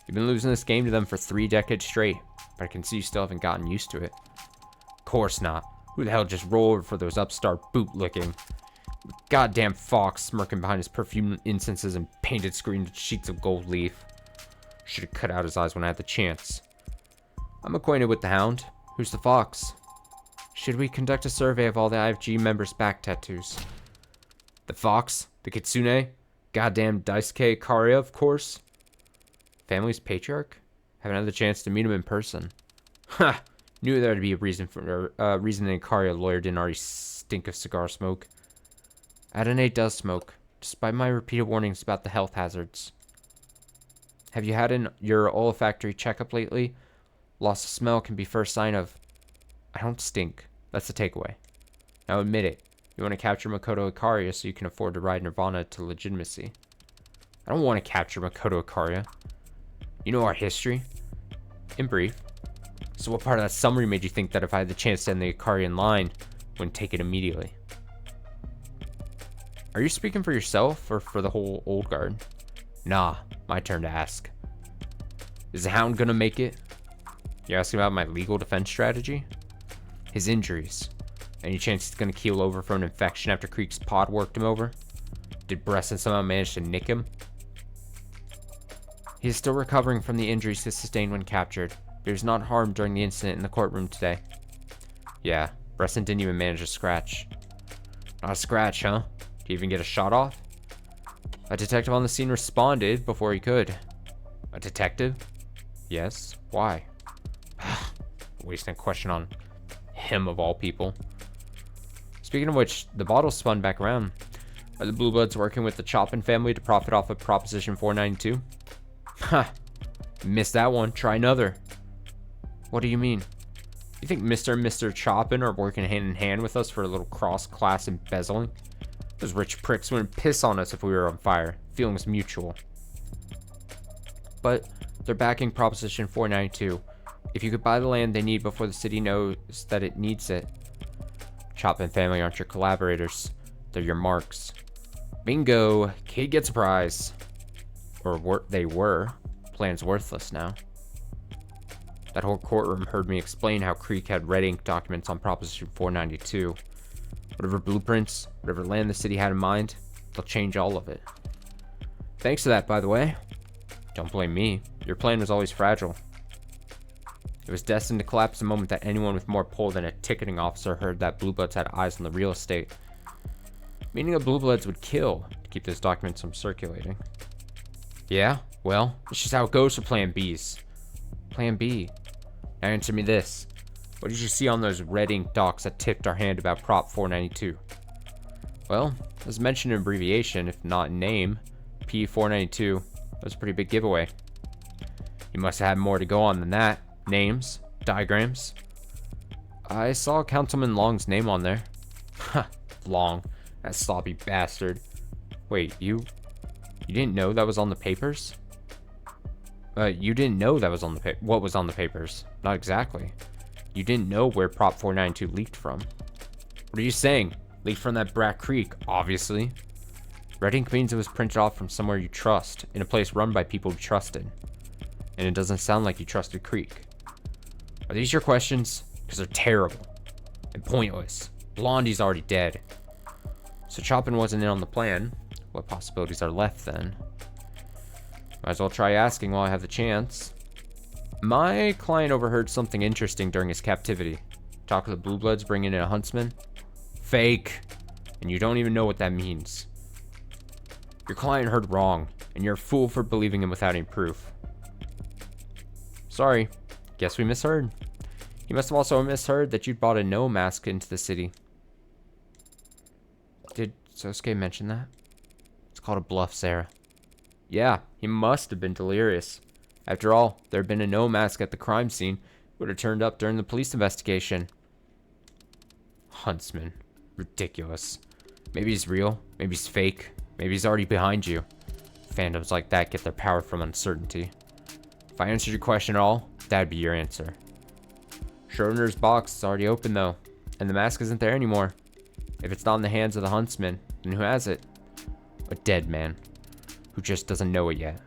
You've been losing this game to them for 3 decades straight, but I can see you still haven't gotten used to it. Of course not. Who the hell just rolled for those upstart boot-licking? Goddamn fox smirking behind his perfumed incenses and painted screened sheets of gold leaf. Should have cut out his eyes when I had the chance. I'm acquainted with the hound. Who's the fox? Should we conduct a survey of all the IFG members' back tattoos? The fox? The kitsune? Goddamn Daisuke Ikaria, of course. Family's patriarch? Haven't had the chance to meet him in person. Ha! Knew there'd be a reason for reason the Ikaria lawyer didn't already stink of cigar smoke. Adonai does smoke, despite my repeated warnings about the health hazards. Have you had your olfactory checkup lately? Loss of smell can be first sign of... I don't stink. That's the takeaway. Now admit it. You want to capture Makoto Ikaria so you can afford to ride Nirvana to legitimacy. I don't want to capture Makoto Ikaria. You know our history. In brief. So what part of that summary made you think that if I had the chance to end the Ikaria in line, I wouldn't take it immediately? Are you speaking for yourself or for the whole old guard? Nah, my turn to ask. Is the hound gonna make it? You're asking about my legal defense strategy? His injuries. Any chance he's gonna keel over from an infection after Creek's pod worked him over? Did Bresson somehow manage to nick him? He is still recovering from the injuries he sustained when captured, but he was not harmed during the incident in the courtroom today. Yeah, Bresson didn't even manage a scratch. Not a scratch, huh? Did he even get a shot off? A detective on the scene responded before he could. A detective? Yes. Why? Wasting a question on him of all people. Speaking of which, the bottle spun back around. Are the Blue Bloods working with the Chopin family to profit off of Proposition 492? Ha! Missed that one. Try another. What do you mean? You think Mr. and Mr. Choppin are working hand in hand with us for a little cross-class embezzling? Those rich pricks wouldn't piss on us if we were on fire. Feelings mutual. But they're backing Proposition 492. If you could buy the land they need before the city knows that it needs it. Choppin family aren't your collaborators. They're your marks. Bingo! Kid gets a prize. Or they were. Plan's worthless now. That whole courtroom heard me explain how Creek had red ink documents on Proposition 492. Whatever blueprints, whatever land the city had in mind, they'll change all of it. Thanks to that, by the way. Don't blame me. Your plan was always fragile. It was destined to collapse the moment that anyone with more pull than a ticketing officer heard that Blue Bloods had eyes on the real estate. Meaning the Blue Bloods would kill to keep those documents from circulating. Yeah, well, it's just how it goes for Plan Bs. Plan B. Now answer me this. What did you see on those red ink docs that tipped our hand about Prop 492? Well, as mentioned in abbreviation, if not in name, P492 was a pretty big giveaway. You must have had more to go on than that. Names, diagrams. I saw Councilman Long's name on there. Ha, Long, that sloppy bastard. Wait, you didn't know that was on the papers? You didn't know that was on the what was on the papers? Not exactly. You didn't know where Prop 492 leaked from. What are you saying? Leaked from that Brat Creek, obviously. Red ink means it was printed off from somewhere you trust, in a place run by people you trusted. And it doesn't sound like you trusted Creek. Are these your questions? Because they're terrible. And pointless. Blondie's already dead. So Choppin wasn't in on the plan. What possibilities are left then? Might as well try asking while I have the chance. My client overheard something interesting during his captivity. Talk of the Blue Bloods bringing in a huntsman. Fake. And you don't even know what that means. Your client heard wrong, and you're a fool for believing him without any proof. Sorry. Guess we misheard. You must have also misheard that you'd bought a no mask into the city. Did Sosuke mention that? It's called a bluff, Sarah. Yeah, he must have been delirious. After all, there had been a no mask at the crime scene. Would have turned up during the police investigation. Huntsman. Ridiculous. Maybe he's real. Maybe he's fake. Maybe he's already behind you. Fandoms like that get their power from uncertainty. If I answered your question at all, that'd be your answer. Schrodinger's box is already open though, and the mask isn't there anymore. If it's not in the hands of the huntsman, then who has it? A dead man, who just doesn't know it yet.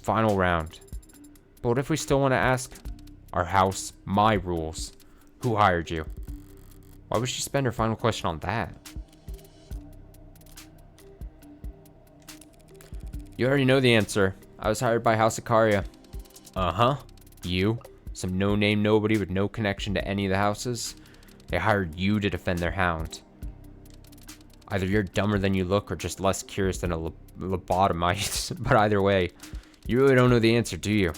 Final round. But what if we still want to ask? Our house, my rules. Who hired you? Why would she spend her final question on that? You already know the answer. I was hired by House Ikaria. Uh-huh. You? Some no-name nobody with no connection to any of the houses? They hired you to defend their hound. Either you're dumber than you look or just less curious than a lobotomite. But either way, you really don't know the answer, do you?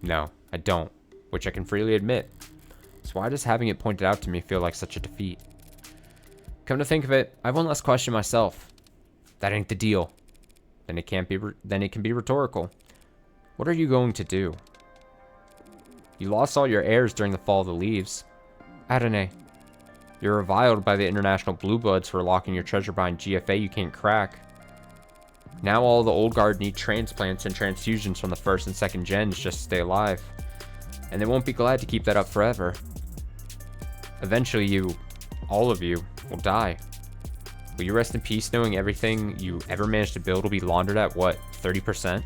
No, I don't. Which I can freely admit. So why does having it pointed out to me feel like such a defeat? Come to think of it, I have one last question myself. That ain't the deal. Then it can be rhetorical. What are you going to do? You lost all your heirs during the fall of the leaves. Adene, you're reviled by the International Blue Bloods for locking your treasure behind GFA you can't crack. Now all the old guard need transplants and transfusions from the first and second gens just to stay alive. And they won't be glad to keep that up forever. Eventually you, all of you, will die. Will you rest in peace knowing everything you ever managed to build will be laundered at what, 30%?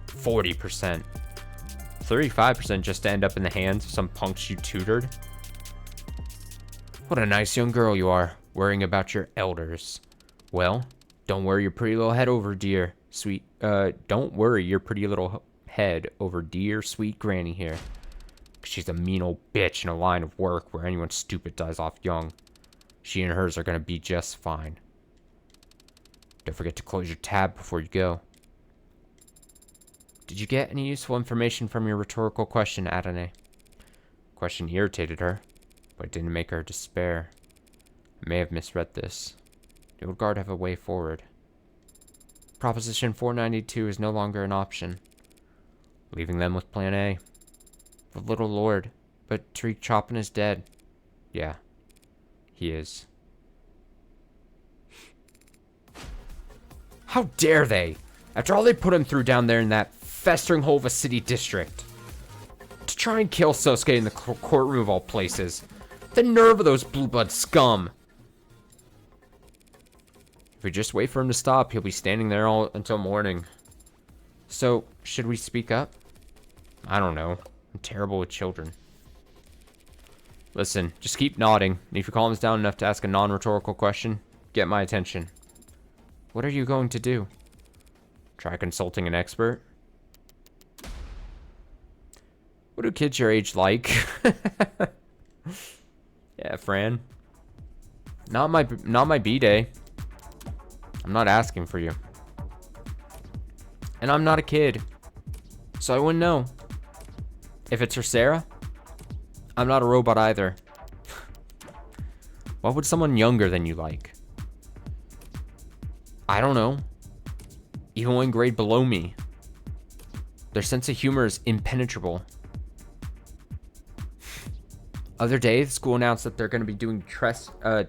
40%. 35% just to end up in the hands of some punks you tutored? What a nice young girl you are, worrying about your elders. Well, don't worry your pretty little head over dear, don't worry your pretty little head over dear, sweet granny here. 'Cause she's a mean old bitch in a line of work where anyone stupid dies off young. She and hers are gonna be just fine. Don't forget to close your tab before you go. Did you get any useful information from your rhetorical question, Adene? Question irritated her, but it didn't make her despair. I may have misread this. The old guard have a way forward. Proposition 492 is no longer an option. Leaving them with Plan A. The little lord. But Tariq Chopin is dead. Yeah, he is. How dare they? After all they put him through down there in that festering hole of a city district. To try and kill Sosuke in the courtroom of all places. The nerve of those blue blood scum. If we just wait for him to stop, he'll be standing there all until morning. So, should we speak up? I don't know. I'm terrible with children. Listen, just keep nodding. And if he calms down enough to ask a non-rhetorical question, get my attention. What are you going to do? Try consulting an expert? What do kids your age like? Yeah, Fran. Not my B-day. I'm not asking for you. And I'm not a kid. So I wouldn't know. If it's for Sarah, I'm not a robot either. What would someone younger than you like? I don't know. Even one grade below me. Their sense of humor is impenetrable. Other day, the school announced that they're going to be doing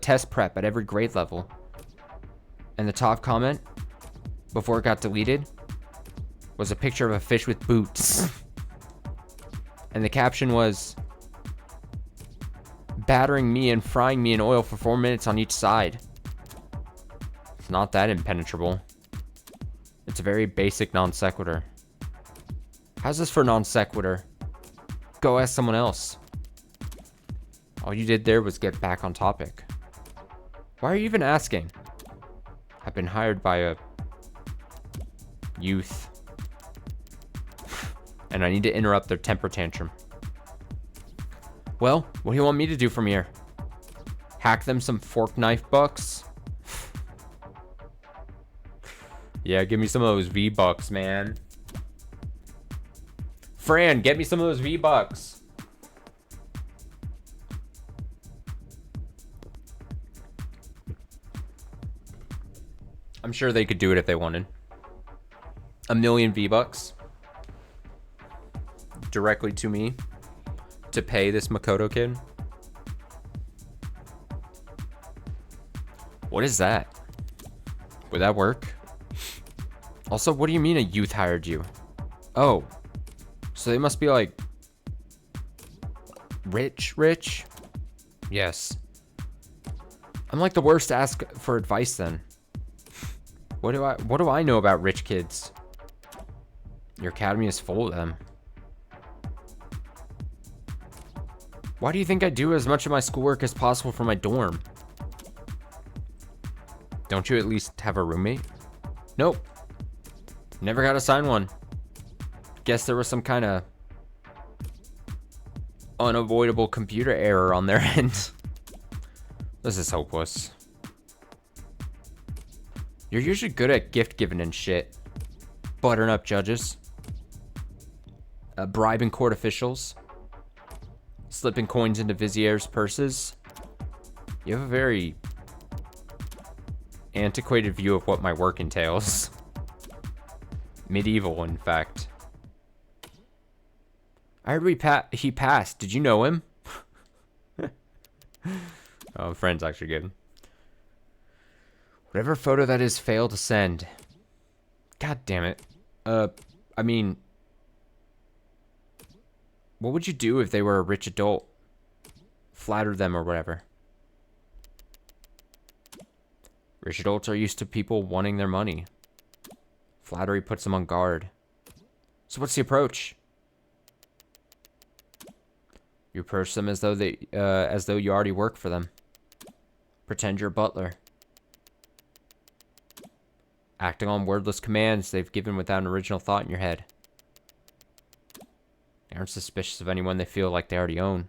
test prep at every grade level. And the top comment, before it got deleted, was a picture of a fish with boots. And the caption was, battering me and frying me in oil for 4 minutes on each side. It's not that impenetrable. It's a very basic non sequitur. How's this for non sequitur? Go ask someone else. All you did there was get back on topic. Why are you even asking? I've been hired by a youth. And I need to interrupt their temper tantrum. Well, what do you want me to do from here? Hack them some fork knife bucks? Yeah, give me some of those V-Bucks, man. Fran, get me some of those V-Bucks. I'm sure they could do it if they wanted. 1,000,000 V-Bucks. Directly to me. To pay this Makoto kid. What is that? Would that work? Also, what do you mean a youth hired you? Oh. So they must be like rich? Yes. I'm like the worst to ask for advice then. What do I know about rich kids? Your academy is full of them. Why do you think I do as much of my schoolwork as possible for my dorm? Don't you at least have a roommate? Nope. Never got assigned one. Guess there was some kind of unavoidable computer error on their end. This is hopeless. You're usually good at gift giving and shit. Buttering up judges. Bribing court officials. Slipping coins into viziers' purses. You have a very antiquated view of what my work entails. Medieval, in fact. I heard he passed. Did you know him? Oh, friend's actually good. Whatever photo that is, failed to send. God damn it. I mean, what would you do if they were a rich adult? Flatter them or whatever. Rich adults are used to people wanting their money. Flattery puts them on guard. So what's the approach? You approach them as though you already work for them. Pretend you're a butler. Acting on wordless commands they've given without an original thought in your head. They aren't suspicious of anyone they feel like they already own.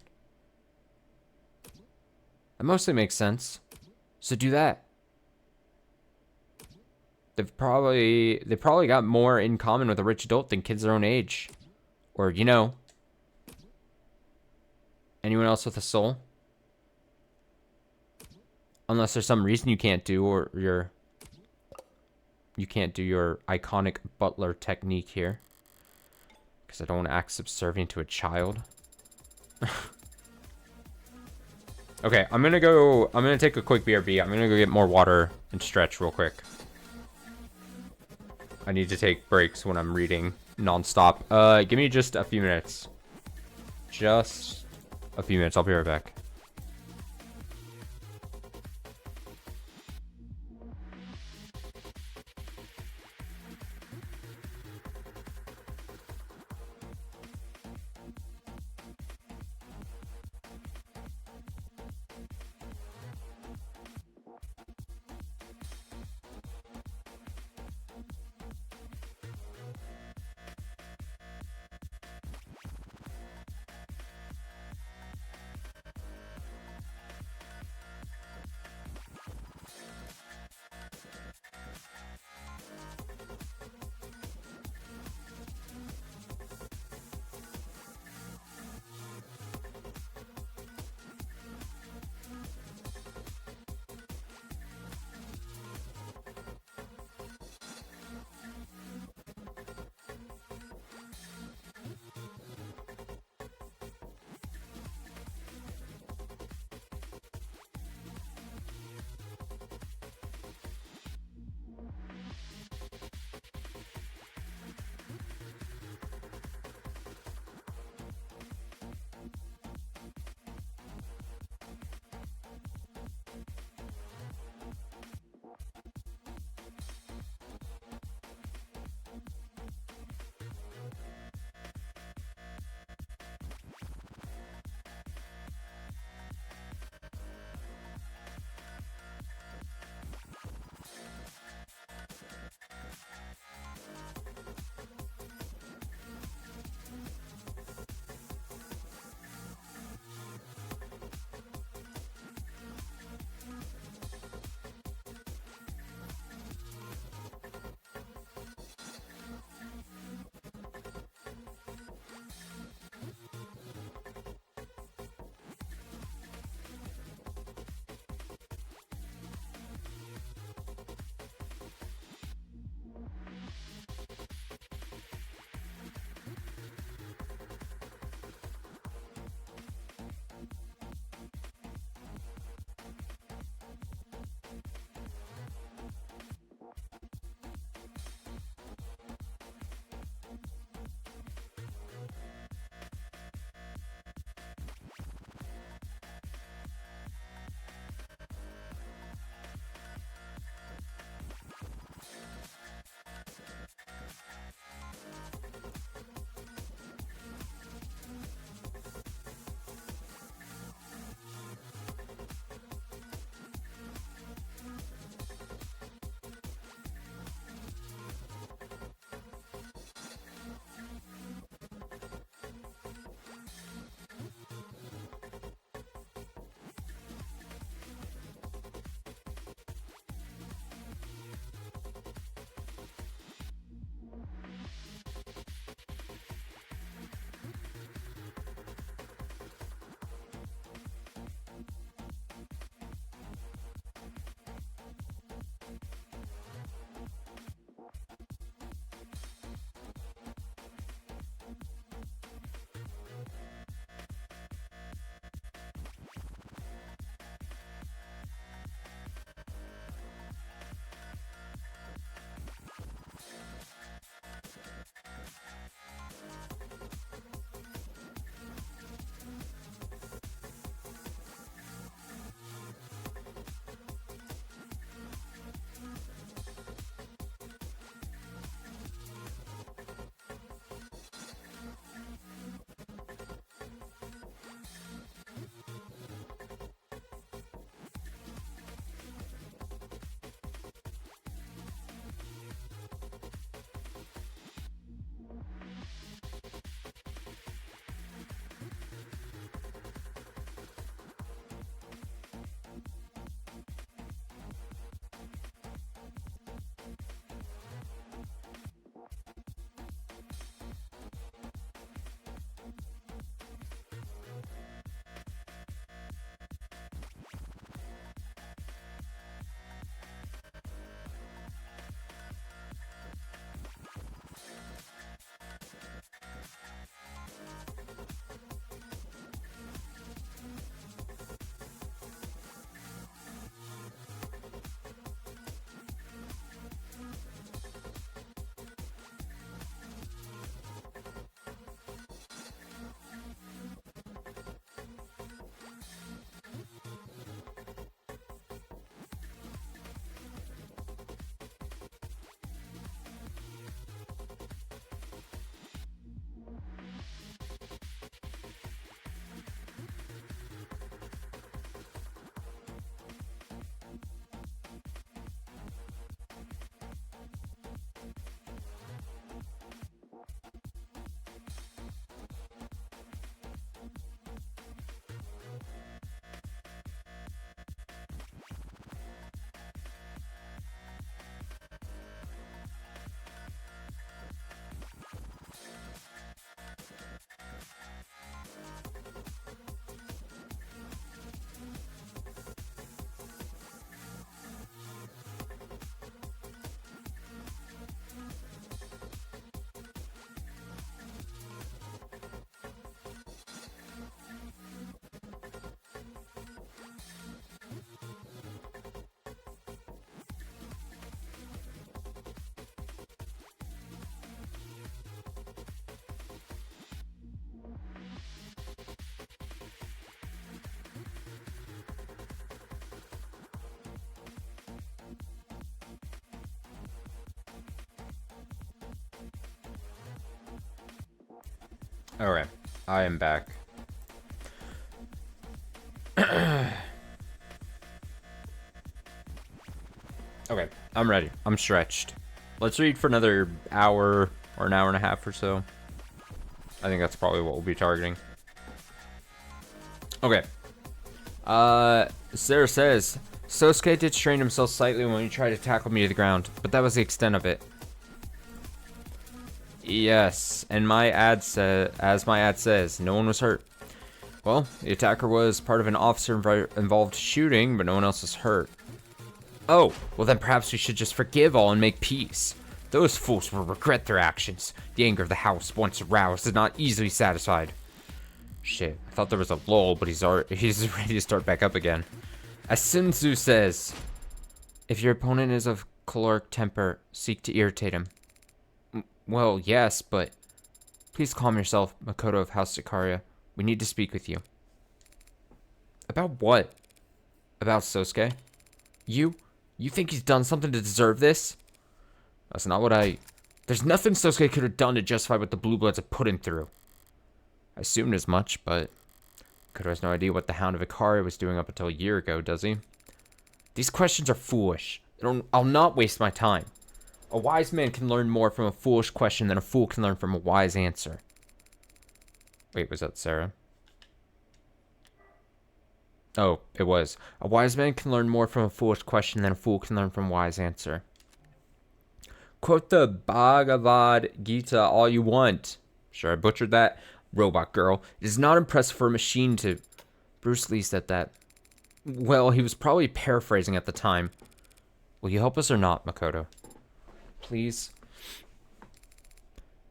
That mostly makes sense. So do that. They probably got more in common with a rich adult than kids their own age. Or, you know. Anyone else with a soul? Unless there's some reason you can't do you can't do your iconic butler technique here. Because I don't want to act subservient to a child. Okay, I'm gonna take a quick BRB. I'm gonna go get more water and stretch real quick. I need to take breaks when I'm reading non-stop. Give me just a few minutes. Just a few minutes. I'll be right back. Alright, I am back. Okay, I'm ready. I'm stretched. Let's read for another hour or an hour and a half or so. I think that's probably what we'll be targeting. Okay. Sarah says, Sosuke did strain himself slightly when he tried to tackle me to the ground, but that was the extent of it. Yes, and as my ad says, no one was hurt. Well, the attacker was part of an officer-involved shooting, but no one else was hurt. Oh, well then perhaps we should just forgive all and make peace. Those fools will regret their actions. The anger of the house, once aroused, is not easily satisfied. Shit, I thought there was a lull, but he's ready to start back up again. As Sun Tzu says, if your opponent is of choleric temper, seek to irritate him. Well, yes, but please calm yourself, Makoto of House Sakaria. We need to speak with you. About what? About Sosuke? You think he's done something to deserve this? That's not what There's nothing Sosuke could have done to justify what the Blue Bloods have put him through. I assumed as much, but Makoto has no idea what the Hound of Ikaria was doing up until a year ago, does he? These questions are foolish. I'll not waste my time. A wise man can learn more from a foolish question than a fool can learn from a wise answer. Wait, was that Sarah? Oh, it was. A wise man can learn more from a foolish question than a fool can learn from a wise answer. Quote the Bhagavad Gita all you want. Sure, I butchered that. Robot girl. It is not impressive for a machine to... Bruce Lee said that. Well, he was probably paraphrasing at the time. Will you help us or not, Makoto? Please?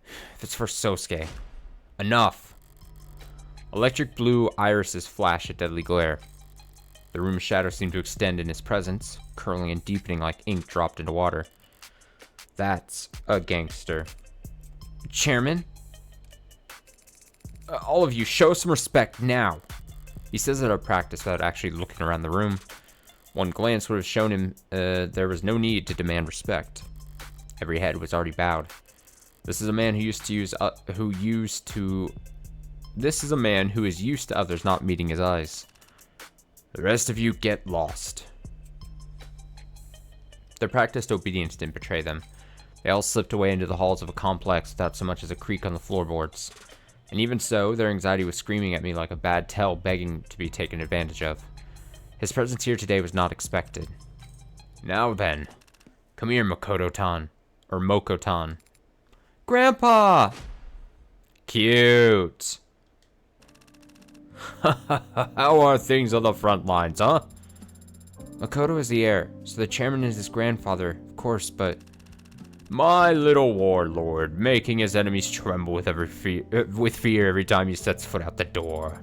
If it's for Sosuke. Enough. Electric blue irises flash a deadly glare. The room's shadows seem to extend in his presence, curling and deepening like ink dropped into water. That's a gangster. Chairman? All of you, show some respect now. He says it at practice without actually looking around the room. One glance would have shown him there was no need to demand respect. Every head was already bowed. This is a man who is used to others not meeting his eyes. The rest of you get lost. Their practiced obedience didn't betray them. They all slipped away into the halls of a complex without so much as a creak on the floorboards. And even so, their anxiety was screaming at me like a bad tell begging to be taken advantage of. His presence here today was not expected. Now then, come here, Makoto-tan. Or Moko-tan. Grandpa! Cute! How are things on the front lines, huh? Makoto is the heir, so the chairman is his grandfather, of course, but... My little warlord, making his enemies tremble with fear every time he sets foot out the door.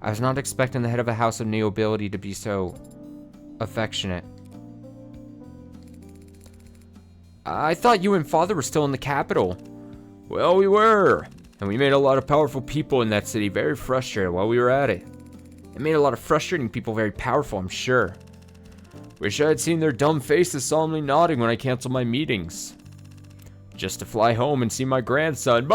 I was not expecting the head of a house of nobility to be so... affectionate. I thought you and father were still in the capital. Well, we were. And we made a lot of powerful people in that city very frustrated while we were at it. It made a lot of frustrating people very powerful, I'm sure. Wish I had seen their dumb faces solemnly nodding when I canceled my meetings. Just to fly home and see my grandson.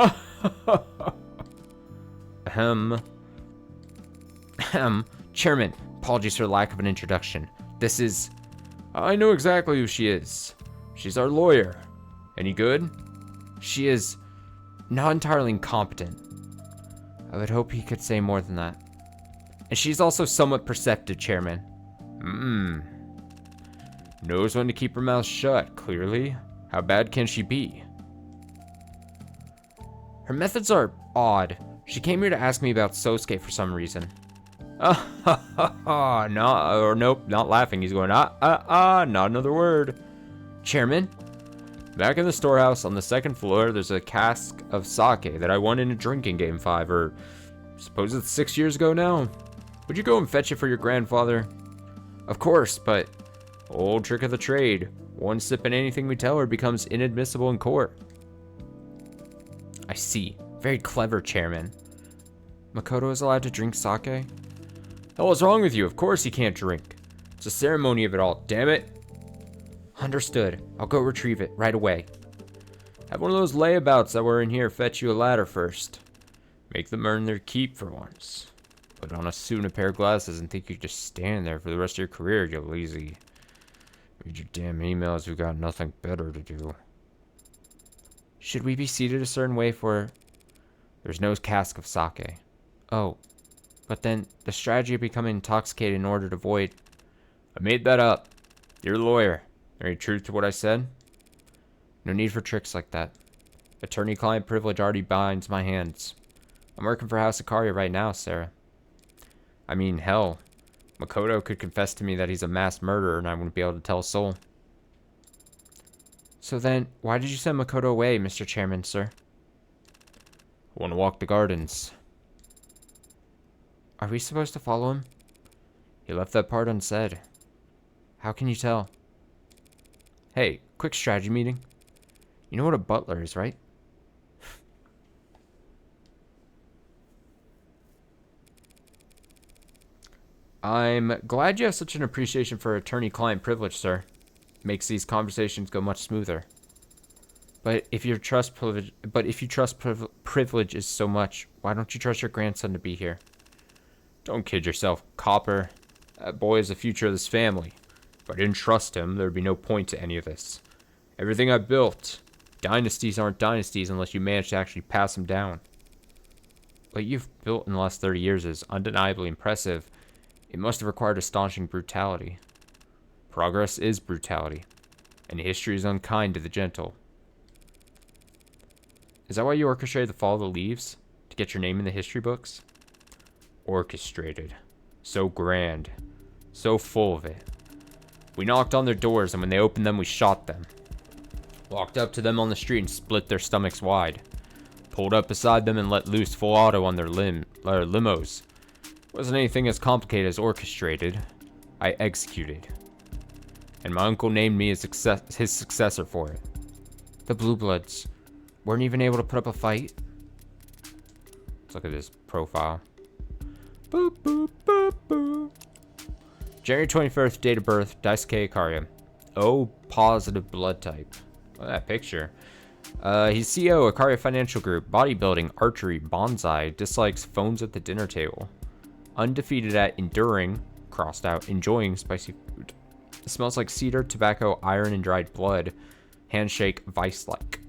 Chairman, apologies for the lack of an introduction. This is... I know exactly who she is. She's our lawyer. Any good? She is not entirely incompetent. I would hope he could say more than that. And she's also somewhat perceptive, Chairman. Knows when to keep her mouth shut, clearly. How bad can she be? Her methods are odd. She came here to ask me about Sosuke for some reason. Nope, not laughing. He's going, not another word. Chairman? Back in the storehouse on the second floor, there's a cask of sake that I won in a drinking game 5, or suppose it's 6 years ago now. Would you go and fetch it for your grandfather? Of course, but old trick of the trade. One sip in anything we tell her becomes inadmissible in court. I see. Very clever, Chairman. Makoto is allowed to drink sake? Hell is wrong with you? Of course he can't drink. It's a ceremony of it all, damn it. Understood. I'll go retrieve it right away. Have one of those layabouts that were in here fetch you a ladder first. Make them earn their keep for once. Put on a suit and a pair of glasses and think you just stand there for the rest of your career, you lazy. Read your damn emails, we've got nothing better to do. Should we be seated a certain way for... There's no cask of sake. Oh, but then the strategy of becoming intoxicated in order to avoid... I made that up. You're a lawyer. Any truth to what I said? No need for tricks like that. Attorney-client privilege already binds my hands. I'm working for House Ikaria right now, Sarah. I mean, hell. Makoto could confess to me that he's a mass murderer and I wouldn't be able to tell a soul. So then, why did you send Makoto away, Mr. Chairman, sir? I want to walk the gardens. Are we supposed to follow him? He left that part unsaid. How can you tell? Hey, quick strategy meeting. You know what a butler is, right? I'm glad you have such an appreciation for attorney-client privilege, sir. Makes these conversations go much smoother. But if you trust privilege is so much, why don't you trust your grandson to be here? Don't kid yourself, Copper. That boy is the future of this family. If I didn't trust him, there would be no point to any of this. Everything I built, dynasties aren't dynasties unless you manage to actually pass them down. What you've built in the last 30 years is undeniably impressive. It must have required astonishing brutality. Progress is brutality, and history is unkind to the gentle. Is that why you orchestrated the fall of the leaves? To get your name in the history books? Orchestrated. So grand. So full of it. We knocked on their doors, and when they opened them, we shot them. Walked up to them on the street and split their stomachs wide. Pulled up beside them and let loose full auto on their limos. Wasn't anything as complicated as orchestrated. I executed. And my uncle named me his successor for it. The Blue Bloods weren't even able to put up a fight. Let's look at this profile. Boop, boop, boop, boop. January 21st, date of birth, Daisuke Ikaria. O positive blood type. Look at that picture. He's CEO, Ikaria Financial Group, bodybuilding, archery, bonsai, dislikes phones at the dinner table. Undefeated at enduring, crossed out, enjoying spicy food. It smells like cedar, tobacco, iron, and dried blood. Handshake, vice-like.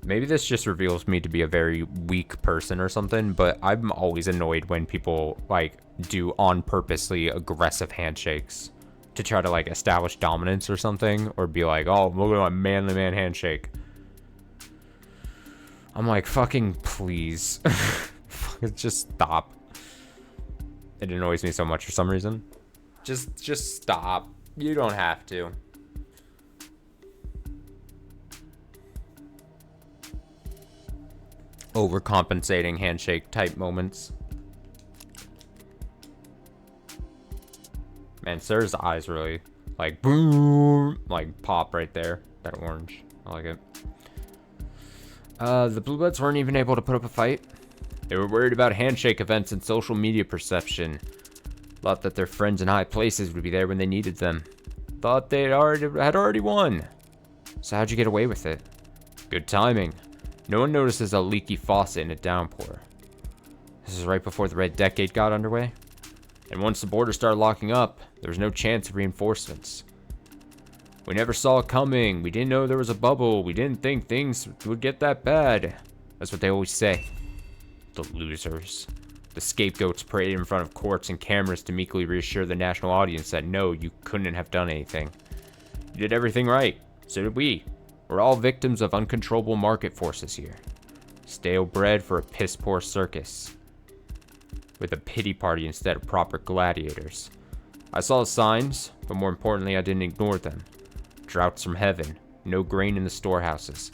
Maybe this just reveals me to be a very weak person or something, but I'm always annoyed when people, like, do on-purposely aggressive handshakes to try to, like, establish dominance or something, or be like, oh, look at my manly man handshake. I'm like, fucking please. Just stop. It annoys me so much for some reason. Just stop. You don't have to. Overcompensating handshake type moments. Man, Sarah's eyes really, like, boom, like, pop right there. That orange. I like it. The Blue Bloods weren't even able to put up a fight. They were worried about handshake events and social media perception. Thought that their friends in high places would be there when they needed them. Thought they had already won. So how'd you get away with it? Good timing. No one notices a leaky faucet in a downpour. This is right before the Red Decade got underway. And once the border started locking up, there was no chance of reinforcements. We never saw it coming. We didn't know there was a bubble. We didn't think things would get that bad. That's what they always say. The losers. The scapegoats paraded in front of courts and cameras to meekly reassure the national audience that no, you couldn't have done anything. You did everything right. So did we. We're all victims of uncontrollable market forces here. Stale bread for a piss-poor circus. With a pity party instead of proper gladiators. I saw the signs, but more importantly, I didn't ignore them. Droughts from heaven. No grain in the storehouses.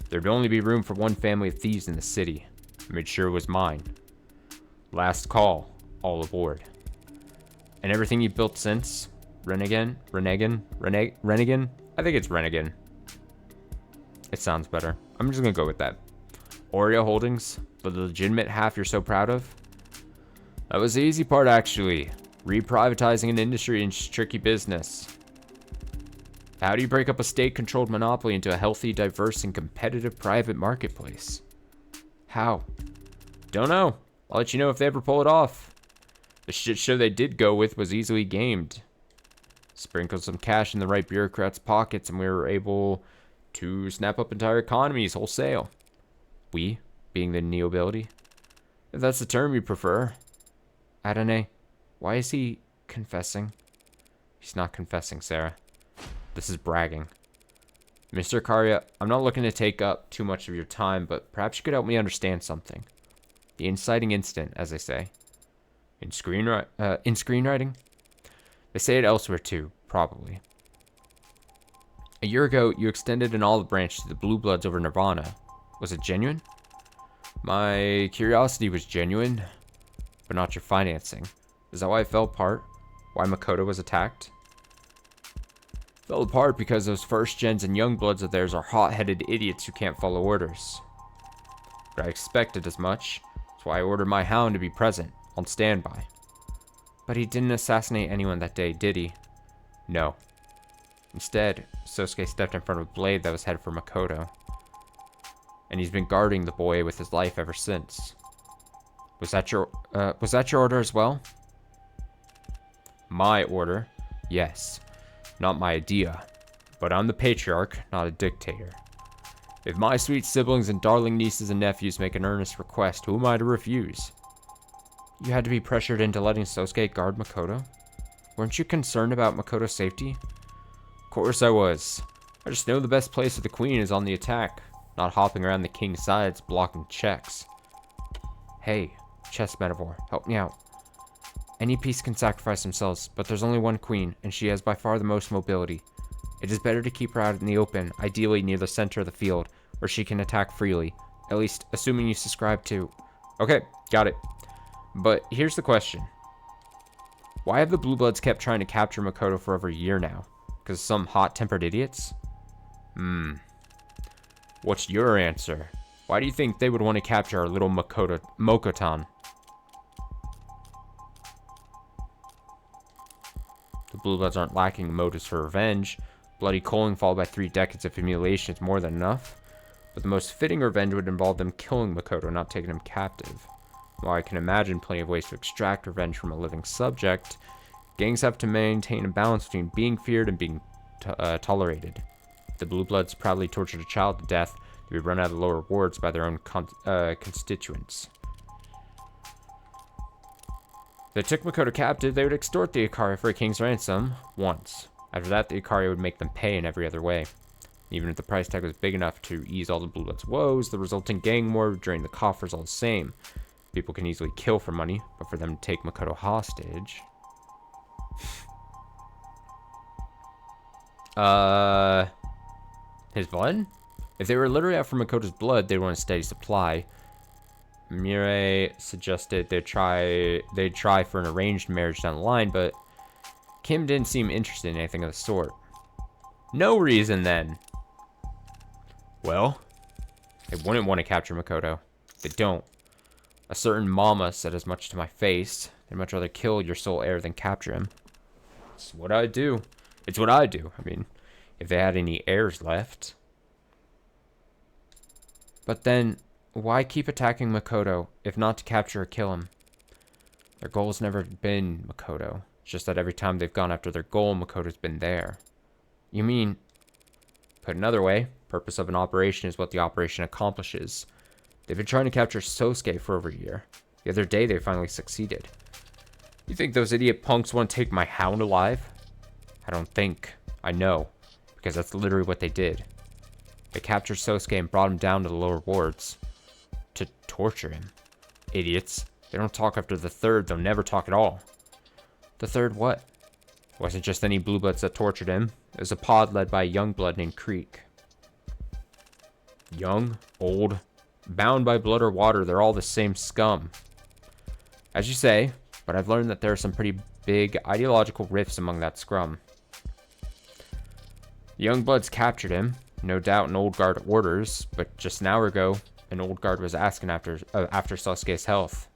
There'd only be room for one family of thieves in the city. I made sure it was mine. Last call. All aboard. And everything you've built since? Renegan? I think it's Renegan. It sounds better. I'm just gonna go with that. Oreo Holdings, the legitimate half you're so proud of? That was the easy part, actually. Reprivatizing an industry is tricky business. How do you break up a state-controlled monopoly into a healthy, diverse, and competitive private marketplace? How? Don't know. I'll let you know if they ever pull it off. The shit show they did go with was easily gamed. Sprinkle some cash in the right bureaucrats' pockets and we were able to snap up entire economies wholesale. We, being the nobility. If that's the term you prefer. Adonai, why is he confessing? He's not confessing, Sarah. This is bragging. Mr. Karya, I'm not looking to take up too much of your time, but perhaps you could help me understand something. The inciting incident, as they say. In screenwriting? They say it elsewhere too, probably. A year ago, you extended an olive branch to the Blue Bloods over Nirvana. Was it genuine? My curiosity was genuine, but not your financing. Is that why it fell apart? Why Makoto was attacked? Fell apart because those first gens and young bloods of theirs are hot-headed idiots who can't follow orders. But I expected as much. That's why I ordered my hound to be present, on standby. But he didn't assassinate anyone that day, did he? No. Instead, Sosuke stepped in front of a blade that was headed for Makoto. And he's been guarding the boy with his life ever since. Was that your order as well? My order? Yes. Not my idea. But I'm the patriarch, not a dictator. If my sweet siblings and darling nieces and nephews make an earnest request, who am I to refuse? You had to be pressured into letting Sosuke guard Makoto? Weren't you concerned about Makoto's safety? Of course I was. I just know the best place for the queen is on the attack, not hopping around the king's sides blocking checks. Hey, chess metaphor, help me out. Any piece can sacrifice themselves, but there's only one queen, and she has by far the most mobility. It is better to keep her out in the open, ideally near the center of the field, where she can attack freely. At least, assuming you subscribe to... Okay, got it. But here's the question. Why have the Blue Bloods kept trying to capture Makoto for over a year now? Because some hot-tempered idiots? What's your answer? Why do you think they would want to capture our little Mokotan? The Blue Bloods aren't lacking motives for revenge. Bloody culling followed by 3 decades of humiliation is more than enough. But the most fitting revenge would involve them killing Makoto, not taking him captive. While I can imagine plenty of ways to extract revenge from a living subject, gangs have to maintain a balance between being feared and being tolerated. If the Blue Bloods proudly tortured a child to death, they would run out of lower rewards by their own constituents. If they took Makoto captive, they would extort the Ikari for a king's ransom once. After that, the Ikari would make them pay in every other way. Even if the price tag was big enough to ease all the Blue Bloods' woes, the resulting gang war would drain the coffers all the same. People can easily kill for money, but for them to take Makoto hostage... His blood? If they were literally out for Makoto's blood, they'd want a steady supply. Mirai suggested they'd try for an arranged marriage down the line, but Kim didn't seem interested in anything of the sort. No reason, then. Well, they wouldn't want to capture Makoto. They don't. A certain mama said as much to my face. They'd much rather kill your sole heir than capture him. It's what I do. It's what I do. I mean, if they had any heirs left. But then, why keep attacking Makoto, if not to capture or kill him? Their goal's never been Makoto. It's just that every time they've gone after their goal, Makoto's been there. You mean... Put another way, purpose of an operation is what the operation accomplishes. They've been trying to capture Sosuke for over a year. The other day, they finally succeeded. You think those idiot punks want to take my hound alive? I don't think. I know. Because that's literally what they did. They captured Sosuke and brought him down to the lower wards. To torture him. Idiots. They don't talk after the third, they'll never talk at all. The third what? It wasn't just any Blue Bloods that tortured him. It was a pod led by a young blood named Creek. Young, old, bound by blood or water, they're all the same scum. As you say, but I've learned that there are some pretty big ideological rifts among that scrum. The young bloods captured him, no doubt in Old Guard orders, but just an hour ago, an Old Guard was asking after Sasuke's health.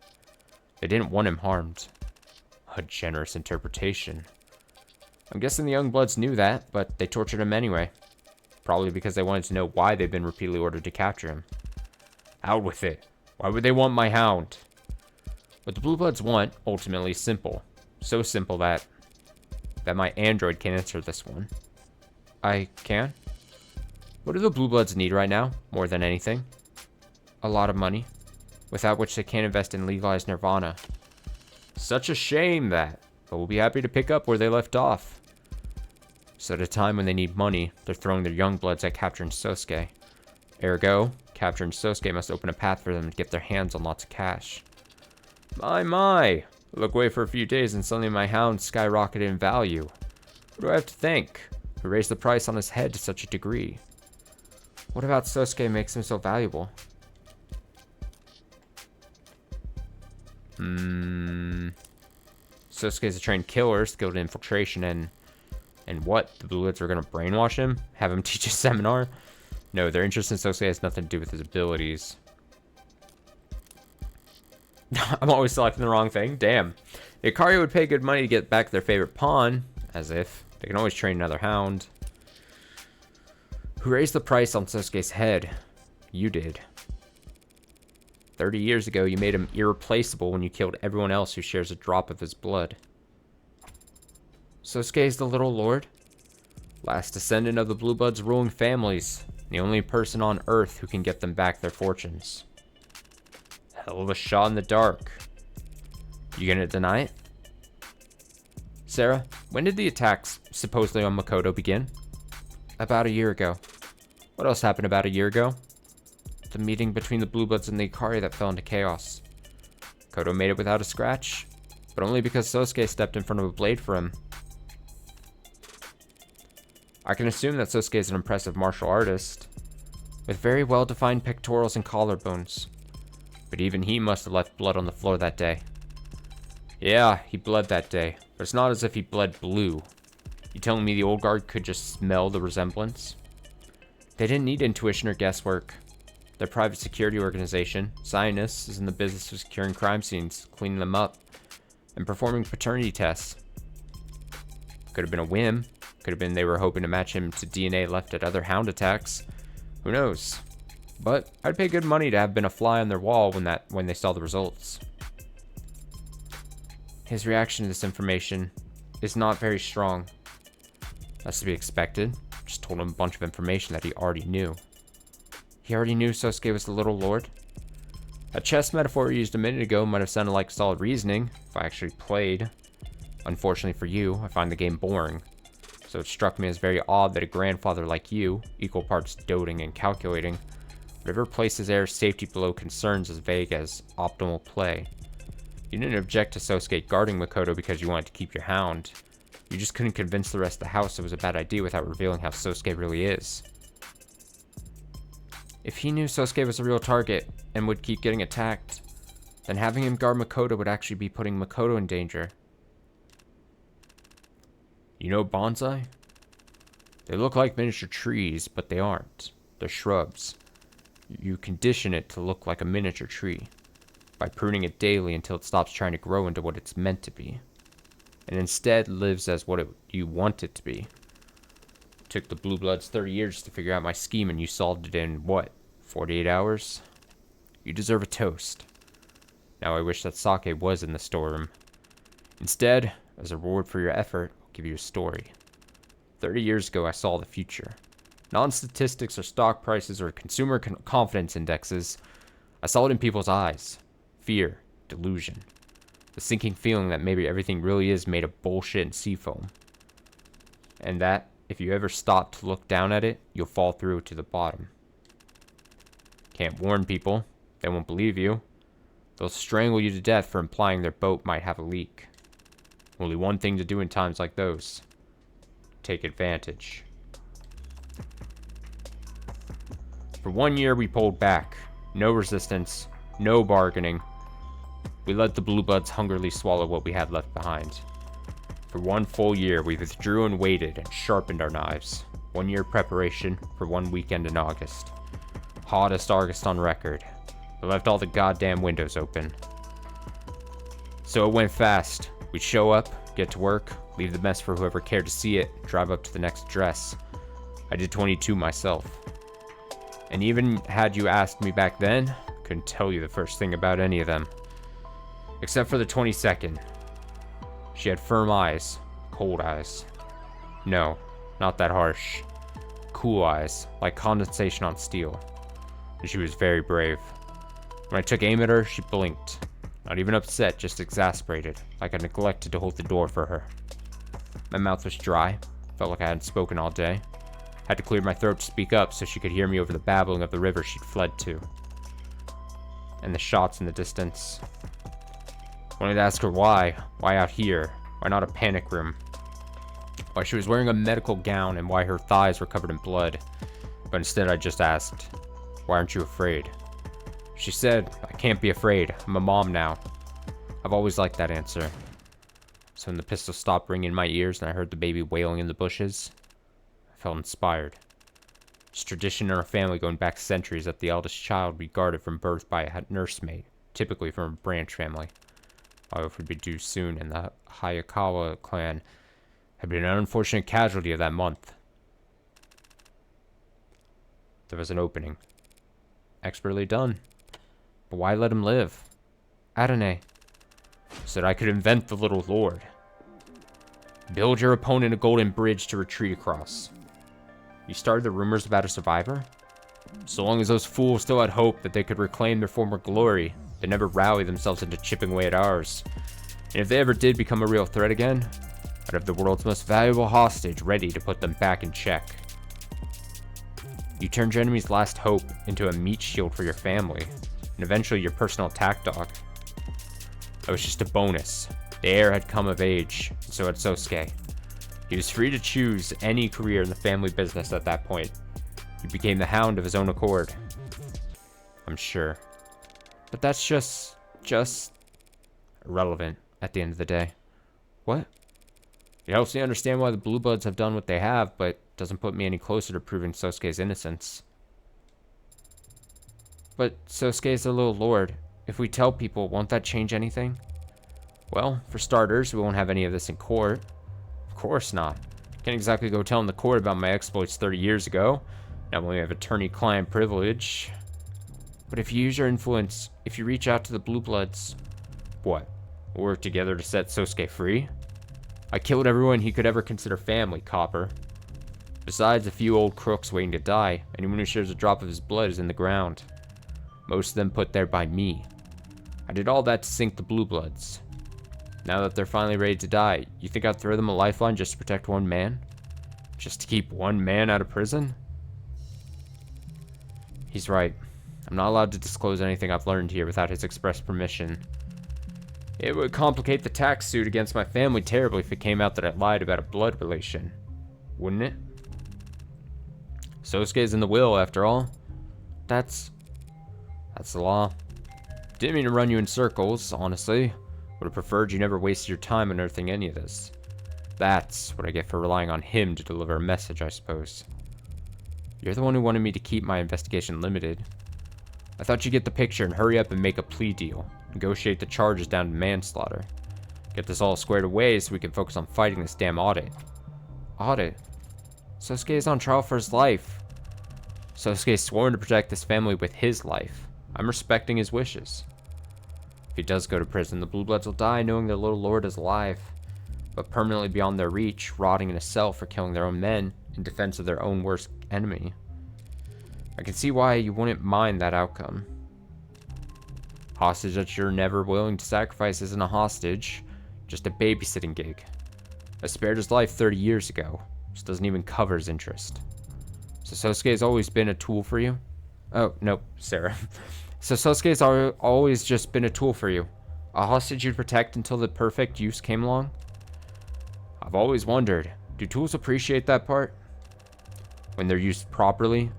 They didn't want him harmed. A generous interpretation. I'm guessing the young bloods knew that, but they tortured him anyway. Probably because they wanted to know why they've been repeatedly ordered to capture him. Out with it. Why would they want my hound? What the Blue Bloods want, ultimately, is simple. So simple that my android can answer this one. I can? What do the Blue Bloods need right now, more than anything? A lot of money, without which they can't invest in legalized nirvana. Such a shame that, but we'll be happy to pick up where they left off. So at a time when they need money, they're throwing their young bloods at capturing Sosuke. Ergo, capturing Sosuke must open a path for them to get their hands on lots of cash. My! Look away for a few days and suddenly my hound skyrocketed in value. What do I have to think? Who raised the price on his head to such a degree? What about Sosuke makes him so valuable? Sosuke's a trained killer, skilled in infiltration, and what? The Blue Bloods are gonna brainwash him? Have him teach a seminar? No, their interest in Sosuke has nothing to do with his abilities. I'm always selecting the wrong thing. Damn. The Ikari would pay good money to get back their favorite pawn. As if. They can always train another hound. Who raised the price on Sosuke's head? You did. 30 years ago, you made him irreplaceable when you killed everyone else who shares a drop of his blood. Sosuke is the Little Lord? Last descendant of the Blue Bloods' ruling families. The only person on Earth who can get them back their fortunes. Hell of a shot in the dark. You gonna deny it? Sarah, when did the attacks, supposedly on Makoto, begin? About a year ago. What else happened about a year ago? The meeting between the Blue Bloods and the Ikari that fell into chaos. Makoto made it without a scratch, but only because Sosuke stepped in front of a blade for him. I can assume that Sosuke is an impressive martial artist, with very well-defined pectorals and collarbones. But even he must have left blood on the floor that day. Yeah, he bled that day, but it's not as if he bled blue. You telling me the old guard could just smell the resemblance? They didn't need intuition or guesswork. Their private security organization, Zionists, is in the business of securing crime scenes, cleaning them up, and performing paternity tests. Could have been a whim. Could have been they were hoping to match him to DNA left at other hound attacks. Who knows? But I'd pay good money to have been a fly on their wall when they saw the results. His reaction to this information is not very strong. That's to be expected. Just told him a bunch of information that he already knew. He already knew Sosuke was the Little Lord? A chess metaphor used a minute ago might have sounded like solid reasoning if I actually played. Unfortunately for you, I find the game boring. So it struck me as very odd that a grandfather like you, equal parts doting and calculating, would ever place his heir's safety below concerns as vague as optimal play. You didn't object to Sosuke guarding Makoto because you wanted to keep your hound. You just couldn't convince the rest of the house it was a bad idea without revealing how Sosuke really is. If he knew Sosuke was a real target and would keep getting attacked, then having him guard Makoto would actually be putting Makoto in danger. You know bonsai? They look like miniature trees, but they aren't. They're shrubs. You condition it to look like a miniature tree by pruning it daily until it stops trying to grow into what it's meant to be, and instead lives as what you want it to be. It took the Blue Bloods 30 years to figure out my scheme, and you solved it in, what, 48 hours? You deserve a toast. Now I wish that sake was in the storeroom. Instead, as a reward for your effort, I'll give you a story. 30 years ago, I saw the future. Non-statistics or stock prices or consumer confidence indexes. I saw it in people's eyes. Fear, delusion. The sinking feeling that maybe everything really is made of bullshit and seafoam. And that, if you ever stop to look down at it, you'll fall through to the bottom. Can't warn people. They won't believe you. They'll strangle you to death for implying their boat might have a leak. Only one thing to do in times like those. Take advantage. For 1 year, we pulled back. No resistance. No bargaining. We let the Blue Bloods hungrily swallow what we had left behind. For 1 full year, we withdrew and waited and sharpened our knives. 1 year preparation for 1 weekend in August. Hottest August on record. We left all the goddamn windows open. So it went fast. We'd show up, get to work, leave the mess for whoever cared to see it, drive up to the next address. I did 22 myself. And even had you asked me back then, couldn't tell you the first thing about any of them. Except for the 22nd. She had firm eyes, cold eyes. No, not that harsh. Cool eyes, like condensation on steel. And she was very brave. When I took aim at her, she blinked. Not even upset, just exasperated, like I neglected to hold the door for her. My mouth was dry, felt like I hadn't spoken all day. Had to clear my throat to speak up so she could hear me over the babbling of the river she'd fled to. And the shots in the distance. Wanted to ask her why. Why out here? Why not a panic room? Why she was wearing a medical gown and why her thighs were covered in blood. But instead I just asked, why aren't you afraid? She said, I can't be afraid. I'm a mom now. I've always liked that answer. So when the pistol stopped ringing in my ears and I heard the baby wailing in the bushes, I felt inspired. It's tradition in our family going back centuries that the eldest child be guarded from birth by a nursemaid, typically from a branch family. My wife would be due soon, and the Hayakawa clan had been an unfortunate casualty of that month. There was an opening. Expertly done. But why let him live? Adonai said I could invent the little lord. Build your opponent a golden bridge to retreat across. You started the rumors about a survivor? So long as those fools still had hope that they could reclaim their former glory, they never rallied themselves into chipping away at ours. And if they ever did become a real threat again, I'd have the world's most valuable hostage ready to put them back in check. You turned your enemy's last hope into a meat shield for your family, and eventually your personal attack dog. That was just a bonus. The heir had come of age, and so had Sosuke. He was free to choose any career in the family business at that point. He became the hound of his own accord. I'm sure. But that's just irrelevant at the end of the day. What? It helps me understand why the Blue Bloods have done what they have, but doesn't put me any closer to proving Sosuke's innocence. But Sosuke's a little lord. If we tell people, won't that change anything? Well, for starters, we won't have any of this in court. Of course not. Can't exactly go telling the court about my exploits 30 years ago. Not only have attorney-client privilege. But if you use your influence, if you reach out to the Blue Bloods... What? We'll work together to set Sosuke free? I killed everyone he could ever consider family, Copper. Besides a few old crooks waiting to die, anyone who shares a drop of his blood is in the ground. Most of them put there by me. I did all that to sink the Blue Bloods. Now that they're finally ready to die, you think I'd throw them a lifeline just to protect one man? Just to keep one man out of prison? He's right. I'm not allowed to disclose anything I've learned here without his express permission. It would complicate the tax suit against my family terribly if it came out that I lied about a blood relation. Wouldn't it? Sosuke's in the will, after all. That's the law. Didn't mean to run you in circles, honestly. Would have preferred you never wasted your time unearthing any of this. That's what I get for relying on him to deliver a message, I suppose. You're the one who wanted me to keep my investigation limited. I thought you'd get the picture and hurry up and make a plea deal. Negotiate the charges down to manslaughter. Get this all squared away so we can focus on fighting this damn audit. Audit? Sosuke is on trial for his life. Sosuke is sworn to protect this family with his life. I'm respecting his wishes. If he does go to prison, the Blue Bloods will die knowing their little lord is alive, but permanently beyond their reach, rotting in a cell for killing their own men in defense of their own worst enemy. I can see why you wouldn't mind that outcome. Hostage that you're never willing to sacrifice isn't a hostage, just a babysitting gig. I spared his life 30 years ago, which doesn't even cover his interest. So Sosuke has always been a tool for you? Oh, no, Sarah. So Sosuke's always just been a tool for you. A hostage you'd protect until the perfect use came along? I've always wondered, do tools appreciate that part? When they're used properly?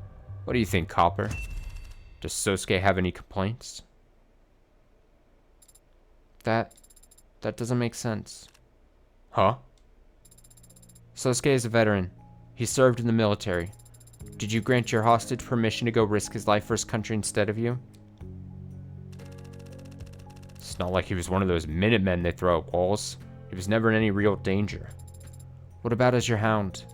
What do you think, Copper? Does Sosuke have any complaints? That doesn't make sense. Huh? Sosuke is a veteran. He served in the military. Did you grant your hostage permission to go risk his life for his country instead of you? It's not like he was one of those Minutemen they throw at walls. He was never in any real danger. What about as your hound?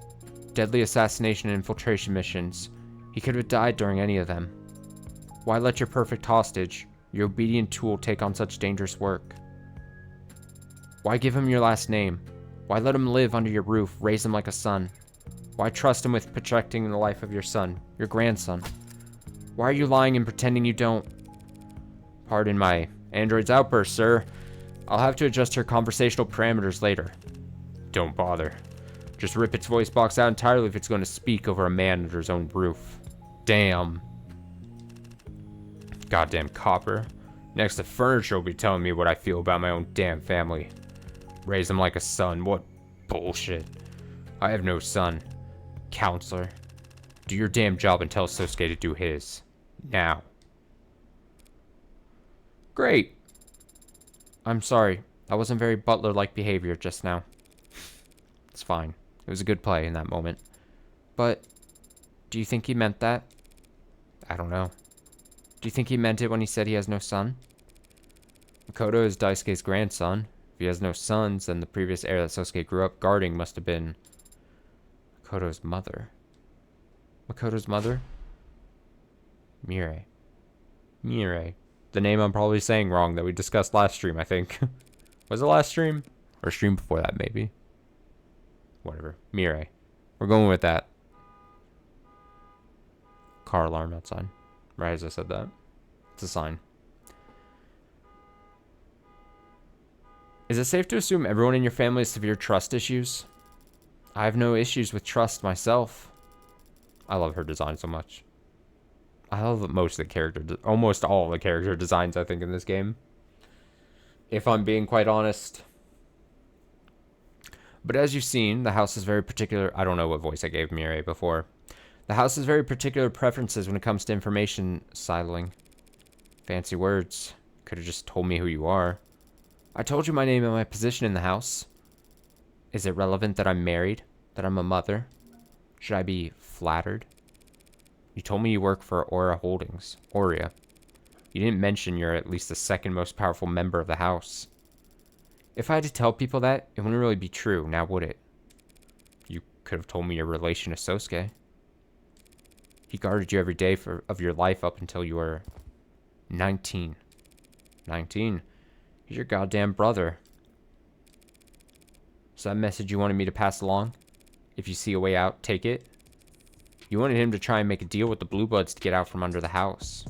Deadly assassination and infiltration missions. He could have died during any of them. Why let your perfect hostage, your obedient tool, take on such dangerous work? Why give him your last name? Why let him live under your roof, raise him like a son? Why trust him with protecting the life of your son, your grandson? Why are you lying and pretending you don't? Pardon my android's outburst, sir. I'll have to adjust her conversational parameters later. Don't bother. Just rip its voice box out entirely if it's going to speak over a man under his own roof. Damn. Goddamn copper. Next, the furniture will be telling me what I feel about my own damn family. Raise him like a son. What bullshit. I have no son. Counselor. Do your damn job and tell Sosuke to do his. Now. Great. I'm sorry. That wasn't very butler-like behavior just now. It's fine. It was a good play in that moment. But, do you think he meant that? I don't know. Do you think he meant it when he said he has no son? Makoto is Daisuke's grandson. If he has no sons, then the previous heir that Sosuke grew up guarding must have been Makoto's mother. Makoto's mother? Mirei. The name I'm probably saying wrong that we discussed last stream, I think. Was it last stream? Or stream before that, maybe. Whatever. Mirei. We're going with that. Car alarm outside. Right as I said that. It's a sign. Is it safe to assume everyone in your family has severe trust issues? I have no issues with trust myself. I love her design so much. I love most of the character, almost all the character designs, I think, in this game. If I'm being quite honest. But as you've seen, the house is very particular. I don't know what voice I gave Mirei before. The house has very particular preferences when it comes to information siloing. Fancy words. Could have just told me who you are. I told you my name and my position in the house. Is it relevant that I'm married? That I'm a mother? Should I be flattered? You told me you work for Aura Holdings. Aurea. You didn't mention you're at least the second most powerful member of the house. If I had to tell people that, it wouldn't really be true, now would it? You could have told me your relation to Sosuke. He guarded you every day of your life up until you were 19. 19? He's your goddamn brother. Is that a message you wanted me to pass along? If you see a way out, take it? You wanted him to try and make a deal with the Blue Bloods to get out from under the house.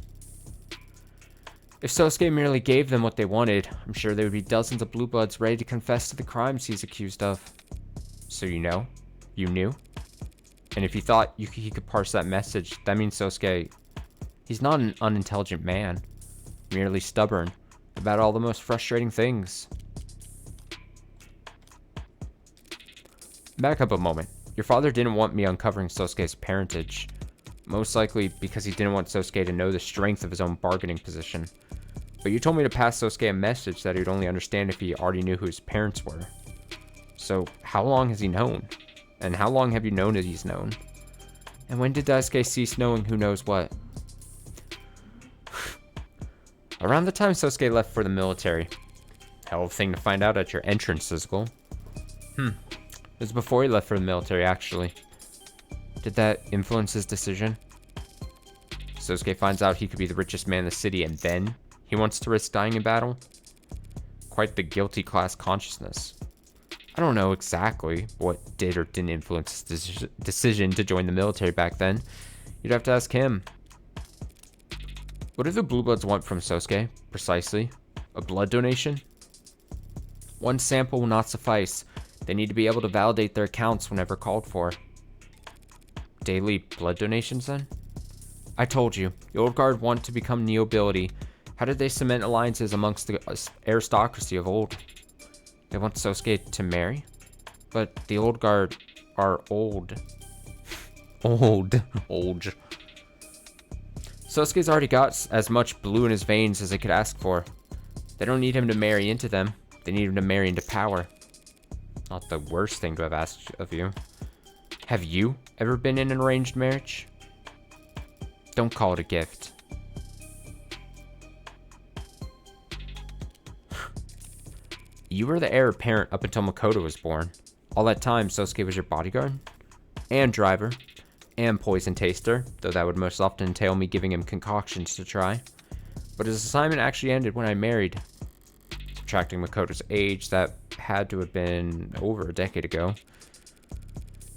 If Sosuke merely gave them what they wanted, I'm sure there would be dozens of Blue Bloods ready to confess to the crimes he's accused of. So you know? You knew? And if you thought he could parse that message, that means Sosuke... He's not an unintelligent man. Merely stubborn about all the most frustrating things. Back up a moment. Your father didn't want me uncovering Sosuke's parentage. Most likely because he didn't want Sosuke to know the strength of his own bargaining position. But you told me to pass Sosuke a message that he'd only understand if he already knew who his parents were. So, how long has he known? And how long have you known that he's known? And when did Daisuke cease knowing who knows what? Around the time Sosuke left for the military. Hell of a thing to find out at your entrance, Sizzle. It was before he left for the military, actually. Did that influence his decision? Sosuke finds out he could be the richest man in the city, and then he wants to risk dying in battle? Quite the guilty class consciousness. I don't know exactly what did or didn't influence his decision to join the military back then. You'd have to ask him. What do the Blue Bloods want from Sosuke, precisely? A blood donation? One sample will not suffice. They need to be able to validate their accounts whenever called for. Daily blood donations, then? I told you, the old guard want to become nobility. How did they cement alliances amongst the aristocracy of old? They want Sosuke to marry? But the old guard are old. Old. Sosuke's already got as much blue in his veins as they could ask for. They don't need him to marry into them. They need him to marry into power. Not the worst thing to have asked of you. Have you ever been in an arranged marriage? Don't call it a gift. You were the heir apparent up until Makoto was born. All that time, Sosuke was your bodyguard and driver and poison taster, though that would most often entail me giving him concoctions to try. But his assignment actually ended when I married. Subtracting Makoto's age, that had to have been over a decade ago.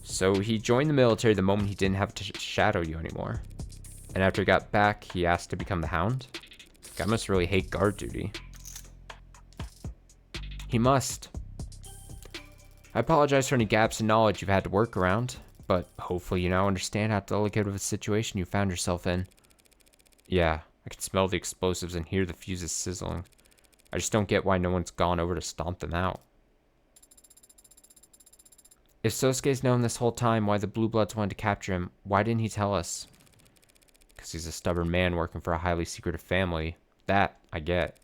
So he joined the military the moment he didn't have to shadow you anymore. And after he got back, he asked to become the Hound? Guy must really hate guard duty. He must. I apologize for any gaps in knowledge you've had to work around, but hopefully you now understand how delicate of a situation you found yourself in. Yeah, I can smell the explosives and hear the fuses sizzling. I just don't get why no one's gone over to stomp them out. If Sosuke's known this whole time why the Blue Bloods wanted to capture him, why didn't he tell us? Because he's a stubborn man working for a highly secretive family. That, I get.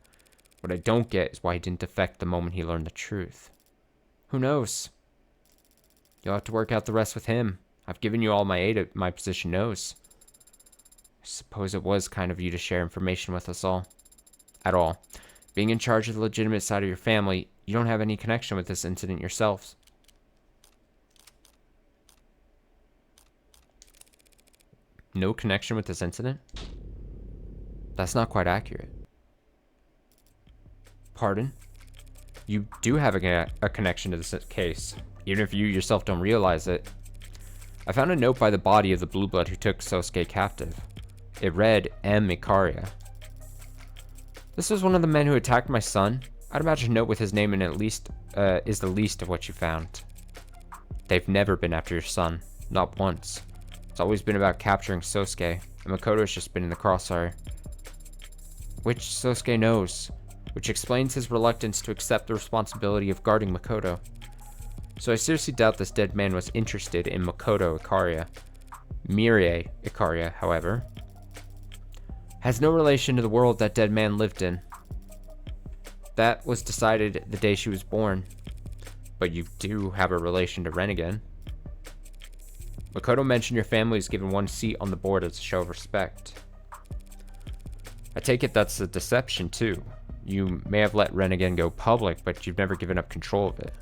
What I don't get is why he didn't defect the moment he learned the truth. Who knows? You'll have to work out the rest with him. I've given you all my aid my position knows. I suppose it was kind of you to share information with us all. At all. Being in charge of the legitimate side of your family, you don't have any connection with this incident yourselves. No connection with this incident? That's not quite accurate. Pardon? You do have a connection to this case, even if you yourself don't realize it. I found a note by the body of the Blue Blood who took Sosuke captive. It read, M. Ikaria. This was one of the men who attacked my son. I'd imagine a note with his name in at least is the least of what you found. They've never been after your son. Not once. It's always been about capturing Sosuke, and Makoto's just been in the crossfire. Which Sosuke knows, which explains his reluctance to accept the responsibility of guarding Makoto. So I seriously doubt this dead man was interested in Makoto Ikaria. Mirie Ikaria, however, has no relation to the world that dead man lived in. That was decided the day she was born. But you do have a relation to Ren again. Makoto mentioned your family is given one seat on the board as a show of respect. I take it that's a deception too. You may have let Ren again go public, but you've never given up control of it.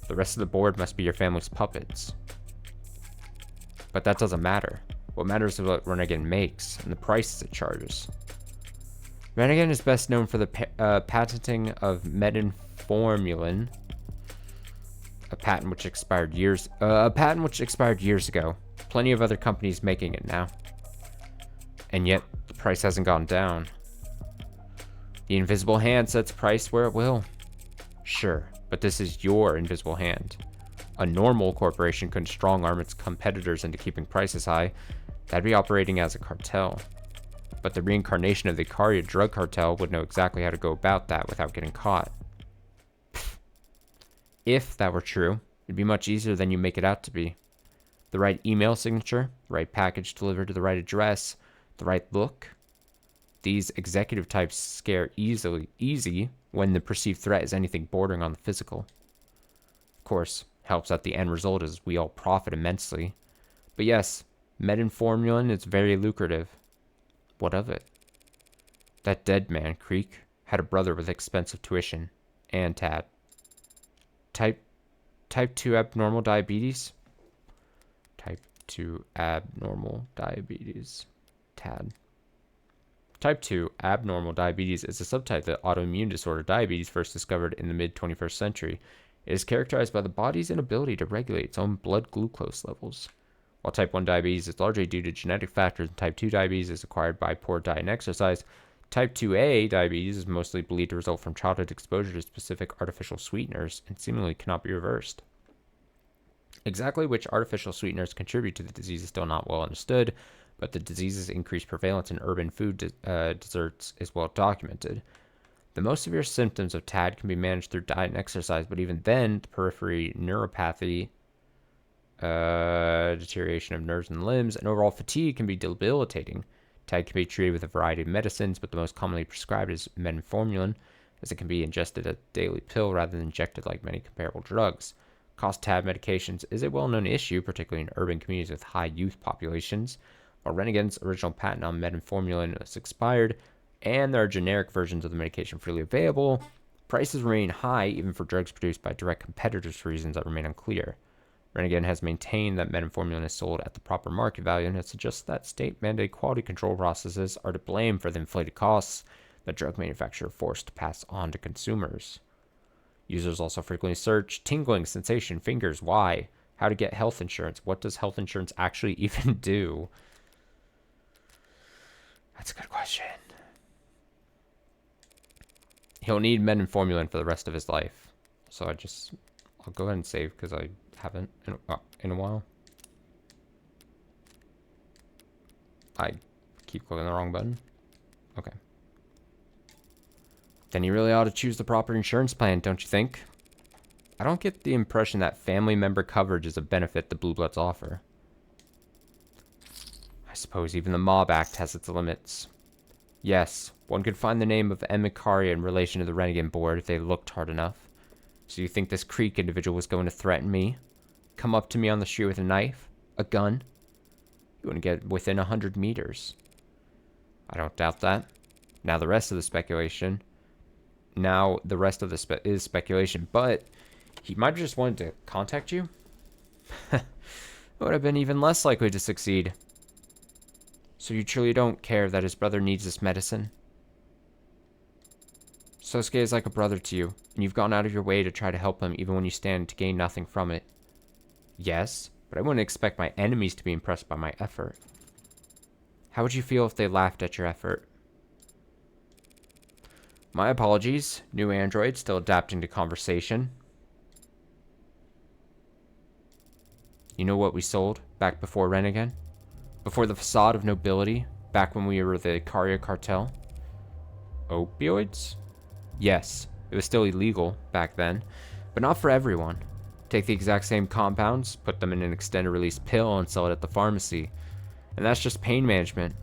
The rest of the board must be your family's puppets. But that doesn't matter. What matters is what Rennigan makes, and the prices it charges. Rennigan is best known for the patenting of metformin, a patent which expired years ago. Plenty of other companies making it now. And yet, the price hasn't gone down. The invisible hand sets price where it will. Sure, but this is your invisible hand. A normal corporation couldn't strong-arm its competitors into keeping prices high. That'd be operating as a cartel. But the reincarnation of the Ikaria drug cartel would know exactly how to go about that without getting caught. If that were true, it'd be much easier than you make it out to be. The right email signature, the right package delivered to the right address, the right look. These executive types scare easy when the perceived threat is anything bordering on the physical. Of course, helps that the end result is we all profit immensely. But yes, metformin is very lucrative. What of it? That dead man, Creek, had a brother with expensive tuition, and Tad. Type 2 abnormal diabetes? Type 2 abnormal diabetes. Tad. Type 2 abnormal diabetes is a subtype of the autoimmune disorder diabetes first discovered in the mid-21st century. It is characterized by the body's inability to regulate its own blood glucose levels. While type 1 diabetes is largely due to genetic factors and type 2 diabetes is acquired by poor diet and exercise, type 2A diabetes is mostly believed to result from childhood exposure to specific artificial sweeteners and seemingly cannot be reversed. Exactly which artificial sweeteners contribute to the disease is still not well understood, but the disease's increased prevalence in urban food desserts is well documented. The most severe symptoms of TAD can be managed through diet and exercise, but even then, the periphery neuropathy, deterioration of nerves and limbs, and overall fatigue can be debilitating. TAD can be treated with a variety of medicines, but the most commonly prescribed is metformin, as it can be ingested as a daily pill rather than injected like many comparable drugs. Cost TAD medications is a well-known issue, particularly in urban communities with high youth populations. While Rennigan's original patent on metformin was expired, and there are generic versions of the medication freely available, Prices remain high even for drugs produced by direct competitors for reasons that remain unclear. Renegade has maintained that metformin is sold at the proper market value, and it suggests that state-mandated quality control processes are to blame for the inflated costs that drug manufacturers are forced to pass on to consumers. Users also frequently search tingling, sensation, fingers, why, how to get health insurance. What does health insurance actually even do? That's a good question. He'll need metformin for the rest of his life. So I'll go ahead and save because I haven't in a while. I keep clicking the wrong button. Okay. Then you really ought to choose the proper insurance plan, don't you think? I don't get the impression that family member coverage is a benefit the Blue Bloods offer. I suppose even the Mob Act has its limits. Yes, one could find the name of M. Icaria in relation to the Renegade Board if they looked hard enough. So you think this Creek individual was going to threaten me? Come up to me on the street with a knife? A gun? You want to get within 100 meters. I don't doubt that. Now the rest of the speculation is speculation, but he might have just wanted to contact you. It would have been even less likely to succeed. So you truly don't care that his brother needs this medicine? Sosuke is like a brother to you, and you've gone out of your way to try to help him even when you stand to gain nothing from it. Yes, but I wouldn't expect my enemies to be impressed by my effort. How would you feel if they laughed at your effort? My apologies, new android still adapting to conversation. You know what we sold back before Renegade? Before the facade of nobility, back when we were the Icaria cartel? Opioids? Yes, it was still illegal back then, but not for everyone. Take the exact same compounds, put them in an extended release pill, and sell it at the pharmacy. And that's just pain management.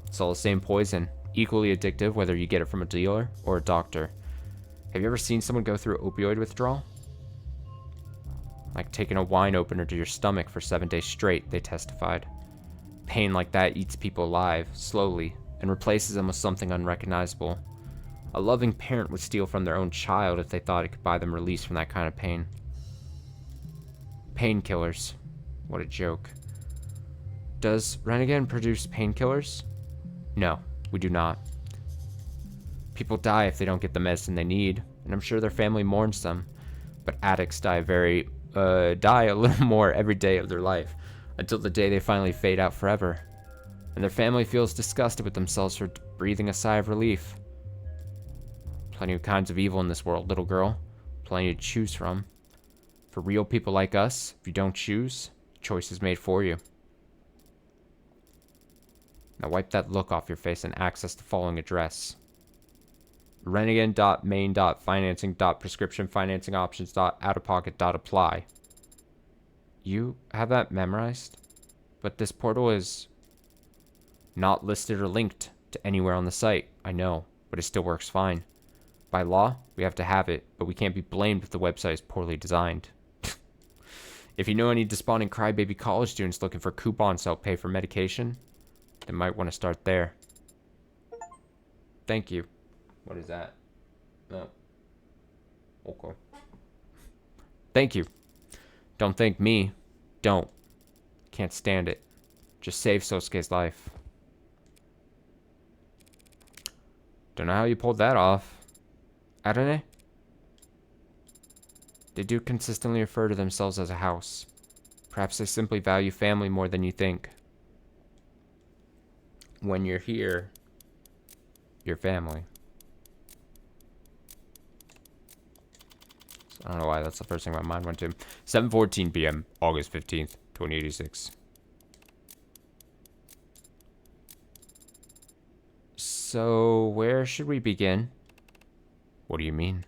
It's all the same poison, equally addictive whether you get it from a dealer or a doctor. Have you ever seen someone go through opioid withdrawal? Like taking a wine opener to your stomach for 7 days straight, they testified. Pain like that eats people alive, slowly, and replaces them with something unrecognizable. A loving parent would steal from their own child if they thought it could buy them release from that kind of pain. Painkillers. What a joke. Does Renegade produce painkillers? No, we do not. People die if they don't get the medicine they need, and I'm sure their family mourns them. But addicts die a little more every day of their life, until the day they finally fade out forever. And their family feels disgusted with themselves for breathing a sigh of relief. Plenty of kinds of evil in this world, little girl. Plenty to choose from. For real people like us, if you don't choose, the choice is made for you. Now wipe that look off your face and access the following address. Renegade.main.financing.prescriptionfinancingoptions.outofpocket.apply. You have that memorized? But this portal is not listed or linked to anywhere on the site. I know, but it still works fine. By law, we have to have it, but we can't be blamed if the website is poorly designed. If you know any despondent crybaby college students looking for coupons to help pay for medication, they might want to start there. Thank you. What is that? Oh. Okay. Thank you. Don't thank me. Don't. Can't stand it. Just save Sosuke's life. Don't know how you pulled that off. Arane? They do consistently refer to themselves as a house. Perhaps they simply value family more than you think. When you're here, you're family. So I don't know why that's the first thing my mind went to. 7:14 p.m., August 15th, 2086. So, where should we begin? What do you mean?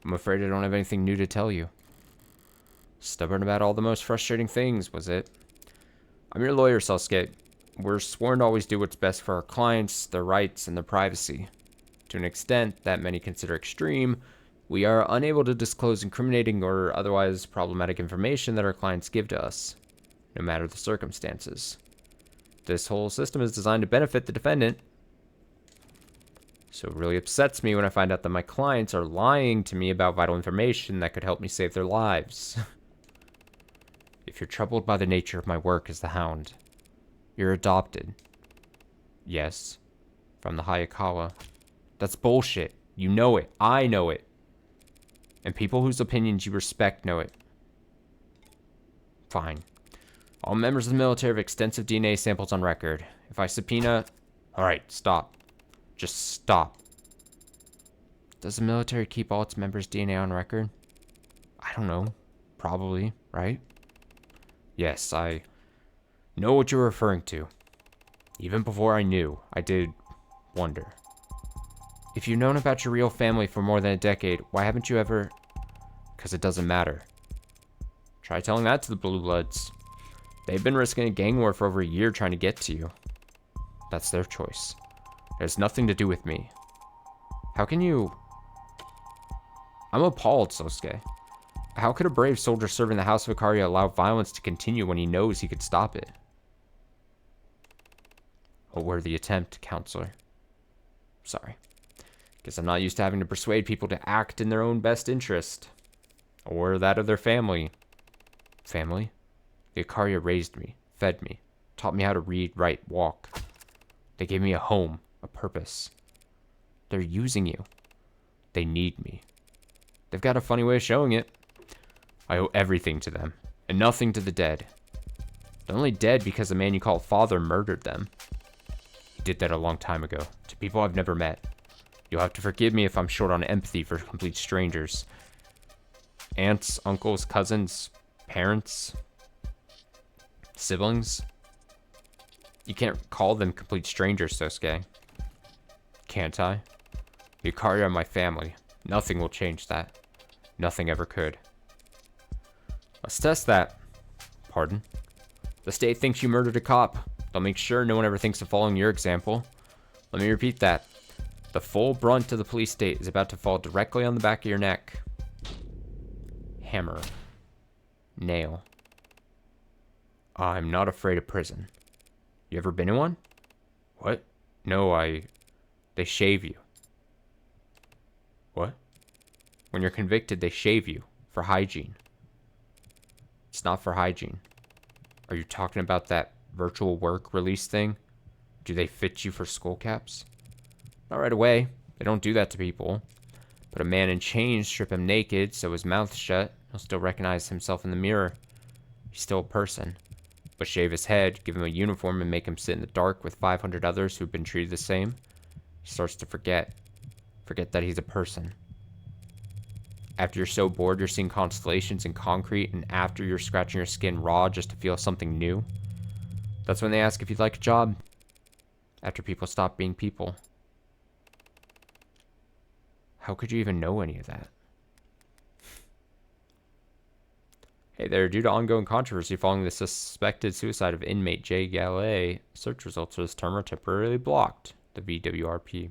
I'm afraid I don't have anything new to tell you. Stubborn about all the most frustrating things, was it? I'm your lawyer, Sasuke. We're sworn to always do what's best for our clients, their rights, and their privacy. To an extent that many consider extreme, we are unable to disclose incriminating or otherwise problematic information that our clients give to us, no matter the circumstances. This whole system is designed to benefit the defendant. So it really upsets me when I find out that my clients are lying to me about vital information that could help me save their lives. If you're troubled by the nature of my work as the Hound, you're adopted. Yes, from the Hayakawa. That's bullshit. You know it. I know it. And people whose opinions you respect know it. Fine. All members of the military have extensive DNA samples on record. If I subpoena... Alright, stop. Just stop. Does the military keep all its members' DNA on record? I don't know. Probably, right? Yes, I know what you're referring to. Even before I knew, I did wonder. If you've known about your real family for more than a decade, why haven't you ever... Because it doesn't matter. Try telling that to the Blue Bloods. They've been risking a gang war for over a year trying to get to you. That's their choice. It has nothing to do with me. How can you... I'm appalled, Sosuke. How could a brave soldier serving the House of Ikaria allow violence to continue when he knows he could stop it? A worthy attempt, counselor. Sorry. Guess I'm not used to having to persuade people to act in their own best interest. Or that of their family. Family? The Ikaria raised me, fed me, taught me how to read, write, walk. They gave me a home, a purpose. They're using you. They need me. They've got a funny way of showing it. I owe everything to them, and nothing to the dead. They're only dead because the man you call father murdered them. He did that a long time ago, to people I've never met. You'll have to forgive me if I'm short on empathy for complete strangers. Aunts, uncles, cousins, parents, siblings. You can't call them complete strangers, Sosuke. Can't I? The Ikaria are my family. Nothing will change that. Nothing ever could. Let's test that. Pardon? The state thinks you murdered a cop. They'll make sure no one ever thinks of following your example. Let me repeat that. The full brunt of the police state is about to fall directly on the back of your neck. Hammer. Nail. I'm not afraid of prison. You ever been in one? What? No, They shave you. What? When you're convicted, they shave you. For hygiene. It's not for hygiene. Are you talking about that virtual work release thing? Do they fit you for skull caps? Not right away. They don't do that to people. Put a man in chains, strip him naked, sew his mouth shut. He'll still recognize himself in the mirror. He's still a person. But shave his head, give him a uniform, and make him sit in the dark with 500 others who've been treated the same. He starts to forget. Forget that he's a person. After you're so bored you're seeing constellations in concrete, and after you're scratching your skin raw just to feel something new. That's when they ask if you'd like a job. After people stop being people. How could you even know any of that? Hey there, due to ongoing controversy following the suspected suicide of inmate Jay Gallet, search results for this term are temporarily blocked. The VWRP.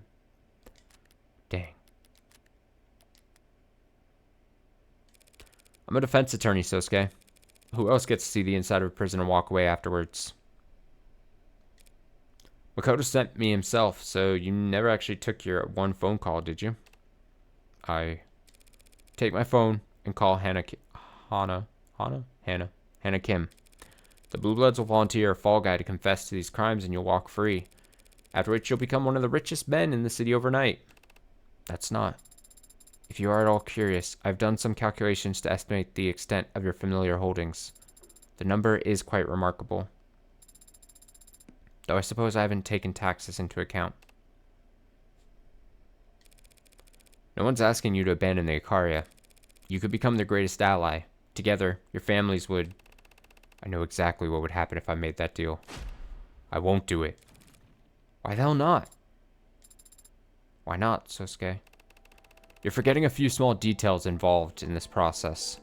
Dang. I'm a defense attorney, Sosuke. Who else gets to see the inside of a prison and walk away afterwards? Makoto sent me himself, so you never actually took your one phone call, did you? I take my phone and call Hannah Kim. The Blue Bloods will volunteer a fall guy to confess to these crimes and you'll walk free. After which you'll become one of the richest men in the city overnight. That's not. If you are at all curious, I've done some calculations to estimate the extent of your familiar holdings. The number is quite remarkable. Though I suppose I haven't taken taxes into account. No one's asking you to abandon the Ikaria. You could become their greatest ally. Together, your families would... I know exactly what would happen if I made that deal. I won't do it. Why the hell not? Why not, Sosuke? You're forgetting a few small details involved in this process.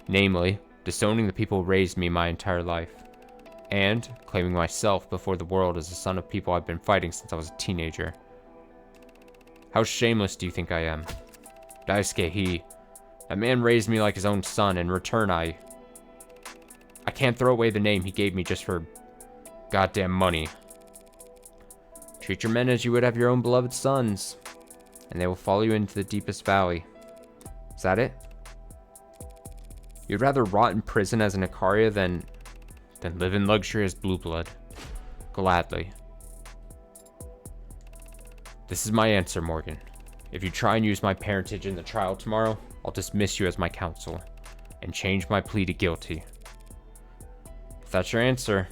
Namely, disowning the people who raised me my entire life. And claiming myself before the world as the son of people I've been fighting since I was a teenager. How shameless do you think I am? Daisuke, that man raised me like his own son. In return, I can't throw away the name he gave me just for goddamn money. Treat your men as you would have your own beloved sons. and they will follow you into the deepest valley. Is that it? You'd rather rot in prison as an Icaria than live in luxury as Blue Blood. Gladly. This is my answer, Morgan. If you try and use my parentage in the trial tomorrow, I'll dismiss you as my counsel and change my plea to guilty. If that's your answer,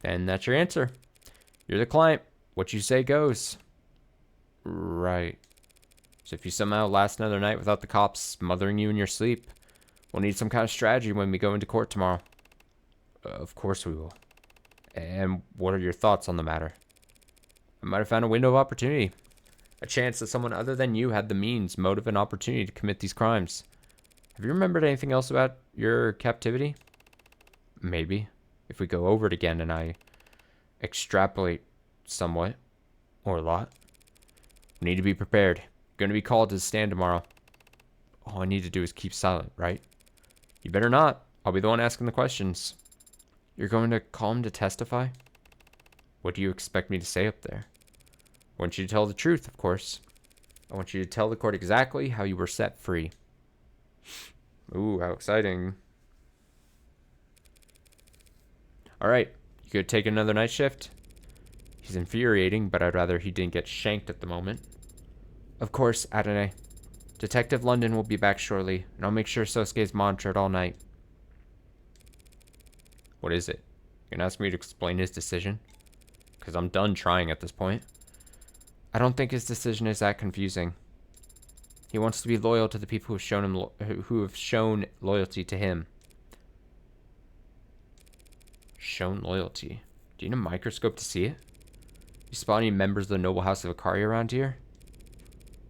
then that's your answer. You're the client. What you say goes. Right. So if you somehow last another night without the cops smothering you in your sleep, we'll need some kind of strategy when we go into court tomorrow. Of course we will. And what are your thoughts on the matter? I might have found a window of opportunity. A chance that someone other than you had the means, motive, and opportunity to commit these crimes. Have you remembered anything else about your captivity? Maybe. If we go over it again and I extrapolate somewhat, or a lot. We need to be prepared. Going to be called to the stand tomorrow. All I need to do is keep silent, right? You better not. I'll be the one asking the questions. You're going to call him to testify? What do you expect me to say up there? I want you to tell the truth, of course. I want you to tell the court exactly how you were set free. Ooh, how exciting. Alright, you could take another night shift? He's infuriating, but I'd rather he didn't get shanked at the moment. Of course, Adonai. Detective London will be back shortly, and I'll make sure Sosuke is monitored all night. What is it? You're gonna ask me to explain his decision? Because I'm done trying at this point. I don't think his decision is that confusing. He wants to be loyal to the people who have shown loyalty to him. Shown loyalty? Do you need a microscope to see it? You spot any members of the noble house of Icaria around here?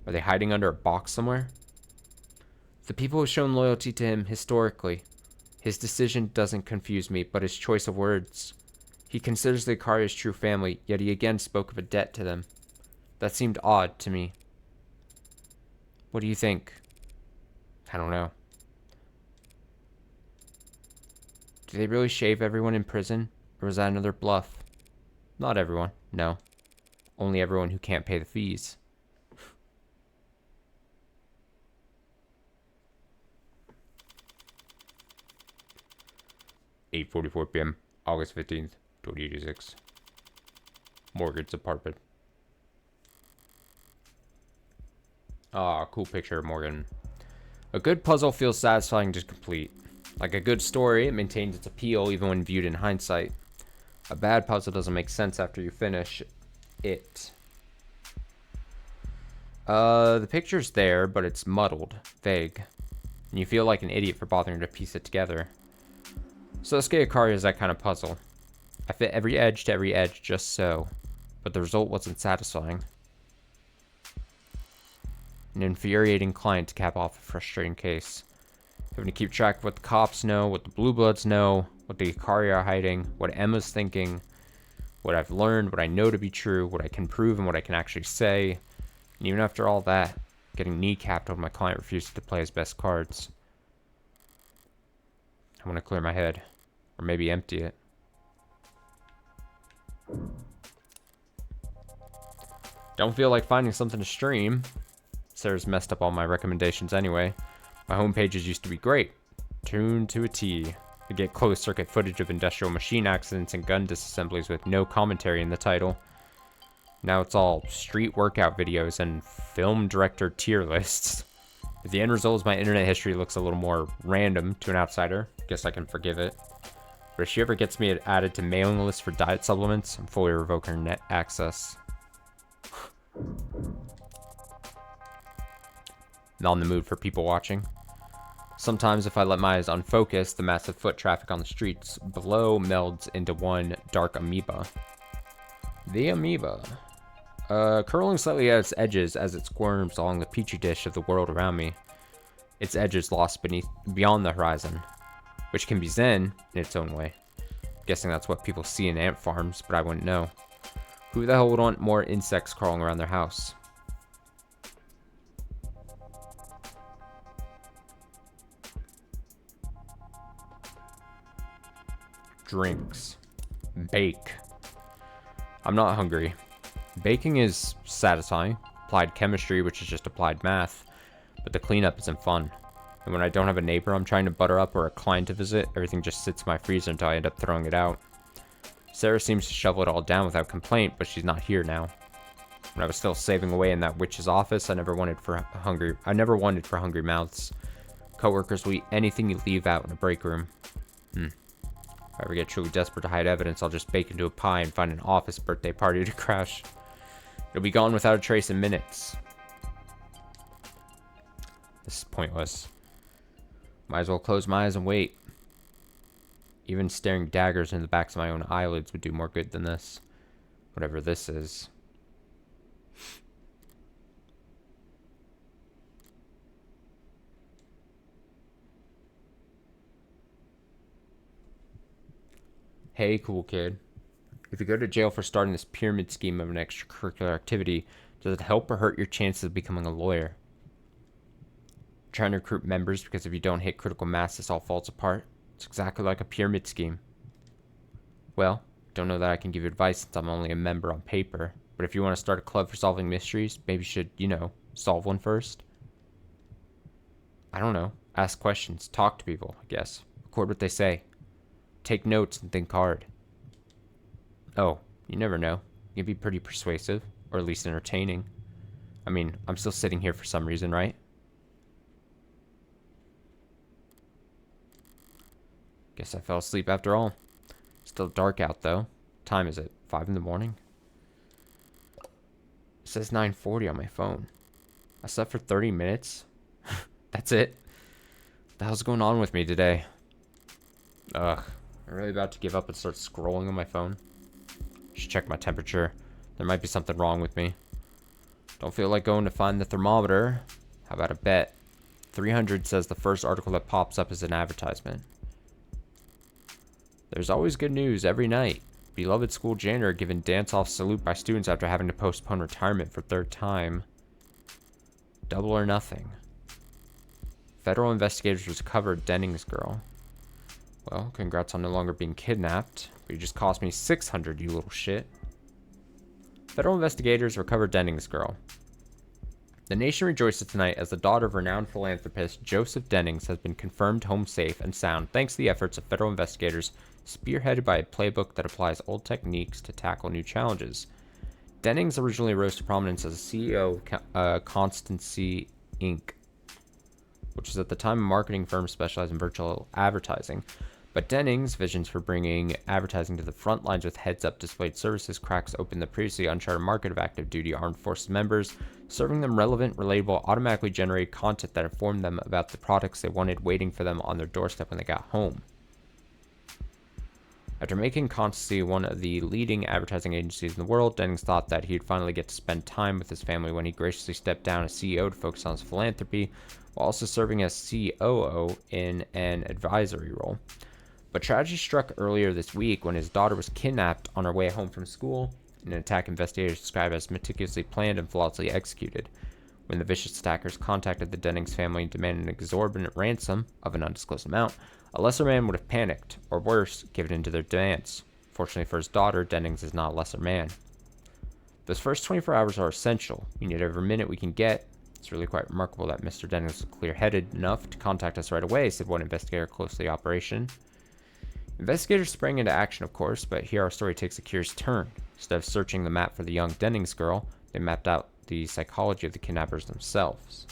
Are they hiding under a box somewhere? The people who have shown loyalty to him historically. His decision doesn't confuse me, but his choice of words. He considers the Icaria's true family, yet he again spoke of a debt to them. That seemed odd to me. What do you think? I don't know. Do they really shave everyone in prison? Or was that another bluff? Not everyone, no. Only everyone who can't pay the fees. (8:44 p.m. August 15th, 2086. Morgan's apartment. Ah, cool picture of Morgan. A good puzzle feels satisfying to complete. Like a good story, it maintains its appeal even when viewed in hindsight. A bad puzzle doesn't make sense after you finish it. The picture's there, but it's muddled, vague. And you feel like an idiot for bothering to piece it together. Sosuke Icaria is that kind of puzzle. I fit every edge to every edge just so, but the result wasn't satisfying. An infuriating client to cap off a frustrating case. Having to keep track of what the cops know, what the Blue Bloods know, what the Icaria are hiding, what Emma's thinking, what I've learned, what I know to be true, what I can prove, and what I can actually say. And even after all that, getting kneecapped when my client refuses to play his best cards. I want to clear my head. Or maybe empty it. Don't feel like finding something to stream. Sarah's messed up all my recommendations anyway. My home pages used to be great. Tuned to a T. I get closed circuit footage of industrial machine accidents and gun disassemblies with no commentary in the title. Now it's all street workout videos and film director tier lists. If the end result is my internet history looks a little more random to an outsider, guess I can forgive it. But if she ever gets me added to mailing lists for diet supplements, I'm fully revoking her net access. Not in the mood for people watching. Sometimes if I let my eyes unfocus, the massive foot traffic on the streets below melds into one dark amoeba. The amoeba. Curling slightly at its edges as it squirms along the petri dish of the world around me. Its edges lost beyond the horizon, which can be zen in its own way. Guessing that's what people see in ant farms, but I wouldn't know. Who the hell would want more insects crawling around their house? Drinks. Bake. I'm not hungry. Baking is satisfying. Applied chemistry, which is just applied math. But the cleanup isn't fun. And when I don't have a neighbor I'm trying to butter up or a client to visit, everything just sits in my freezer until I end up throwing it out. Sarah seems to shovel it all down without complaint, but she's not here now. When I was still saving away in that witch's office, I never wanted for hungry mouths. Coworkers will eat anything you leave out in a break room. If I ever get truly desperate to hide evidence, I'll just bake into a pie and find an office birthday party to crash. It'll be gone without a trace in minutes. This is pointless. Might as well close my eyes and wait. Even staring daggers into the backs of my own eyelids would do more good than this. Whatever this is. Hey, cool kid. If you go to jail for starting this pyramid scheme of an extracurricular activity, does it help or hurt your chances of becoming a lawyer? Trying to recruit members because if you don't hit critical mass, this all falls apart. It's exactly like a pyramid scheme. Well, don't know that I can give you advice since I'm only a member on paper, but if you want to start a club for solving mysteries, maybe you should, solve one first. I don't know. Ask questions. Talk to people, I guess. Record what they say. Take notes and think hard. Oh, you never know. You can be pretty persuasive, or at least entertaining. I mean, I'm still sitting here for some reason, right? Guess I fell asleep after all. Still dark out, though. Time is it? 5 in the morning? It says 9:40 on my phone. I slept for 30 minutes? That's it? What the hell's going on with me today? Ugh. I'm really about to give up and start scrolling on my phone. Should check my temperature. There might be something wrong with me. Don't feel like going to find the thermometer. How about a bet? 300 says the first article that pops up is an advertisement. There's always good news every night. Beloved school janitor given dance-off salute by students after having to postpone retirement for third time. Double or nothing. Federal investigators recovered Denning's girl. Well, congrats on no longer being kidnapped. But you just cost me 600, you little shit. Federal investigators recovered Denning's girl. The nation rejoices tonight as the daughter of renowned philanthropist Joseph Dennings has been confirmed home safe and sound thanks to the efforts of federal investigators spearheaded by a playbook that applies old techniques to tackle new challenges. Dennings originally rose to prominence as a CEO of Constancy Inc., which is at the time a marketing firm specialized in virtual advertising. But Dennings' visions for bringing advertising to the front lines with heads-up displayed services cracks open the previously uncharted market of active duty armed forces members, serving them relevant, relatable, automatically generated content that informed them about the products they wanted waiting for them on their doorstep when they got home. After making Constancy one of the leading advertising agencies in the world, Dennings thought that he'd finally get to spend time with his family when he graciously stepped down as CEO to focus on his philanthropy, while also serving as COO in an advisory role. But tragedy struck earlier this week when his daughter was kidnapped on her way home from school in an attack investigators describe as meticulously planned and flawlessly executed. When the vicious attackers contacted the Dennings family and demanded an exorbitant ransom of an undisclosed amount, a lesser man would have panicked, or worse, given in to their demands. Fortunately for his daughter, Dennings is not a lesser man. Those first 24 hours are essential. We need every minute we can get. It's really quite remarkable that Mr. Dennings was clear-headed enough to contact us right away, said one investigator close to the operation. Investigators sprang into action, of course, but here our story takes a curious turn. Instead of searching the map for the young Dennings girl, they mapped out the psychology of the kidnappers themselves.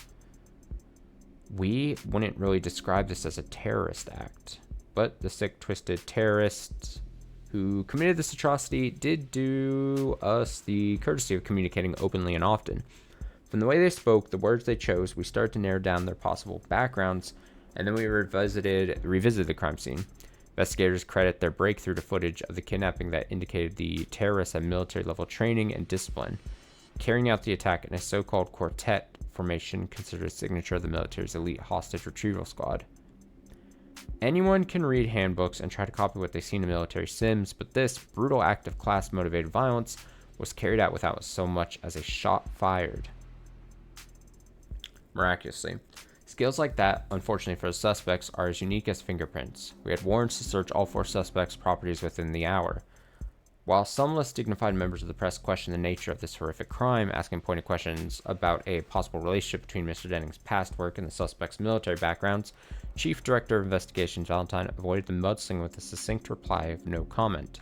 We wouldn't really describe this as a terrorist act, but the sick, twisted terrorists who committed this atrocity did do us the courtesy of communicating openly and often. From the way they spoke, the words they chose, we started to narrow down their possible backgrounds, and then we revisited the crime scene. Investigators credit their breakthrough to footage of the kidnapping that indicated the terrorists had military-level training and discipline, carrying out the attack in a so-called quartet formation considered a signature of the military's elite hostage retrieval squad. Anyone can read handbooks and try to copy what they see in military sims, but this brutal act of class-motivated violence was carried out without so much as a shot fired. Miraculously. Skills like that, unfortunately for the suspects, are as unique as fingerprints. We had warrants to search all 4 suspects' properties within the hour. While some less dignified members of the press question the nature of this horrific crime, asking pointed questions about a possible relationship between Mr. Denning's past work and the suspect's military backgrounds, Chief Director of Investigations Valentine avoided the mudslinging with a succinct reply of no comment.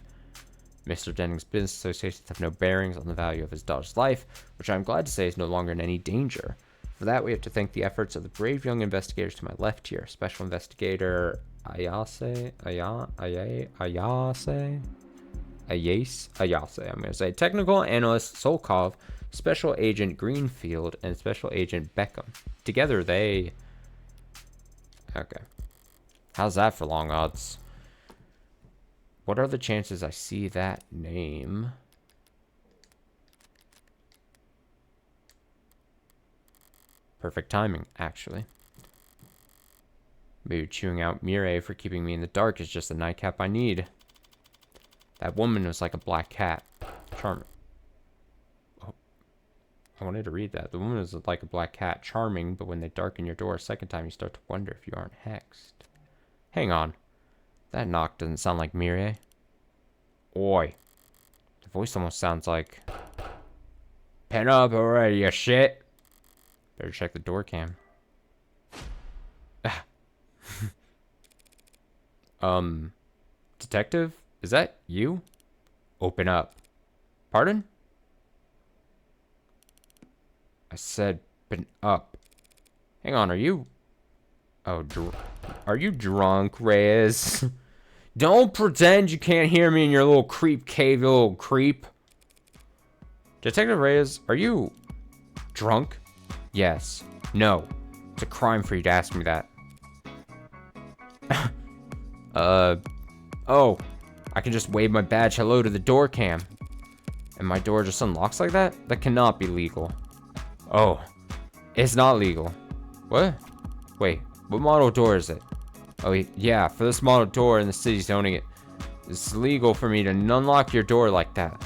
Mr. Denning's business associations have no bearings on the value of his daughter's life, which I'm glad to say is no longer in any danger. For that, we have to thank the efforts of the brave young investigators to my left here. Special Investigator Ayase, I'm going to say. Technical Analyst Solkov, Special Agent Greenfield, and Special Agent Beckham. Together, they... Okay. How's that for long odds? What are the chances I see that name? Perfect timing, actually. Maybe chewing out Mireille for keeping me in the dark is just the nightcap I need. That woman was like a black cat. Charming. Oh, I wanted to read that. The woman was like a black cat. Charming, but when they darken your door a second time, you start to wonder if you aren't hexed. Hang on. That knock doesn't sound like Mireille. Oi. The voice almost sounds like... Pen up already, you shit. Better check the door cam. Detective? Is that you? Open up. Pardon? I said, open up. Hang on, are you... Oh, are you drunk, Reyes? Don't pretend you can't hear me in your little creep cave, you little creep. Detective Reyes, are you drunk? Yes. No. It's a crime for you to ask me that. Oh. I can just wave my badge hello to the door cam. And my door just unlocks like that? That cannot be legal. Oh. It's not legal. What? Wait, what model door is it? Oh, yeah, for this model door and the city's owning it. It's legal for me to unlock your door like that.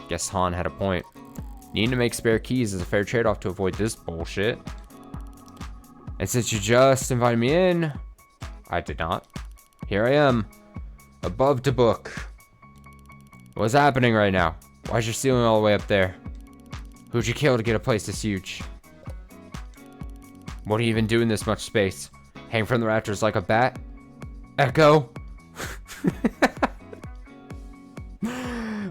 Guess Han had a point. Needing to make spare keys is a fair trade-off to avoid this bullshit. And since you just invited me in, I did not. Here I am. Above the book. What's happening right now? Why's your ceiling all the way up there? Who'd you kill to get a place this huge? What do you even do in this much space? Hang from the rafters like a bat? Echo?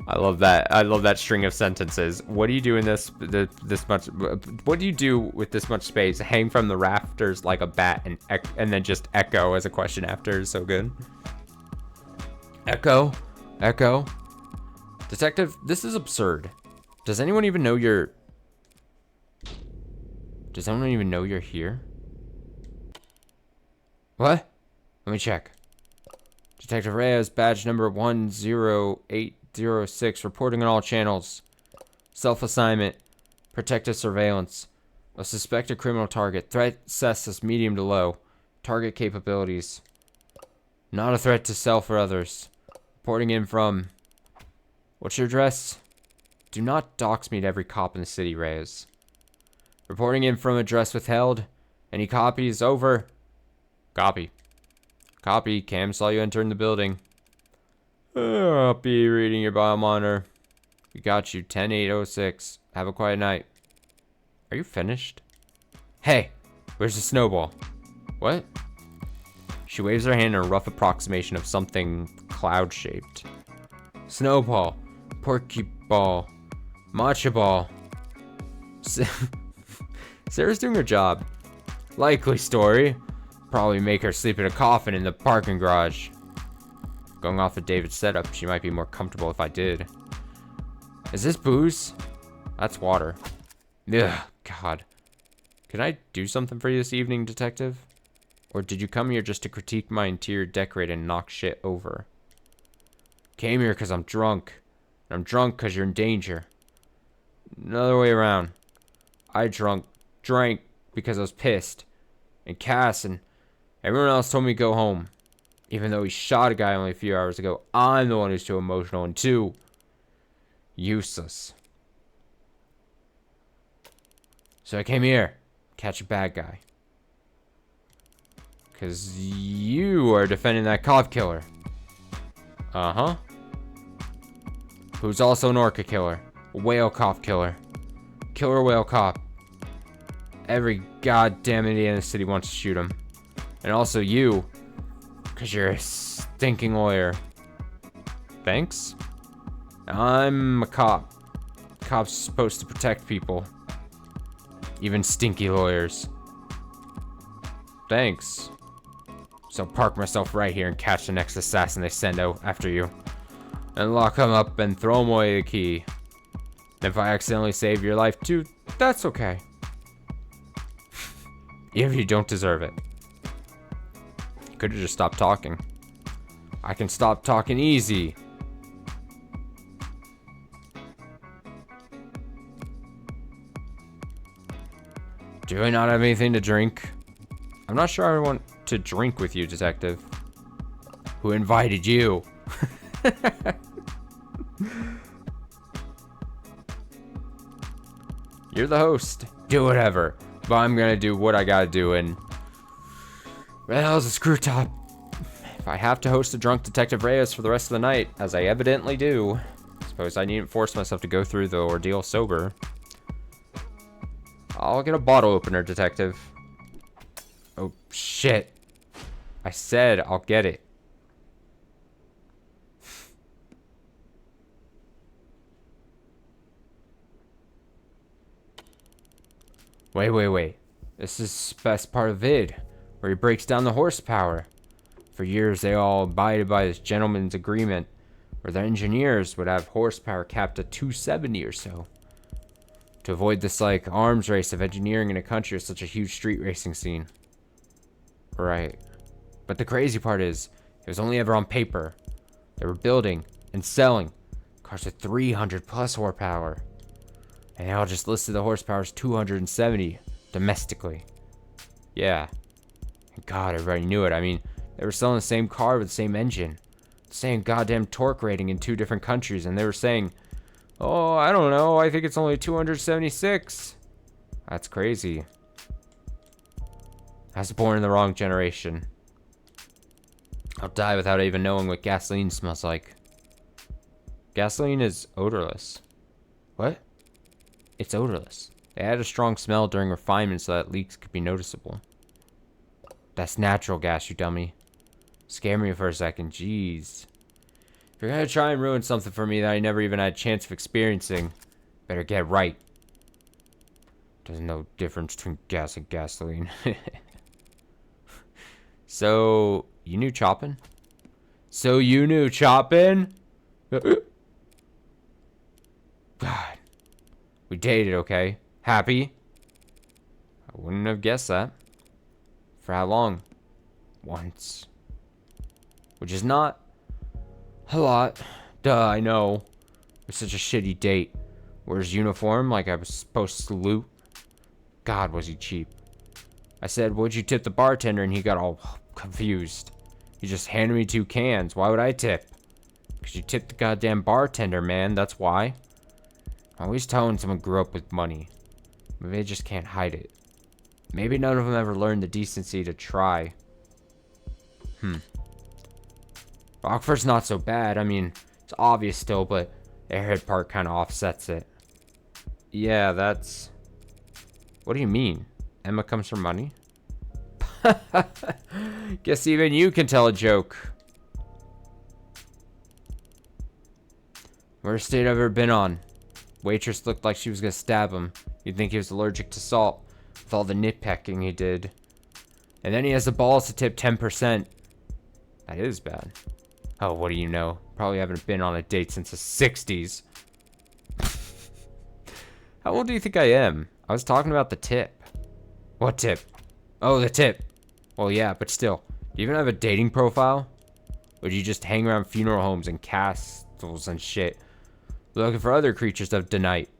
I love that. I love that string of sentences. What do you do in this much? What do you do with this much space? Hang from the rafters like a bat, and then just echo as a question after is so good. Echo, echo. Detective, this is absurd. Does anyone even know you're? Does anyone even know you're here? What? Let me check. Detective Reyes, badge number 10806, reporting on all channels. Self-assignment. Protective surveillance. A suspected criminal target. Threat assessed as medium to low. Target capabilities. Not a threat to self or others. Reporting in from... What's your address? Do not dox me to every cop in the city, Reyes. Reporting in from address withheld. Any copies? Over. Copy. Copy. Cam saw you entering the building. I'll be reading your biomonitor. We got you. 10806. Have a quiet night. Are you finished? Hey, where's the snowball? What? She waves her hand in a rough approximation of something cloud-shaped. Snowball. Porky ball. Matcha ball. Sarah's doing her job. Likely story. Probably make her sleep in a coffin in the parking garage. Going off of David's setup, she might be more comfortable if I did. Is this booze? That's water. Ugh, God. Can I do something for you this evening, detective? Or did you come here just to critique my interior decorating and knock shit over? Came here because I'm drunk. And I'm drunk because you're in danger. Another way around. I drank because I was pissed. And Cass and everyone else told me to go home. Even though he shot a guy only a few hours ago, I'm the one who's too emotional and too useless. So I came here. Catch a bad guy. Because you are defending that cop killer. Uh-huh. who's also an orca killer, a whale cop killer, killer whale cop. Every goddamn idiot in the city wants to shoot him. And also you, because you're a stinking lawyer. Thanks? I'm a cop. Cops supposed to protect people. Even stinky lawyers. Thanks. So park myself right here and catch the next assassin they send out after you. And lock him up and throw him away the key. And if I accidentally save your life too, that's okay. Even if you don't deserve it. You could have just stopped talking. I can stop talking easy. Do I not have anything to drink? I'm not sure I want to drink with you, detective. Who invited you? You're the host. Do whatever. But I'm gonna do what I gotta do, and where the hell's a screw top? If I have to host a drunk Detective Reyes for the rest of the night, as I evidently do, I suppose I needn't force myself to go through the ordeal sober. I'll get a bottle opener, detective. Oh, shit. I said I'll get it. Wait. This is the best part of vid, where he breaks down the horsepower. For years, they all abided by this gentleman's agreement, where the engineers would have horsepower capped at 270 or so. To avoid this, like, arms race of engineering in a country with such a huge street racing scene. Right. But the crazy part is, it was only ever on paper. They were building and selling cars with 300 plus horsepower. And they all just listed the horsepower as 270 domestically. Yeah. And God, everybody knew it. I mean, they were selling the same car with the same engine. The same goddamn torque rating in 2 different countries. And they were saying, oh, I don't know, I think it's only 276. That's crazy. I was born in the wrong generation. I'll die without even knowing what gasoline smells like. Gasoline is odorless. What? It's odorless. They add a strong smell during refinement so that leaks could be noticeable. That's natural gas, you dummy. Scare me for a second, jeez. If you're gonna try and ruin something for me that I never even had a chance of experiencing, better get right. There's no difference between gas and gasoline. So, you knew chopping? God. We dated, okay? Happy? I wouldn't have guessed that. For how long? Once. Which is not a lot. Duh, I know. It was such a shitty date. Wears uniform like I was supposed to salute. God, was he cheap. I said, would you tip the bartender? And he got all confused. He just handed me 2 cans. Why would I tip? Because you tipped the goddamn bartender, man. That's why. I always tell when someone grew up with money. Maybe they just can't hide it. Maybe none of them ever learned the decency to try. Rockford's not so bad. I mean, it's obvious still, but the airhead part kind of offsets it. Yeah, that's... What do you mean? Emma comes from money? Guess even you can tell a joke. Worst date I've ever been on. Waitress looked like she was gonna stab him. You'd think he was allergic to salt, with all the nitpicking he did. And then he has the balls to tip 10%. That is bad. Oh, what do you know? Probably haven't been on a date since the 60s. How old do you think I am? I was talking about the tip. What tip? Oh, the tip. Well, yeah, but still. Do you even have a dating profile? Or do you just hang around funeral homes and castles and shit, looking for other creatures of the night?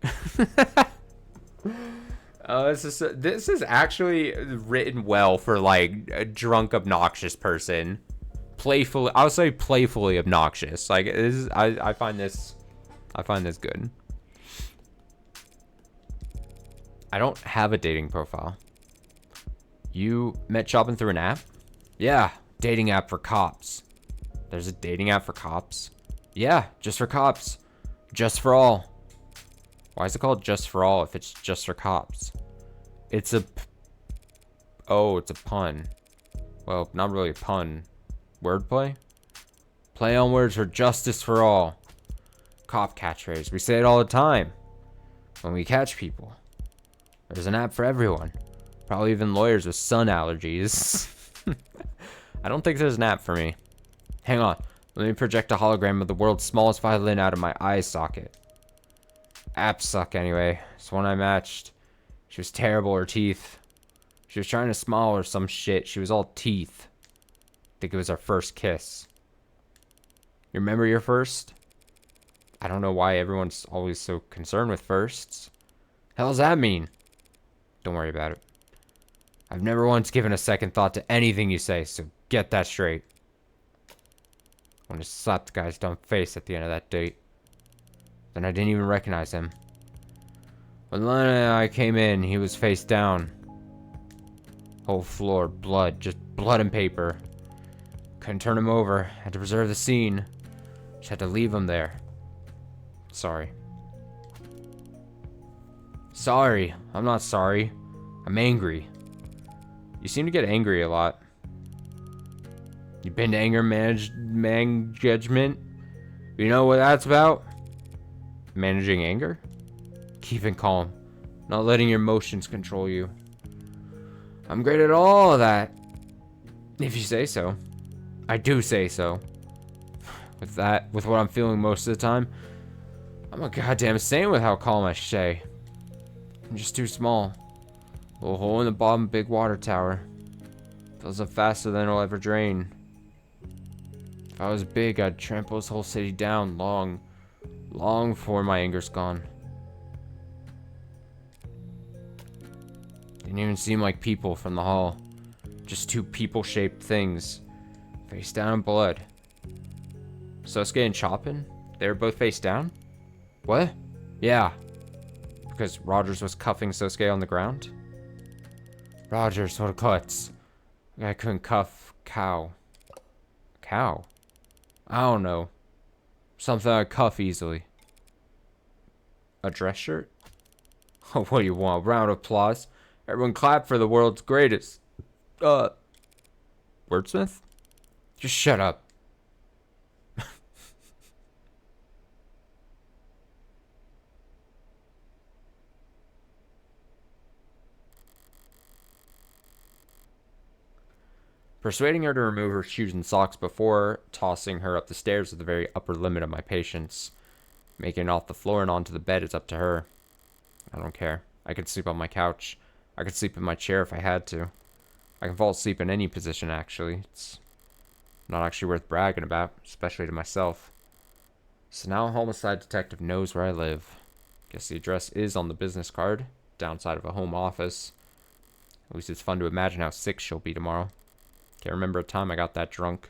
This is actually written well for, like, a drunk, obnoxious person. Playfully, I would say playfully obnoxious. Like, this is, I find this good. I don't have a dating profile. You met shopping through an app? Yeah, dating app for cops. There's a dating app for cops? Yeah, just for cops. Just for all. Why is it called just for all if it's just for cops? It's a... Oh, it's a pun. Well, not really a pun. Wordplay? Play on words for justice for all. Cop catchphrase. We say it all the time. When we catch people. There's an app for everyone. Probably even lawyers with sun allergies. I don't think there's an app for me. Hang on. Let me project a hologram of the world's smallest violin out of my eye socket. Apps suck anyway. It's one I matched. She was terrible, her teeth. She was trying to smile or some shit. She was all teeth. I think it was our first kiss. You remember your first? I don't know why everyone's always so concerned with firsts. Hell does that mean? Don't worry about it. I've never once given a second thought to anything you say, so get that straight. I want to slap the guy's dumb face at the end of that date. Then I didn't even recognize him. When Lena and I came in, he was face down. Whole floor, blood, just blood and paper. Couldn't turn him over, had to preserve the scene. Just had to leave him there. Sorry. Sorry, I'm not sorry. I'm angry. You seem to get angry a lot. You been to anger management? You know what that's about? Managing anger? Keeping calm. Not letting your emotions control you. I'm great at all of that. If you say so. I do say so. With what I'm feeling most of the time, I'm a goddamn saint with how calm I stay. I'm just too small. A little hole in the bottom, big water tower. Fills up faster than it'll ever drain. If I was big, I'd trample this whole city down long before my anger's gone. Didn't even seem like people from the hall. Just two people-shaped things. Face down in blood. Sosuke and Chopin? They were both face down? What? Yeah. Because Rogers was cuffing Sosuke on the ground? Rogers, what a klutz. The guy couldn't cuff cow. Cow? I don't know. Something I'd cuff easily. A dress shirt? Oh, what do you want? A round of applause? Everyone clap for the world's greatest. Wordsmith? Just shut up. Persuading her to remove her shoes and socks before tossing her up the stairs is the very upper limit of my patience. Making it off the floor and onto the bed is up to her. I don't care. I could sleep on my couch. I could sleep in my chair if I had to. I can fall asleep in any position, actually. It's not actually worth bragging about, especially to myself. So now a homicide detective knows where I live. Guess the address is on the business card, downside of a home office. At least it's fun to imagine how sick she'll be tomorrow. Can't remember a time I got that drunk.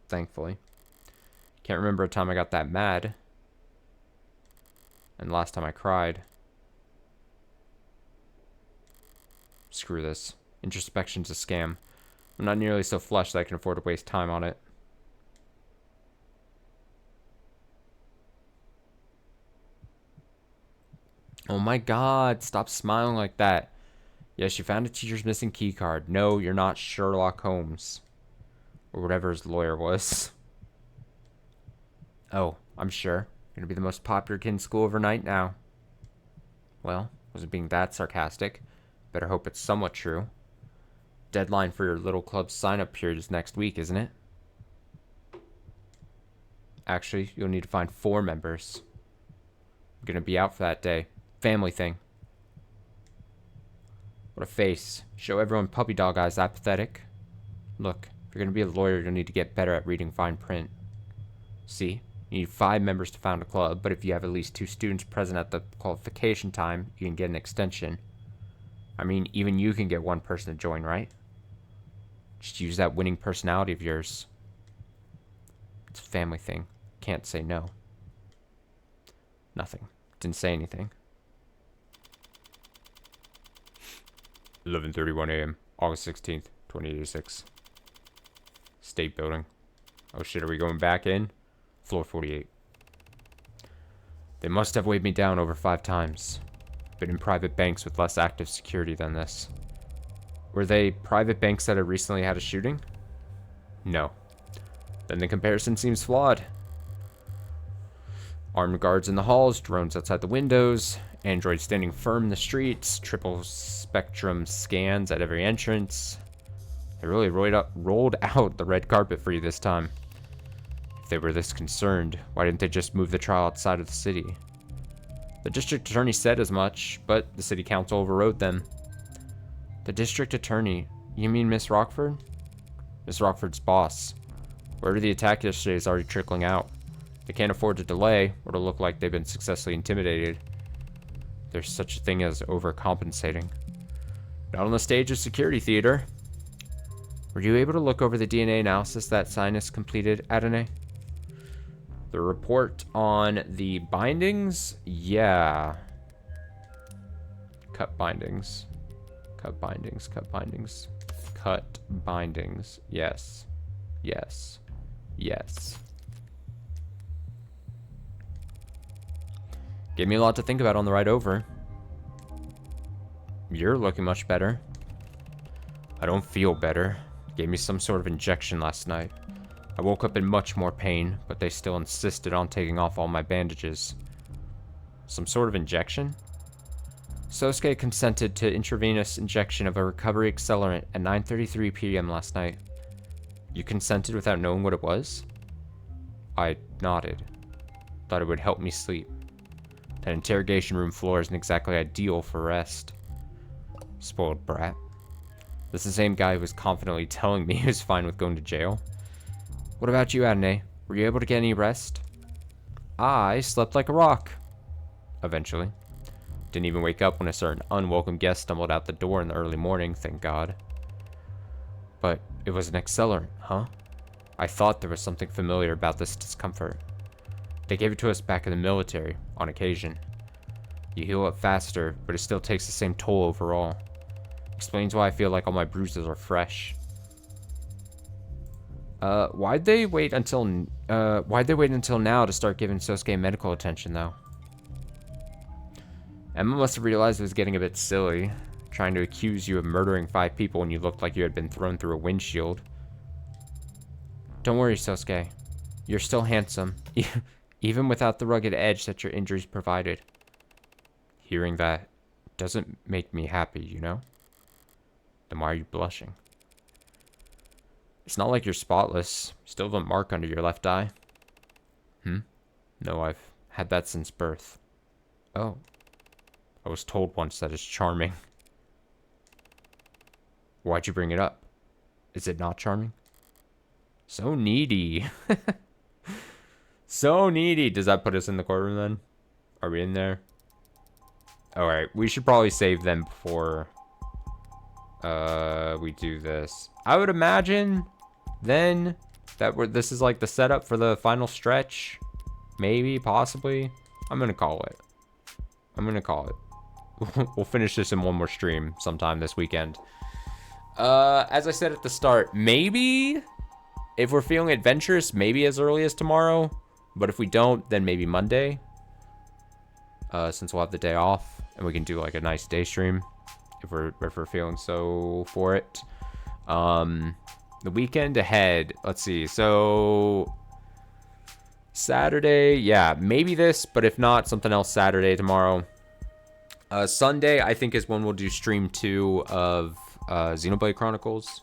Thankfully. Can't remember a time I got that mad. And last time I cried. Screw this. Introspection's a scam. I'm not nearly so flush that I can afford to waste time on it. Oh my god, stop smiling like that. Yes, you found a teacher's missing key card. No, you're not Sherlock Holmes. Or whatever his lawyer was. Oh, I'm sure. You're gonna be the most popular kid in school overnight now. Well, wasn't being that sarcastic. Better hope it's somewhat true. Deadline for your little club's sign-up period is next week, isn't it? Actually, you'll need to find 4 members. I'm gonna be out for that day. Family thing. What a face. Show everyone puppy dog eyes that pathetic. Look, if you're gonna be a lawyer, you'll need to get better at reading fine print. See? You need 5 members to found a club, but if you have at least 2 students present at the qualification time, you can get an extension. I mean, even you can get 1 person to join, right? Just use that winning personality of yours. It's a family thing. Can't say no. Nothing. Didn't say anything. 11:31 a.m. August 16th, 2086. State building. Oh shit, are we going back in? Floor 48. They must have weighed me down over 5 times. Been in private banks with less active security than this. Were they private banks that had recently had a shooting? No. Then the comparison seems flawed. Armed guards in the halls, drones outside the windows, androids standing firm in the streets, triple spectrum scans at every entrance. They really rolled out the red carpet for you this time. If they were this concerned, why didn't they just move the trial outside of the city? The district attorney said as much, but the city council overrode them. The district attorney? You mean Miss Rockford? Miss Rockford's boss. Word of the attack yesterday is already trickling out. They can't afford to delay, or to look like they've been successfully intimidated. There's such a thing as overcompensating. Not on the stage of security theater. Were you able to look over the DNA analysis that Sinus completed, Adonai? The report on the bindings? Yeah. Cut bindings. Cut bindings. Cut bindings. Cut bindings. Yes. Yes. Yes. Gave me a lot to think about on the ride over. You're looking much better. I don't feel better. Gave me some sort of injection last night. I woke up in much more pain, but they still insisted on taking off all my bandages. Some sort of injection? Sosuke consented to intravenous injection of a recovery accelerant at 9:33 p.m. last night. You consented without knowing what it was? I nodded. Thought it would help me sleep. That interrogation room floor isn't exactly ideal for rest. Spoiled brat. This is the same guy who was confidently telling me he was fine with going to jail. What about you, Adonai? Were you able to get any rest? I slept like a rock. Eventually. Didn't even wake up when a certain unwelcome guest stumbled out the door in the early morning, thank God. But it was an accelerant, huh? I thought there was something familiar about this discomfort. They gave it to us back in the military, on occasion. You heal up faster, but it still takes the same toll overall. Explains why I feel like all my bruises are fresh. Why'd they wait until now to start giving Sosuke medical attention, though? Emma must have realized it was getting a bit silly, trying to accuse you of murdering 5 people when you looked like you had been thrown through a windshield. Don't worry, Sosuke. You're still handsome, even without the rugged edge that your injuries provided. Hearing that doesn't make me happy, you know? Then why are you blushing? It's not like you're spotless. Still have a mark under your left eye. No, I've had that since birth. Oh. I was told once that it's charming. Why'd you bring it up? Is it not charming? So needy. So needy. Does that put us in the courtroom then? Are we in there? Alright, we should probably save them before we do this. I would imagine then that this is like the setup for the final stretch. Maybe, possibly. I'm gonna call it. We'll finish this in one more stream sometime this weekend. As I said at the start, maybe if we're feeling adventurous, maybe as early as tomorrow. But if we don't, then maybe Monday. Since we'll have the day off and we can do like a nice day stream if we're feeling so for it. The weekend ahead, let's see. So Saturday, yeah, maybe this, but if not, something else Saturday tomorrow. Sunday, I think, is when we'll do stream 2 of Xenoblade Chronicles.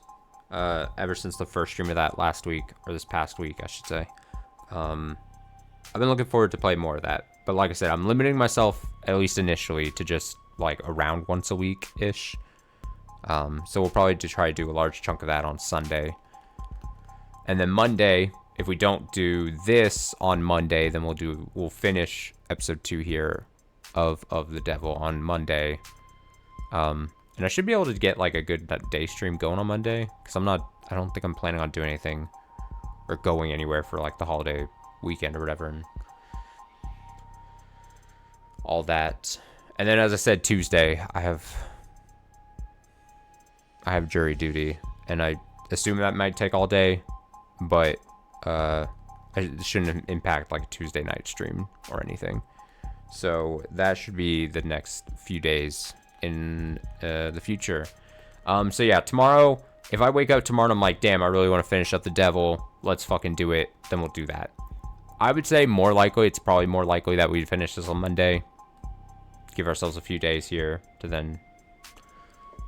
Ever since the first stream of that last week, or this past week, I should say. I've been looking forward to play more of that. But like I said, I'm limiting myself, at least initially, to just like around once a week-ish. So we'll probably try to do a large chunk of that on Sunday. And then Monday, if we don't do this on Monday, then we'll finish episode 2 here of The Devil on Monday. And I should be able to get like a good day stream going on Monday, because I don't think I'm planning on doing anything or going anywhere for like the holiday weekend or whatever and all that. And then, as I said, Tuesday I have jury duty, and I assume that might take all day, but it shouldn't impact like a Tuesday night stream or anything. So that should be the next few days in the future. So yeah, tomorrow, if I wake up tomorrow and I'm like, damn, I really want to finish up the devil, let's fucking do it, then we'll do that. I would say more likely, it's probably more likely that we'd finish this on Monday. Give ourselves a few days here to then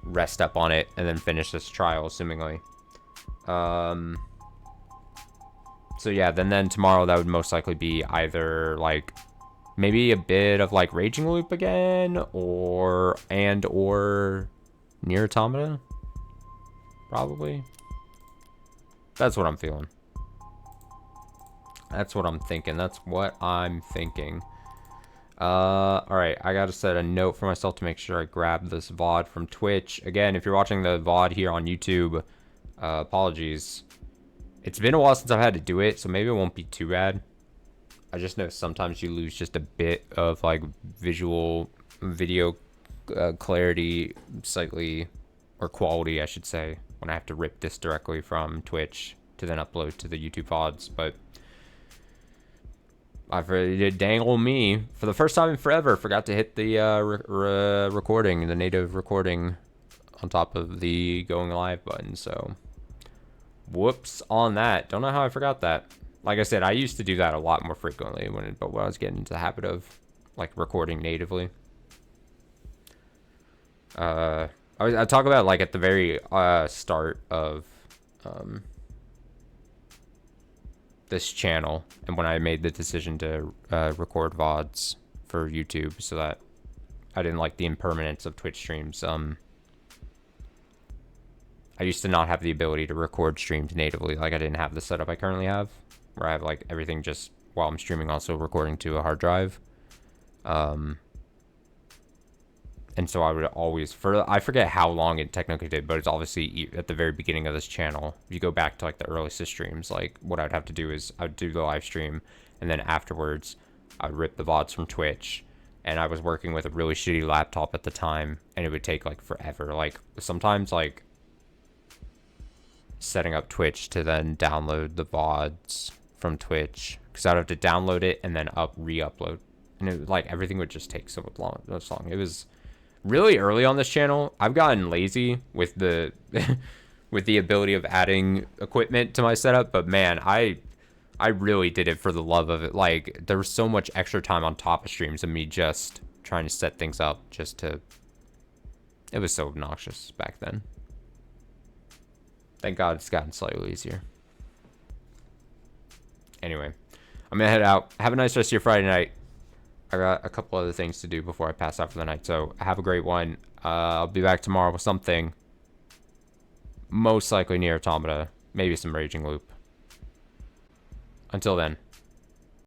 rest up on it and then finish this trial, assumingly. So yeah, then tomorrow that would most likely be either like maybe a bit of like Raging Loop again, or Nier Automata, probably. That's what I'm feeling. That's what I'm thinking. That's what I'm thinking. Alright, I gotta set a note for myself to make sure I grab this VOD from Twitch. Again, if you're watching the VOD here on YouTube, apologies. It's been a while since I've had to do it, so maybe it won't be too bad. I just know sometimes you lose just a bit of like video clarity slightly, or quality I should say, when I have to rip this directly from Twitch to then upload to the YouTube VODs. But dang old me, for the first time in forever, forgot to hit the recording, the native recording on top of the going live button. So whoops on that. Don't know how I forgot that. Like I said, I used to do that a lot more frequently when I was getting into the habit of like recording natively. I talk about like at the very start of this channel, and when I made the decision to record VODs for YouTube so that I didn't like the impermanence of Twitch streams. I used to not have the ability to record streams natively. Like I didn't have the setup I currently have, where I have like everything just while I'm streaming also recording to a hard drive. And so I would always, I forget how long it technically did, but it's obviously at the very beginning of this channel. If you go back to like the earliest streams, like what I'd have to do is I'd do the live stream, and then afterwards I'd rip the VODs from Twitch. And I was working with a really shitty laptop at the time, and it would take like forever. Like sometimes like setting up Twitch to then download the VODs from Twitch, because I'd have to download it and then re-upload, and it like everything would just take so long. It was really early on this channel. I've gotten lazy with the with the ability of adding equipment to my setup, but man, I really did it for the love of it. Like there was so much extra time on top of streams of me just trying to set things up just to, it was so obnoxious back then. Thank God it's gotten slightly easier. Anyway, I'm gonna head out. Have a nice rest of your Friday night. I got a couple other things to do before I pass out for the night, so have a great one. I'll be back tomorrow with something. Most likely Nier Automata, maybe some Raging Loop. Until then.